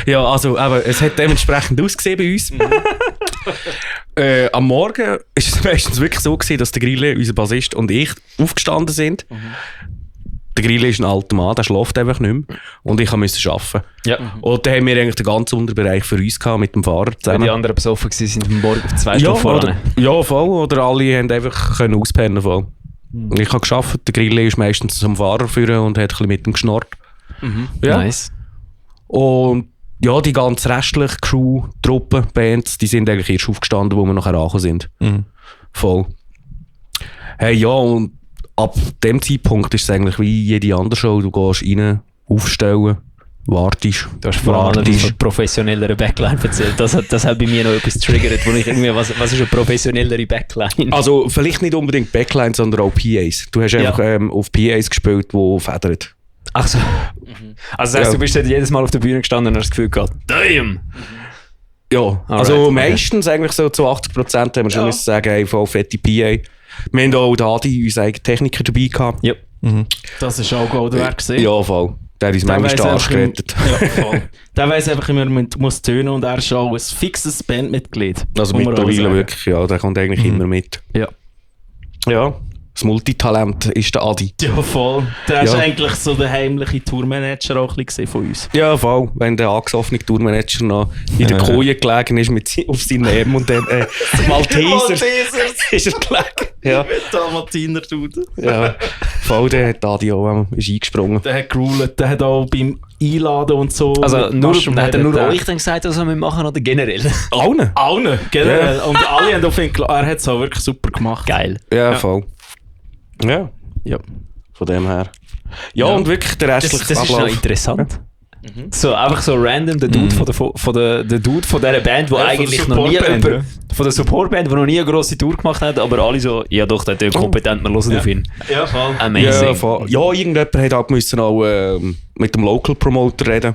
Ja, also, aber es hat dementsprechend ausgesehen bei uns. Am Morgen ist es meistens wirklich so gewesen, dass der Grille, unser Bassist und ich aufgestanden sind. Der Grille ist ein alter Mann, der schläft einfach nicht mehr. Und ich musste arbeiten. Ja. Und dann haben wir eigentlich den ganzen Unterbereich für uns gehabt, mit dem Fahrer Wenn zusammen. die anderen besoffen waren, sind am Morgen auf 2 Ja, Stunden voran. oder, ja, voll. Oder alle haben einfach können auspennen voll. Ich habe gearbeitet, der Grille ist meistens zum Fahrer führen und hat ein bisschen mit ihm geschnarrt. Ja. Nice. Und ja, die ganze restliche Crew, Truppen, Bands, die sind eigentlich erst aufgestanden, wo wir nachher angekommen sind. Mhm. Voll. Hey, ja, und ab dem Zeitpunkt ist es eigentlich wie jede andere Show. Du gehst rein, aufstellen, wartest. Du hast vor allem von professionelleren Backline erzählt. Das hat bei mir noch etwas triggert, wo ich irgendwie, was ist eine professionellere Backline? Also vielleicht nicht unbedingt Backline, sondern auch PAs. Du hast einfach auf PAs gespielt, die federn. Ach so. Also das heisst, Ja. du bist dann jedes Mal auf der Bühne gestanden und hast das Gefühl gehabt, damn! Ja, also meistens eigentlich so zu 80% haben wir schon müssen sagen, hey, voll fette PA. Wir haben auch da unseren eigenen Techniker dabei gehabt. Ja. Das war auch Gold wert gesehen. Ja, voll. Der hat uns manchmal den Arsch gerettet. Ja, voll. Der weiss einfach immer, man muss tönen und er ist auch ein fixes Bandmitglied. Also muss man auch mittlerweile sagen. wirklich, ja, der kommt eigentlich immer mit. Ja. Ja, das Multitalent ist der Adi. Ja, voll. Der ist Ja. eigentlich so der heimliche Tourmanager auch ein bisschen von uns. Ja, voll. Wenn der angesoffene Tourmanager noch in der Koje gelegen ist auf seinen M und dann Malteser ist er gelegen. Ja, Dalmatiner Dude. ja. Voll, der hat Adi auch ist eingesprungen. Der hat gerulet, der hat auch beim Einladen und so. Also mit nur, Taschenmesser hat er nur der- euch dann gesagt, was wir machen oder generell? Allen? Allen, generell. Und alle haben auf ihn geglaubt. Er hat es auch wirklich super gemacht. Geil. Ja, voll. Ja, Ja. von dem her. Ja, und wirklich der Das restliche ist noch Ablauf. interessant. So, einfach so random der Dude der Dude von dieser Band, wo Ja, von eigentlich der noch nie Supportband, jemand, von der Supportband, die noch nie eine grosse Tour gemacht hat, aber alle so, ja doch, der ist kompetent, wir hören auf ihn. Ja, voll. Amazing. Ja, voll. Ja, irgendjemand hat auch müssen auch mit dem Local Promoter reden.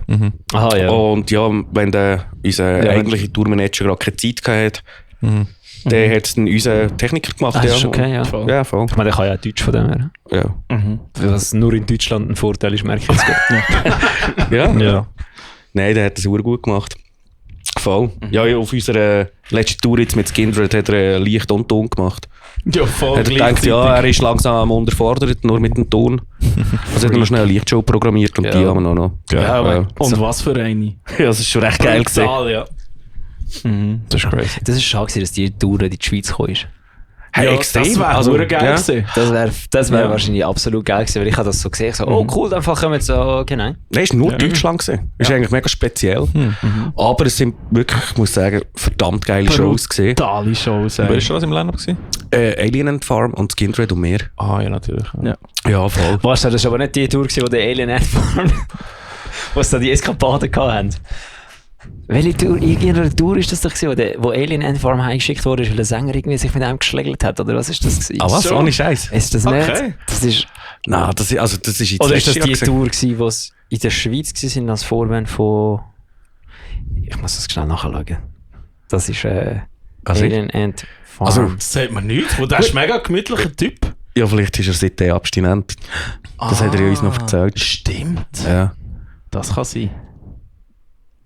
Aha, ja. Und ja, wenn der unser Ja, eigentlicher Tourmanager gerade keine Zeit gehabt hat, der hat es dann unser Techniker gemacht. Ah, das ist ja. okay, ja. Voll. Ja, voll. Ich meine, der kann ja Deutsch von dem her. Ja. Was nur in Deutschland ein Vorteil ist, merke ich jetzt gut. Ja. Ja. Nein, der hat das sehr gut gemacht. Voll. Ja, ja, auf unserer letzten Tour jetzt mit Skindred hat er Licht und Ton gemacht. Ja, voll. Hat er gedacht, ja, er ist langsam unterfordert, nur mit dem Ton. Also hat er noch schnell eine Lichtshow programmiert und Ja. die haben wir noch. Ja, aber Ja. und was für eine? Ja, das ist schon recht geil gewesen. Brutal, ja. Das ist crazy. Das ist schade gewesen, dass die Tour in die Schweiz gekommen ist. Hey, Ja, extrem. Das wäre Also, geil ja. gewesen. Das wär Ja. wahrscheinlich absolut geil gewesen, weil ich habe das so gesehen, so, oh cool, dann kommen wir so, genau. Nein, es war nur Deutschland. Gewesen. Ist eigentlich mega speziell. Aber es sind wirklich, ich muss sagen, verdammt geile Shows gesehen. Brutale Shows. Wer ist schon was im Line-Up gewesen? Alien and Farm und Skindred und mehr. Ah, ja, natürlich. Ja. Ja, voll. Weißt du, das war aber nicht die Tour, gewesen, wo der Alien Ant Farm Was da die Eskapaden hatten. Welche Tour, irgendeine Tour ist das doch gewesen, wo Alien Ant-Farm heimgeschickt wurde, weil der Sänger irgendwie sich mit einem geschlägelt hat, oder was ist das gewesen? Ah was? So. Ohne Scheiß? Ist das nicht? Okay. Das ist, Nein, das ist jetzt oder ist das die letztes Jahr Tour gewesen, wo sie in der Schweiz waren als Vorband von... Ich muss das schnell nachschauen. Das ist Also Alien Ant-Farm. Also- Das sagt man nicht. Wo der ist ein mega gemütlicher Typ. Ja, vielleicht ist er seitdem abstinent. Das hat er ja uns noch erzählt. Stimmt. Ja. Das kann sein.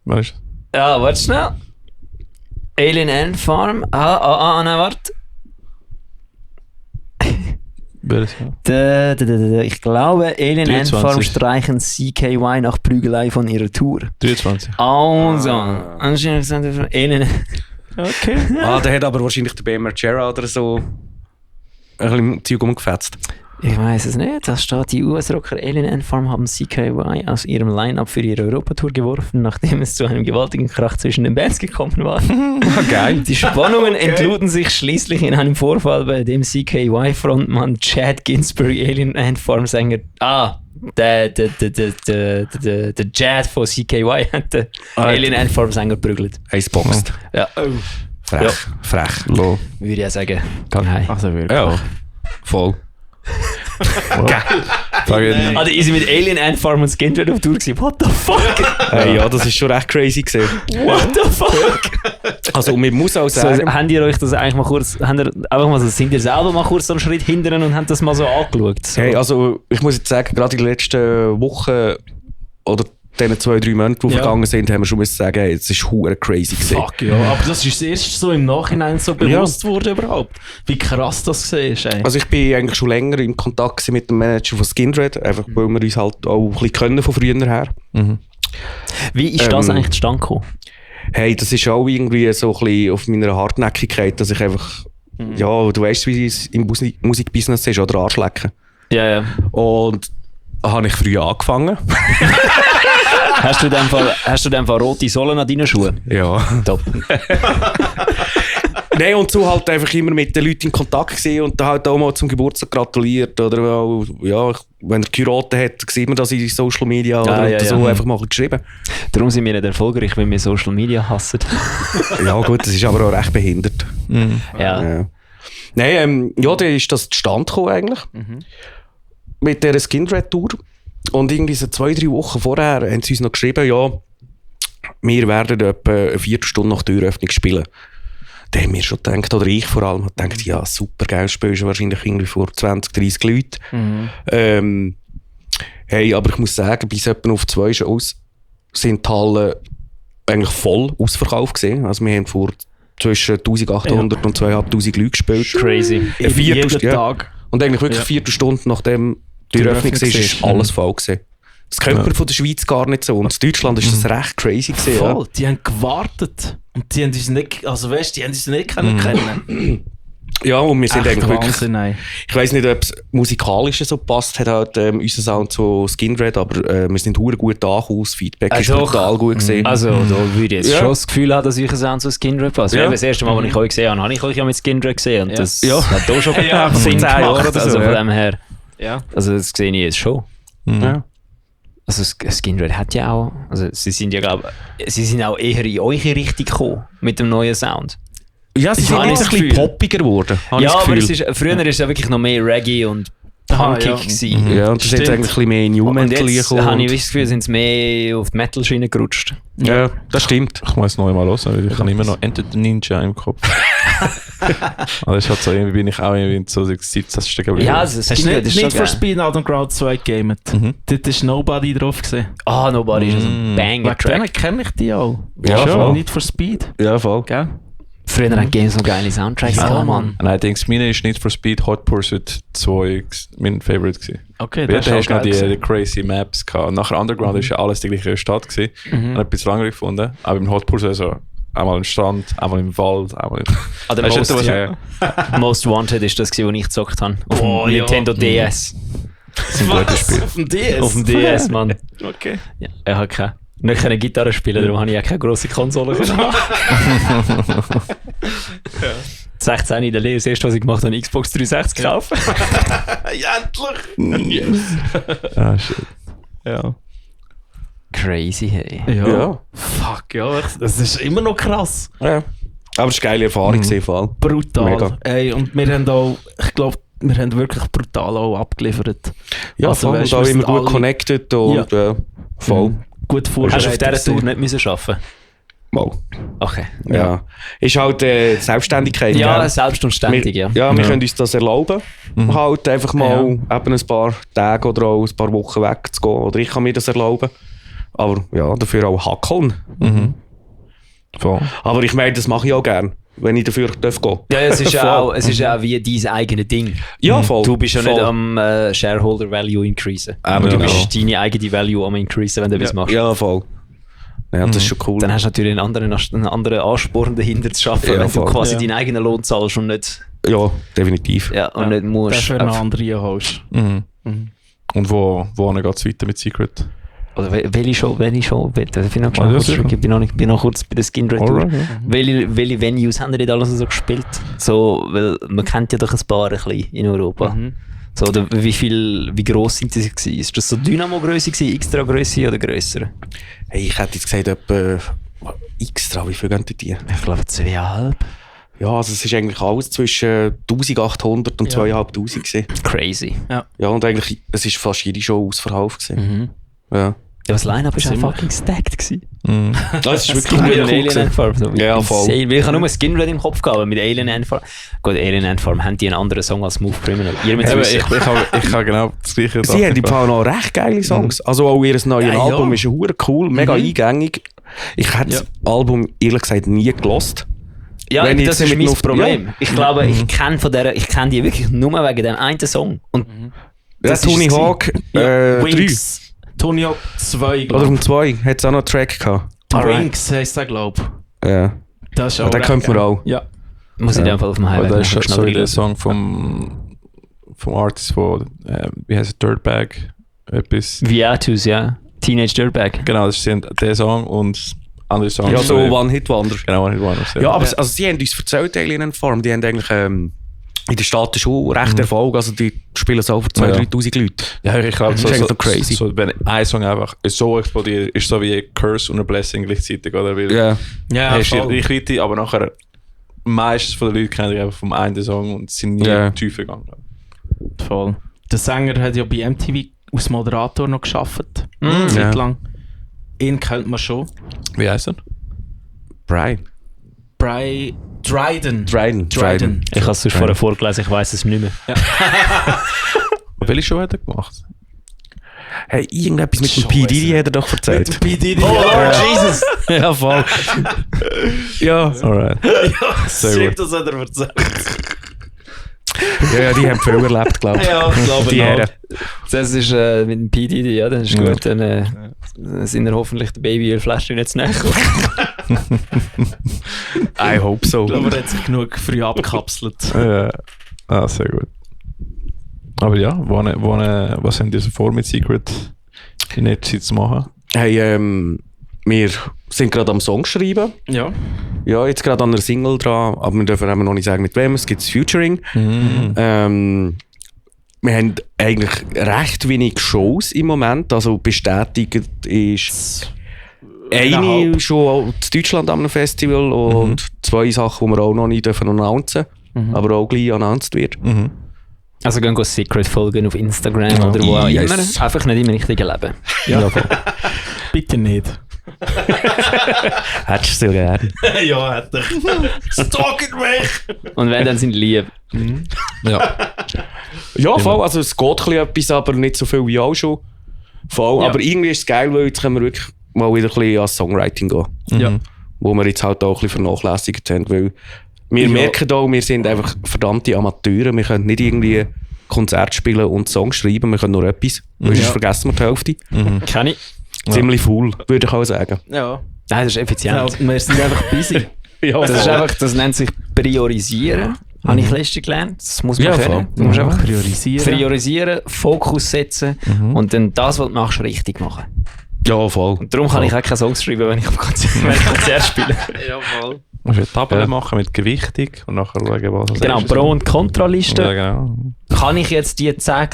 Weißt Ja, warte schnell. Alien Ant-Farm. Nein, warte. du? Ich glaube, Alien 23. Ant-Farm streichen CKY nach Prügelei von ihrer Tour. 23. Also, anscheinend sind wir Alien... Okay. Der hat aber wahrscheinlich den BMR Jarrah oder so ein bisschen Zeug umgefetzt. Ich weiß es nicht. Da steht, die US-Rocker Alien Ant-Farm haben CKY aus ihrem Line-Up für ihre Europatour geworfen, nachdem es zu einem gewaltigen Krach zwischen den Bands gekommen war. Geil. Die Spannungen entluden sich schließlich in einem Vorfall, bei dem CKY-Frontmann Chad Ginsburg Alien Ant-Farm-Sänger... der Chad von CKY hat den Alien Ant-Farm-Sänger geprügelt. Iceboxed. Ja, Frech. Lo. würde ich ja sagen. Nein. Also wirklich. Ja, voll. Geil. Also, ist sie mit Alien Ant-Farm und Skindred auf Tour gewesen? What the fuck? Ja, das ist schon recht crazy gewesen. What the fuck? Also, man muss auch So, sagen... habt ihr euch das eigentlich mal kurz, sind ihr selber mal kurz so einen Schritt hindern und habt das mal so angeschaut? So. Hey, also, ich muss jetzt sagen, gerade in den letzten Wochen oder diesen 2-3 Monaten, die vergangen sind, haben wir schon müssen sagen, hey, es ist hure crazy gewesen. Fuck ja, aber das ist erst so im Nachhinein so bewusst worden überhaupt. Wie krass das war, ey. Also ich bin eigentlich schon länger in Kontakt gewesen mit dem Manager von Skindred, einfach weil wir uns halt auch ein bisschen können von früher her. Wie ist das eigentlich zustande gekommen? Hey, das ist auch irgendwie so ein bisschen auf meiner Hartnäckigkeit, dass ich einfach, ja, du weißt, wie es im Musikbusiness ist, oder Arschlecken. Ja. Und da habe ich früh angefangen. Hast du in dem Fall rote Sohlen an deinen Schuhen? Ja. Top. Nein, und so halt einfach immer mit den Leuten in Kontakt gewesen und dann halt auch mal zum Geburtstag gratuliert oder auch, ja, wenn er geheiratet hat, sieht man das in Social Media oder so einfach mal geschrieben. Darum sind wir nicht erfolgreich, weil wir Social Media hassen. Ja gut, das ist aber auch recht behindert. Ja. Nein, ja, dann ist das zustande gekommen eigentlich. Mit dieser Skindred-Tour. Und irgendwie so 2-3 Wochen vorher haben sie uns noch geschrieben, ja, wir werden etwa eine Viertelstunde nach der Türöffnung spielen. Da haben wir schon gedacht, oder ich vor allem, gedacht, ja, super geil, spielst du wahrscheinlich irgendwie vor 20-30 Leuten. Hey, aber ich muss sagen, bis etwa auf 2 Shows sind die Hallen eigentlich voll ausverkauft gesehen. Also wir haben vor zwischen 1800 und 2500 Leute gespielt. Crazy. Jeden Tag. Und eigentlich wirklich 4 Stunden nachdem die Eröffnung war, ist alles voll gewesen. Das kennt man von der Schweiz gar nicht so. Und in Deutschland ist das recht crazy gewesen. Voll, die haben gewartet. Und die haben uns nicht, also weißt, die haben uns nicht kennen. Ja, und wir sind Echt eigentlich Wahnsinn, wirklich... Ich weiss nicht, ob es musikalisch so passt, hat halt unser Sound zu Skindred, aber wir sind hure gut angekommen. Das Feedback ist total gut gewesen. Also, da würde ich jetzt schon das Gefühl haben, dass ich Sound zu Skindred passt. Ja. Das erste Mal, als ich euch gesehen habe ich euch ja mit Skindred gesehen. Und das hat auch schon vor 10 Jahren oder so. Also von dem her. Ja. Also, das sehe ich jetzt schon. Ja. Also, Skindred hat ja auch... Also, sie sind ja, glaube ich... Sie sind auch eher in eure Richtung gekommen mit dem neuen Sound. Ja, sie sind habe jetzt ich ein bisschen das Gefühl. poppiger geworden. Ja, aber früher war es ja wirklich noch mehr Reggae und punkig gewesen. Ja, und das ist jetzt eigentlich ein bisschen mehr New Und Metal jetzt gekommen. habe ich das Gefühl, sind sie mehr auf die Metal-Schiene gerutscht. Ja, das stimmt. Ich muss es noch einmal hören, weil ich habe immer noch Enter the Ninja im Kopf. Also ich hatte so, irgendwie bin ich auch irgendwie so 17. geblieben. Ja, das Hast du Skindred ist nicht schon for geil. Speed Underground 2 gegamet? Dort ist Nobody drauf gesehen. Nobody ist ein Wegen Banger-Track. denen kenne ich die auch. Ja, voll. Nicht for Speed. Ja, voll. Gell? Früher haben Games noch geile Soundtracks gehabt, Mann. Nein, ich denke, meine ist Need for Speed Hot Pursuit 2 mein Favorite gewesen. Okay, Weil das da ist hast du noch geil die crazy Maps gehabt. Und nachher Underground ist ja alles die gleiche Stadt gewesen. Habe etwas langweilig gefunden. Aber im Hot Pursuit so einmal im Strand, einmal im Wald, einmal im... Der Weißt du, Most, was- Most Wanted ist das, was ich gezockt habe. Auf Oh, dem ja. Nintendo DS. Das ist ein gutes Spiel. Auf dem DS? Auf dem DS, Mann. Okay. Ja, ich habe nicht keine Gitarre spielen, darum habe ich auch keine grosse Konsole können haben. 16 in der Lehre, das erste, was ich gemacht habe, eine Xbox 360 gekauft. Ja, endlich! Ah, shit. Ja. Crazy, hey. Ja. Fuck, ja, das ist immer noch krass. Ja. Aber es war eine geile Erfahrung, im Fall. Brutal. Mega. Ey, und wir haben auch, ich glaube, wir haben wirklich brutal auch abgeliefert. Ja, Also, voll. weißt, Und auch wir immer sind gut alle- connected und voll. Gut Hast du auf vorbereitet. dieser Tour nicht müssen arbeiten? Mal. Okay. Ja. Ist halt Selbstständigkeit. Ja, gell? selbst und ständig, ja. Ja, wir können uns das erlauben, halt einfach mal eben ein paar Tage oder auch ein paar Wochen wegzugehen. Oder ich kann mir das erlauben. Aber ja, dafür auch hackeln. Voll. Aber ich meine, das mache ich auch gerne, wenn ich dafür gehen darf. Ja, es ist ja Voll. auch, es ist ja auch wie dein eigenes Ding. Ja, voll. Du bist ja voll. nicht am Shareholder Value increasen. Aber Du genau. bist deine eigene Value am increasen, wenn du etwas machst. Ja, voll. Ja, das ist schon cool. Dann hast du natürlich einen anderen Ansporn dahinter zu schaffen, Ja, wenn du voll. quasi Ja. deinen eigenen Lohn zahlst und nicht, Ja, definitiv. und nicht musst. Dafür eine andere holst. Und wo geht es weiter mit Secret? Oder welche schon, das finde ich noch Ja, kurz sicher. zurück. Ich bin noch kurz bei der Skin Red Tour. Alright, ja. Welche Venues haben die nicht alles so gespielt? So, weil man kennt ja doch ein paar ein bisschen in Europa. So, oder wie gross sind die gewesen? Ist das so Dynamo-Grösse gewesen, extra Grösse oder grösser? Hey, ich hätte jetzt gesagt, etwa extra, wie viel gehen die? Ich glaube 2,5. Ja, also es ist eigentlich alles zwischen 1800 und 2500 gewesen. Crazy. Ja, und eigentlich, es ist fast jede Show ausverkauft gewesen. Ja. Ja, das Line-Up ist auch Ziemlich. fucking stacked gewesen. Das ist Mit wirklich Alien cool. Ant Farm. So Ja, voll. insane. Weil ich habe nur Skin Red im Kopf gehabt, aber mit Alien Ant Farm. Gut, Alien Ant Farm haben die einen anderen Song als Smooth Criminal. Ihr müsst Eben, wissen. ich habe genau das gleiche Sie haben im Fall noch recht geile Songs. Also auch ihr neues Ja, Album ja. ist hure cool, mega eingängig. Ich hätte das Album ehrlich gesagt nie gelost. Ja, Wenn ich das jetzt ist mit mein noch- Problem. Ja. Ich glaube, ich kenne die wirklich nur wegen dem einen Song. Und Der das Tony ist es Hawk Ja, 3 Wings. Tony Hawk 2, oder glaube um 2 hat es auch noch einen Track gehabt. ich. Alright. Wings heisst der, glaube ich. Ja, Das ist auch den recht kennt man geil. auch. Ja. muss ich in dem Fall auf dem Aber Highway das ist nachher so schnell der reinlassen. Song vom Artist, wie heißt es, Dirtbag? Etwas. Viatus, ja. Teenage Dirtbag. Genau, das ist der Song und andere Songs. Ja, so One-Hit-Wonder. Genau, One Hit Wonders. Ja, aber also, sie haben uns erzählt, Alien Ant Farm, die haben eigentlich in der Staaten schon recht Erfolg. Also die spielen es auch für 2'000, 3'000 Leute. Ja, ich glaube, Das ist eigentlich noch crazy. So, wenn ein Song einfach so explodiert, ist so wie ein Curse und ein Blessing gleichzeitig, oder? Weil Ja. Ja, hast die voll. Reichweite, aber nachher meistens von den Leuten kennen dich einfach vom einen Song und sind nie Ja. tiefer gegangen. Voll. Der Sänger hat ja bei MTV als Moderator noch gearbeitet. Ja. Zeit lang. Ihn kennt man schon. Wie heißt er? Brian. Dryden. Dryden. Ich habe es sonst vorher vorgelesen, ich weiß es nicht mehr. Welche Show hat er gemacht? Hey, irgendetwas mit dem Scheiße. P. Diddy hat er doch erzählt. P. Diddy. Jesus! Ja, voll. Ja. Alright. Sehr Stimmt, gut. das hat er erzählt. Ja, die haben viel erlebt, glaube ich. Ja, ich glaube Die Herren. Das ist mit dem PD, ja, das ist gut. Dann sind wir hoffentlich der Babyölflasche nicht zu näher. I hope so. Ich glaube, er hat sich genug früh abgekapselt. Sehr gut. Aber ja, was haben die so vor mit Secret in nächster Zeit zu machen? Hey, wir sind gerade am Song schreiben. Ja. Ja, jetzt gerade an einer Single dran, aber wir dürfen eben noch nicht sagen, mit wem. Es gibt Featuring. Wir haben eigentlich recht wenig Shows im Moment. Also bestätigt ist eine Eineinhalb. schon in Deutschland an einem Festival und 2 Sachen, die wir auch noch nicht dürfen announcen, aber auch gleich announced wird. Also gehen Secret folgen auf Instagram oder wo auch Yes. immer. Einfach nicht im richtigen Leben. Bitte nicht. Hättest du es ja gerne. Ja, hat er. Stalking mich! Und wenn, dann sind lieb. Ja. Ja, voll. Also es geht ein bisschen etwas, aber nicht so viel wie auch schon. Voll. Ja. Aber irgendwie ist es geil, weil jetzt können wir wirklich mal wieder ein bisschen ans Songwriting gehen. Ja. Wo wir jetzt halt auch ein bisschen vernachlässigt haben. Weil wir Ja. merken auch, wir sind einfach verdammte Amateure. Wir können nicht irgendwie Konzert spielen und Songs schreiben. Wir können nur etwas. Sonst vergessen wir die Hälfte. Kann ich? Ziemlich faul, würde ich auch sagen. Ja. Nein, das ist effizient. Ja, wir sind einfach busy. Ja, Das, ist einfach, das nennt sich Priorisieren. Habe ich letztens gelernt. Das muss man Ja, können. voll. Du musst einfach Priorisieren. priorisieren, Fokus setzen und dann das, was du machst, richtig machen. Ja, voll. Und darum kann ich auch keine Songs schreiben, wenn ich am Konzert spiele. Ja, voll. Du musst eine Tabelle machen mit Gewichtung und nachher schauen, was das Genau, ist. Pro- und Kontraliste. Ja, genau. Kann ich jetzt die 2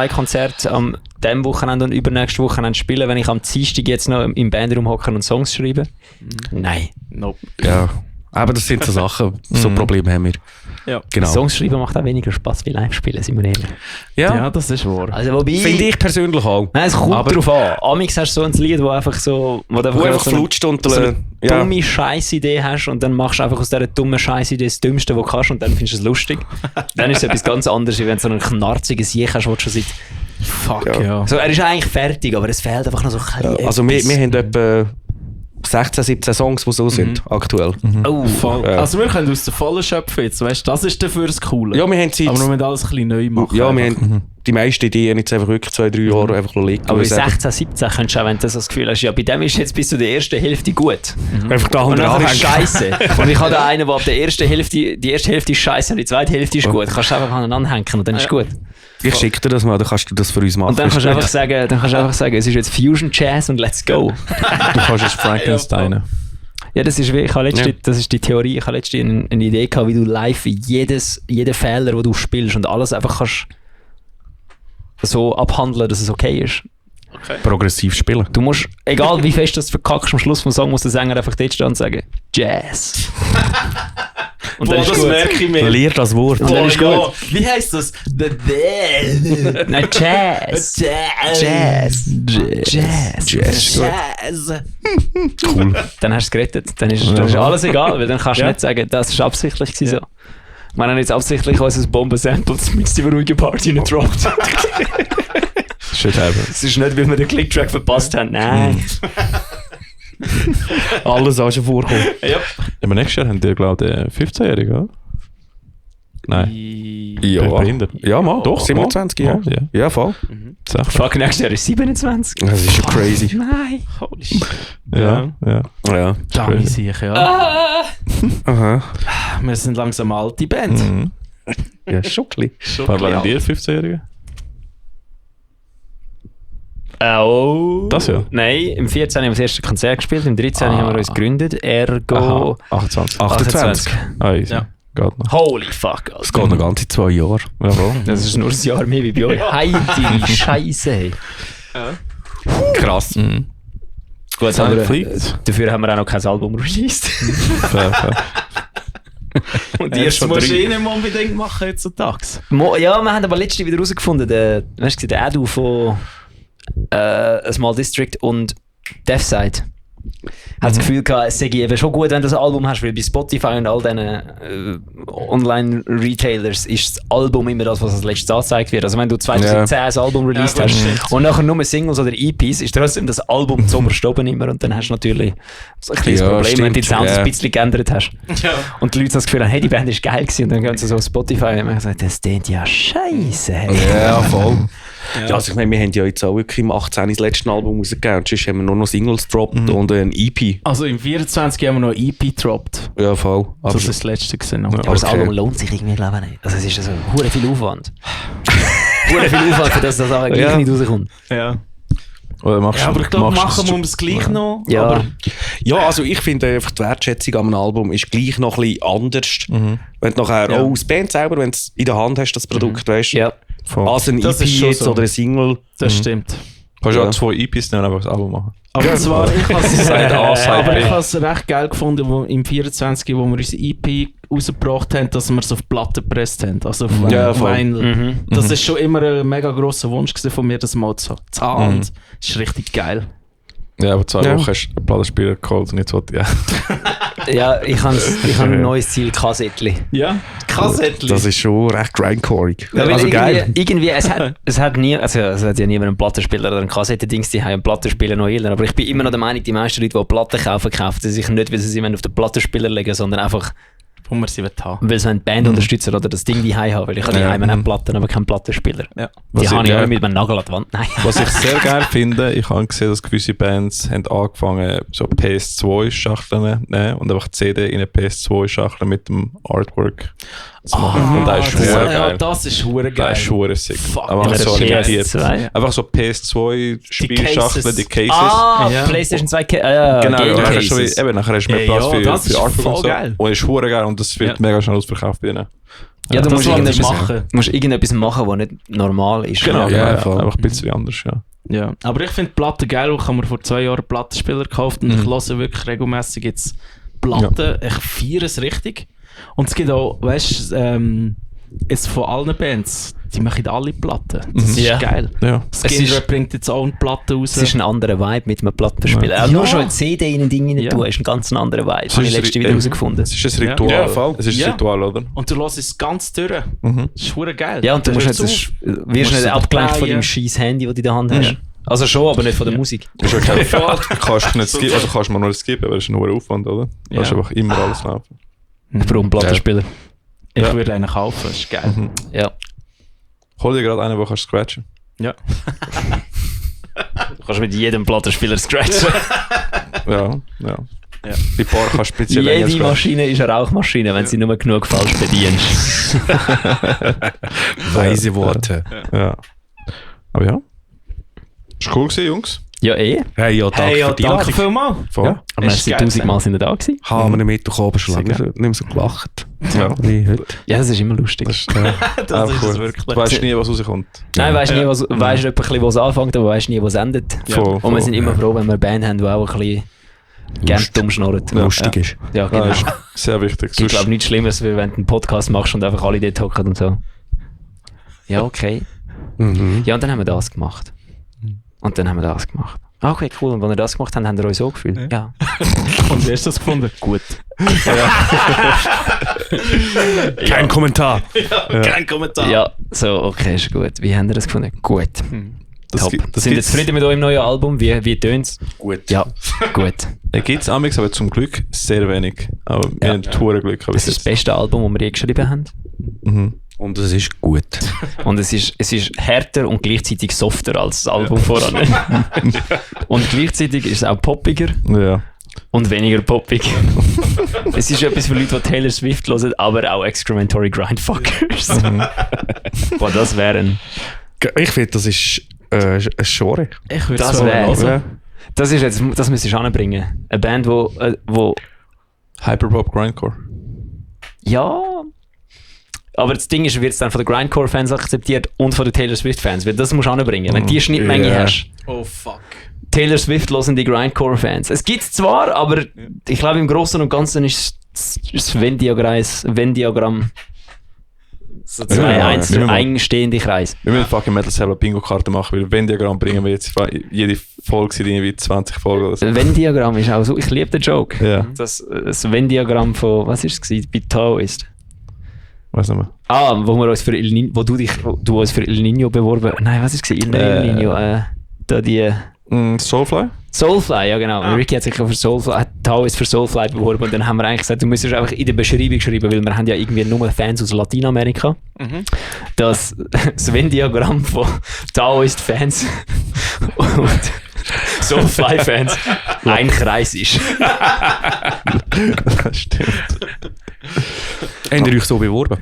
Konzerte am diesem Wochenende und übernächstes Wochenende spielen, wenn ich am Dienstag jetzt noch im Bandraum hocke und Songs schreibe? Nein. Nope. Ja, aber das sind so Sachen, so Probleme haben wir. Ja. Genau. Songs schreiben macht auch weniger Spaß wie live spielen, sind wir ehrlich. Ja, das ist wahr. Also wobei... Finde ich persönlich auch. Nein, es kommt Aber- drauf an. Amix hast du so ein Lied, wo einfach so... Wo du Wo einfach so eine flutscht und dumme Scheiß-Idee hast und dann machst du einfach aus dieser dummen Scheiß-Idee das Dümmste, was du kannst und dann findest du es lustig. Dann ist es etwas ganz anderes, wie wenn du so einen knarzigen Sieg hast, wo du schon seit... Fuck, Ja. ja. So, er ist eigentlich fertig, aber es fehlt einfach noch so ein bisschen Also wir etwas. haben etwa 16, 17 Songs, die so sind, aktuell. Oh, Voll. Ja. Also wir können aus der Vollen schöpfen jetzt, weißt du, das ist dafür das Coole. Ja, wir haben Zeit. aber wir müssen alles ein bisschen neu machen. Ja, wir einfach. haben die meisten Ideen jetzt einfach wirklich 2-3 Jahre einfach liegen. aber bei Weil es 16, 17 könntest du auch, wenn du so das Gefühl hast, ja, bei dem ist jetzt bis zu der ersten Hälfte gut. einfach da Und andere dann ist anhängen. scheiße. Und ich habe da einen, der ab der ersten Hälfte, die erste Hälfte ist scheiße und die zweite Hälfte ist gut. Kannst du einfach aneinander hängen und dann ist gut. Ich schicke dir das mal, dann kannst du das für uns machen. Und dann kannst du einfach sagen, es ist jetzt Fusion Jazz und let's go. Du kannst es Frankenstein. Ja, das ist wie, das ist die Theorie. Ich habe letztens eine Idee gehabt, wie du live jeden Fehler, den du spielst und alles einfach kannst so abhandeln, dass es okay ist. progressiv spielen. Du musst, egal wie fest du das verkackst, am Schluss vom Song muss der Sänger einfach dort stehen und sagen, Jazz. Und Boah, dann ist das gut. merke ich mir. Lehr das Wort. Und dann ist ja. gut. Wie heisst das? Nein, Jazz. Jazz. Jazz. Jazz. Cool. Dann hast du es gerettet. Dann ist alles egal, weil dann kannst du Ja. nicht sagen, das war absichtlich gewesen. So. Wir haben jetzt absichtlich unser Bomben-Sample mit der ruhigen Party nicht gedroppt. Shit happens. Es ist nicht, weil wir den Clicktrack verpasst haben. Nein. Alles auch schon vorkommen. Aber nächstes Jahr haben die, glaube ich, 15-Jährige, oder? Nein. Ja, Behindert. ja mal. Doch, 27, mal. ja. Ja. Ja, voll. Sag. Fuck, nächstes Jahr ist 27. Das ist schon crazy. Nein. Holy shit. Ja, ja. Ja. Dami sicher, ja. Aha. Wir sind langsam eine alte Band. Mhm. Ja, schon ein Schon Was waren ein die bisschen 15-Jährige? Oh. Das ja? Nein, im 14. haben wir das erste Konzert gespielt, im 13. haben wir uns gegründet. Ergo 28. 28. Ah, easy. Ja. Geht noch. Holy fuck, Alter. Es geht noch ganze 2 Jahre. Jawohl. Das ist nur ein Jahr mehr wie bei euch. Heidi Scheiße. Krass. Mhm. Gut, Zeit aber fliegt. dafür haben wir auch noch kein Album released. Fair, fair. Und Das musst du nicht mehr unbedingt machen heutzutage. Ja, wir haben aber letztens wieder herausgefunden, der Edu von A Small District und Deathside hat das Gefühl gehabt, es sei eben schon gut, wenn du ein Album hast, weil bei Spotify und all diesen Online-Retailers ist das Album immer das, was als letztes angezeigt wird. Also wenn du 2010 ein Album released Ja, gut, hast stimmt. und nachher nur Singles oder EPs, ist trotzdem das Album zuoberst oben immer und dann hast du natürlich so ein kleines Ja, Problem, wenn du die stimmt. Sounds Ja. ein bisschen geändert hast. Ja. Und die Leute haben das Gefühl, hey, die Band ist geil gewesen und dann gehen sie so auf Spotify und haben gesagt, das klingt ja scheiße. Ja, voll. Ja, also ich meine, wir haben ja jetzt auch wirklich im 18. das letzte Album rausgegeben und sonst haben wir nur noch Singles gedroppt und ein EP. Also im 24 haben wir noch EP gedroppt. Ja, voll. Aber Das ist das letzte gesehen. Aber das Okay. Album lohnt sich irgendwie, glaube ich, nicht. Also es ist also hure viel Aufwand. Hure viel Aufwand, für das das auch gleich Ja. nicht rauskommt. Ja. Oder machst Ja, aber ich glaube, machst machen du- wir es gleich noch. Ja. Aber ja, also ich finde einfach die Wertschätzung an einem Album ist gleich noch ein bisschen anders. Wenn du nachher auch als Band selber, wenn du es in der Hand hast, das Produkt, weißt du, Ja. Voll. als ein Das EP ist schon jetzt so. oder ein Single. das stimmt. Kannst du Ja. auch 2 EPs nehmen und einfach das Album machen. Aber zwar, ich habe Side A, Side B. es recht geil gefunden, wo im 24, wo wir unsere EP rausgebracht haben, dass wir es auf Platte gepresst haben. Also auf Ja, voll. Vinyl. Das ist schon immer ein mega grosser Wunsch gewesen von mir, das mal zu haben. Und das ist richtig geil. Ja, aber 2 Ja. Wochen hast du einen Plattenspieler geholt und jetzt wollte ich. Ja, ich habe ein neues Ziel, Kassettli. Ja, Kassettli. Das ist schon recht grindcoreig. Ja, weil Also geil. irgendwie es hat ja niemand einen Plattenspieler oder einen Kassettendings, die haben einen Plattenspieler noch eher. Aber ich bin immer noch der Meinung, die meisten Leute, die Platten kaufen sie sich nicht, weil sie sie auf den Plattenspieler legen, sondern einfach, wo wir sie haben. weil sie eine Band unterstützen oder das Ding die haben. Weil ich habe die Ja. auch Platten, aber keinen Plattenspieler. Ja. Die Was habe ich- ich ja. auch mit meinem Nagel an die Wand. Nein. Was ich sehr geil finde, ich habe gesehen, dass gewisse Bands haben angefangen, so PS2-Schachteln nehmen und einfach CD in eine PS2-Schachtel mit dem Artwork zu machen. Und das ist das, hure ja, geil. das ist hure geil. Das ist hure sick. Fuck, Aber das so ist limitiert. PS2. Einfach so PS2-Spielschachteln, die Cases. Ah, Ja. PlayStation 2 Genau, Game nachher hast du, Cases. eben, nachher hast du mehr Ja, Platz ja, für, das ist für Artwork voll und so. geil. Und ist hure geil und das wird Ja. mega schnell ausverkauft bei denen. Ja, du Das musst wollte ich irgendetwas machen. Du musst irgendetwas machen, was nicht normal ist. Genau, Ja, ja, voll. einfach ein bisschen anders, ja. Ja, aber ich finde Platten geil. Ich habe mir vor 2 Jahren Plattenspieler gekauft und ich höre wirklich regelmäßig jetzt Platten. Ich feiere es richtig. Und es gibt auch, weißt du, jetzt von allen Bands, die machen alle Platten. Das ist Ja. geil. Ja. Skinrap bringt jetzt auch eine Platte raus. Es ist ein anderer Vibe mit einem Plattenspieler. Ja. Auch nur schon ein CD in ein Ding rein Ja. tun, ist ein ganz anderer Vibe. Es Habe ich ist letzte wieder eben- herausgefunden. Es ist ein Ritual. Ja, voll. Es ist Ja. ein Ritual, oder? Und du hörst es ganz durch. Mhm. Das ist verdammt geil. Ja, und du Das musst hört jetzt, auf. wirst musst nicht es abgelenkt von drehen. deinem scheiß Handy, das du in der Hand hast. Also schon, aber nicht von der Ja. Musik. Du kannst nicht skippen, also kannst manuell skippen, aber das ist nur ein Aufwand, oder? Du Ja. kannst einfach immer alles laufen. Ich brauche einen Plattenspieler. Ich Ja. würde einen kaufen, das ist geil. Ja. Hol dir gerade einen, den kannst du scratchen. Ja. Du kannst mit jedem Plattenspieler scratchen. Ja. Ja. Bei paar kannst du speziell länger Jede scratchen. Maschine ist eine Rauchmaschine, wenn sie nur genug falsch bedienst. Weise Worte. Ja. Aber ja. Ist cool gewesen, Jungs. Ja, eh. Hey, ja, danke Hey, ja, für die danke Einladung. vielmals. Voll. Ja. Aber Ist hast du geil 1000-mal sind wir da gewesen? Haben wir nicht mitbekommen, schon lange Sehr nicht mehr so gelacht. Ja. Wie heute. Ja, das ist immer lustig. Das ist Das einfach ist es cool. wirklich. Du weißt nie, was rauskommt. Nein, weißt Ja. nie, weißt etwa ein bisschen, wo es anfängt, aber weißt nie, wo es endet. Ja. Voll, Und wir sind immer froh, wenn wir eine Band haben, die auch ein bisschen gerne dumm schnurrt. Lustig ist. Ja, Ja, genau. das ist sehr wichtig. Ich glaube, nichts Schlimmeres, wie wenn du einen Podcast machst und einfach alle dort hocken und so. Ja, okay. Mhm. Ja, und dann haben wir das gemacht. Und dann haben wir das gemacht. Ah, okay, cool. Und wenn wir das gemacht haben, haben wir euch so gefühlt. Ja. Und wie hast du das gefunden? Gut. Kein Kommentar. Kein Kommentar. Ja, so, okay, ist gut. Wie haben ihr das gefunden? Gut. Das Top. gibt- das Sind ihr gibt's- zufrieden mit eurem neuen Album? Wie tönt es? Gut. Ja, gut. Gibt es amigs, aber zum Glück sehr wenig. Aber wir Ja. haben hure Glück. Das ist das beste Album, das wir je geschrieben haben. Mhm. Und es ist gut. Und es ist härter und gleichzeitig softer als das Album voran. Und gleichzeitig ist es auch poppiger Ja. und weniger poppig. Es ist etwas für Leute, die Taylor Swift hören, aber auch Excrementory Grindfuckers. Boah, das wären. Ich finde, das ist ein Genre. Ich würde Das es wär- hören. Ja. Das ist jetzt, das müsstest du anbringen. Eine Band, wo Hyperpop Grindcore. ja. Aber das Ding ist, wird es dann von den Grindcore-Fans akzeptiert und von den Taylor Swift-Fans. Weil das musst du anbringen. Wenn du die Schnittmenge Ja. hast. Oh fuck. Taylor Swift hören die Grindcore-Fans. Es gibt es zwar, aber ich glaube im Großen und Ganzen ist das Venn-Diagramm so zwei Ja, einzelne ja. eigenstehende Kreise. Wir müssen fucking Metal selber Bingo-Karte machen, weil Venn-Diagramm bringen wir jetzt jede Folge sind irgendwie 20 Folgen oder so. Das Venn-Diagramm ist auch so, ich liebe den Joke. Ja, Das Venn-Diagramm von, was ist es gewesen? Bei Taoist. weiß nicht mehr. Ah, wo wir uns für El Niño, wo du uns für El Niño beworben. Nein, was ist es gewesen? El Niño, da die Soulfly? Soulfly, ja genau. Ricky hat sich für Soulfly, Taoist für Soulfly beworben und dann haben wir eigentlich gesagt, du müsstest einfach in der Beschreibung schreiben, weil wir haben ja irgendwie nur Fans aus Lateinamerika. Das Venn-Diagramm von Taoist-Fans und Soulfly-Fans ein Kreis ist. Stimmt. Habt ihr euch so beworben?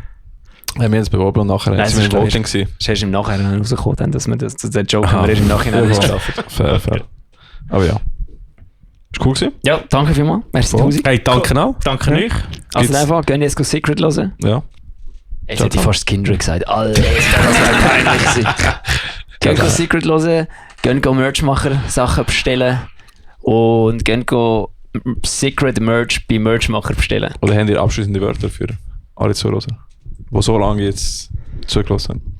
Wir haben uns beworben und nachher Nein, haben wir das im ist Voting gewesen. Das ist erst im Nachhinein rausgekommen, dann, dass wir den Joke haben wir erst im Nachhinein Ja, ausgeschafft. Fair. Aber ja. Ist cool gewesen? Ja, danke vielmals. Merci Voll. 1000. Hey, danke auch. Danke euch. Also Gibt's- einfach, gehen jetzt Secret hören. Ja. Jetzt hätte ich fast Kindred gesagt. Alter, das wäre peinlich gewesen. Gehen Secret hören, gehen Merch machen, Sachen bestellen und gehen Secret Merch bei Merchmacher bestellen. Oder habt ihr abschließende Wörter für alle Zuhörer, die so lange jetzt zugelassen haben?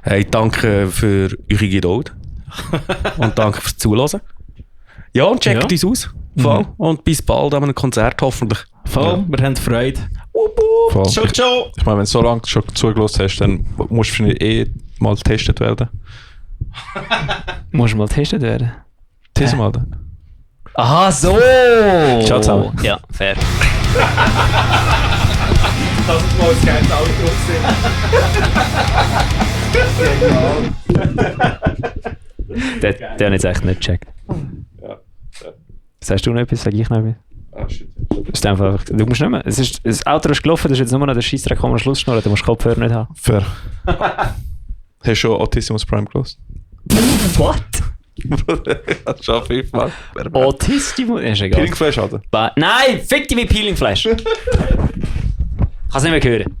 Hey, danke für eure Geduld. Und danke fürs Zuhören. Ja, und checkt uns aus. Voll. Und bis bald an einem Konzert hoffentlich. Voll, wir haben Freude. Voll. Ciao, ciao. Ich meine, wenn du so lange schon zugelassen hast, dann musst du wahrscheinlich mal getestet werden. Muss mal getestet werden. Testen mal dann. Aha, so! Ciao zusammen. Ja, fair. Das ist mal das geile Outro. Der hat jetzt echt nicht gecheckt. Sagst du noch etwas? Sag ich noch etwas? Ah, shit. Ist einfach, du musst nicht mehr. Das Auto ist gelaufen, das ist jetzt nur noch der Scheissdreck, wo man am Schluss schnurren. Du musst Kopfhörer nicht haben. Fair. Hast du schon Autismus Prime gelost? What? Das schon 5-mal. Autismus? Ist egal. Peeling Flash hatte. Nein, fick dich mit Peeling Flash. Kannst nicht mehr hören.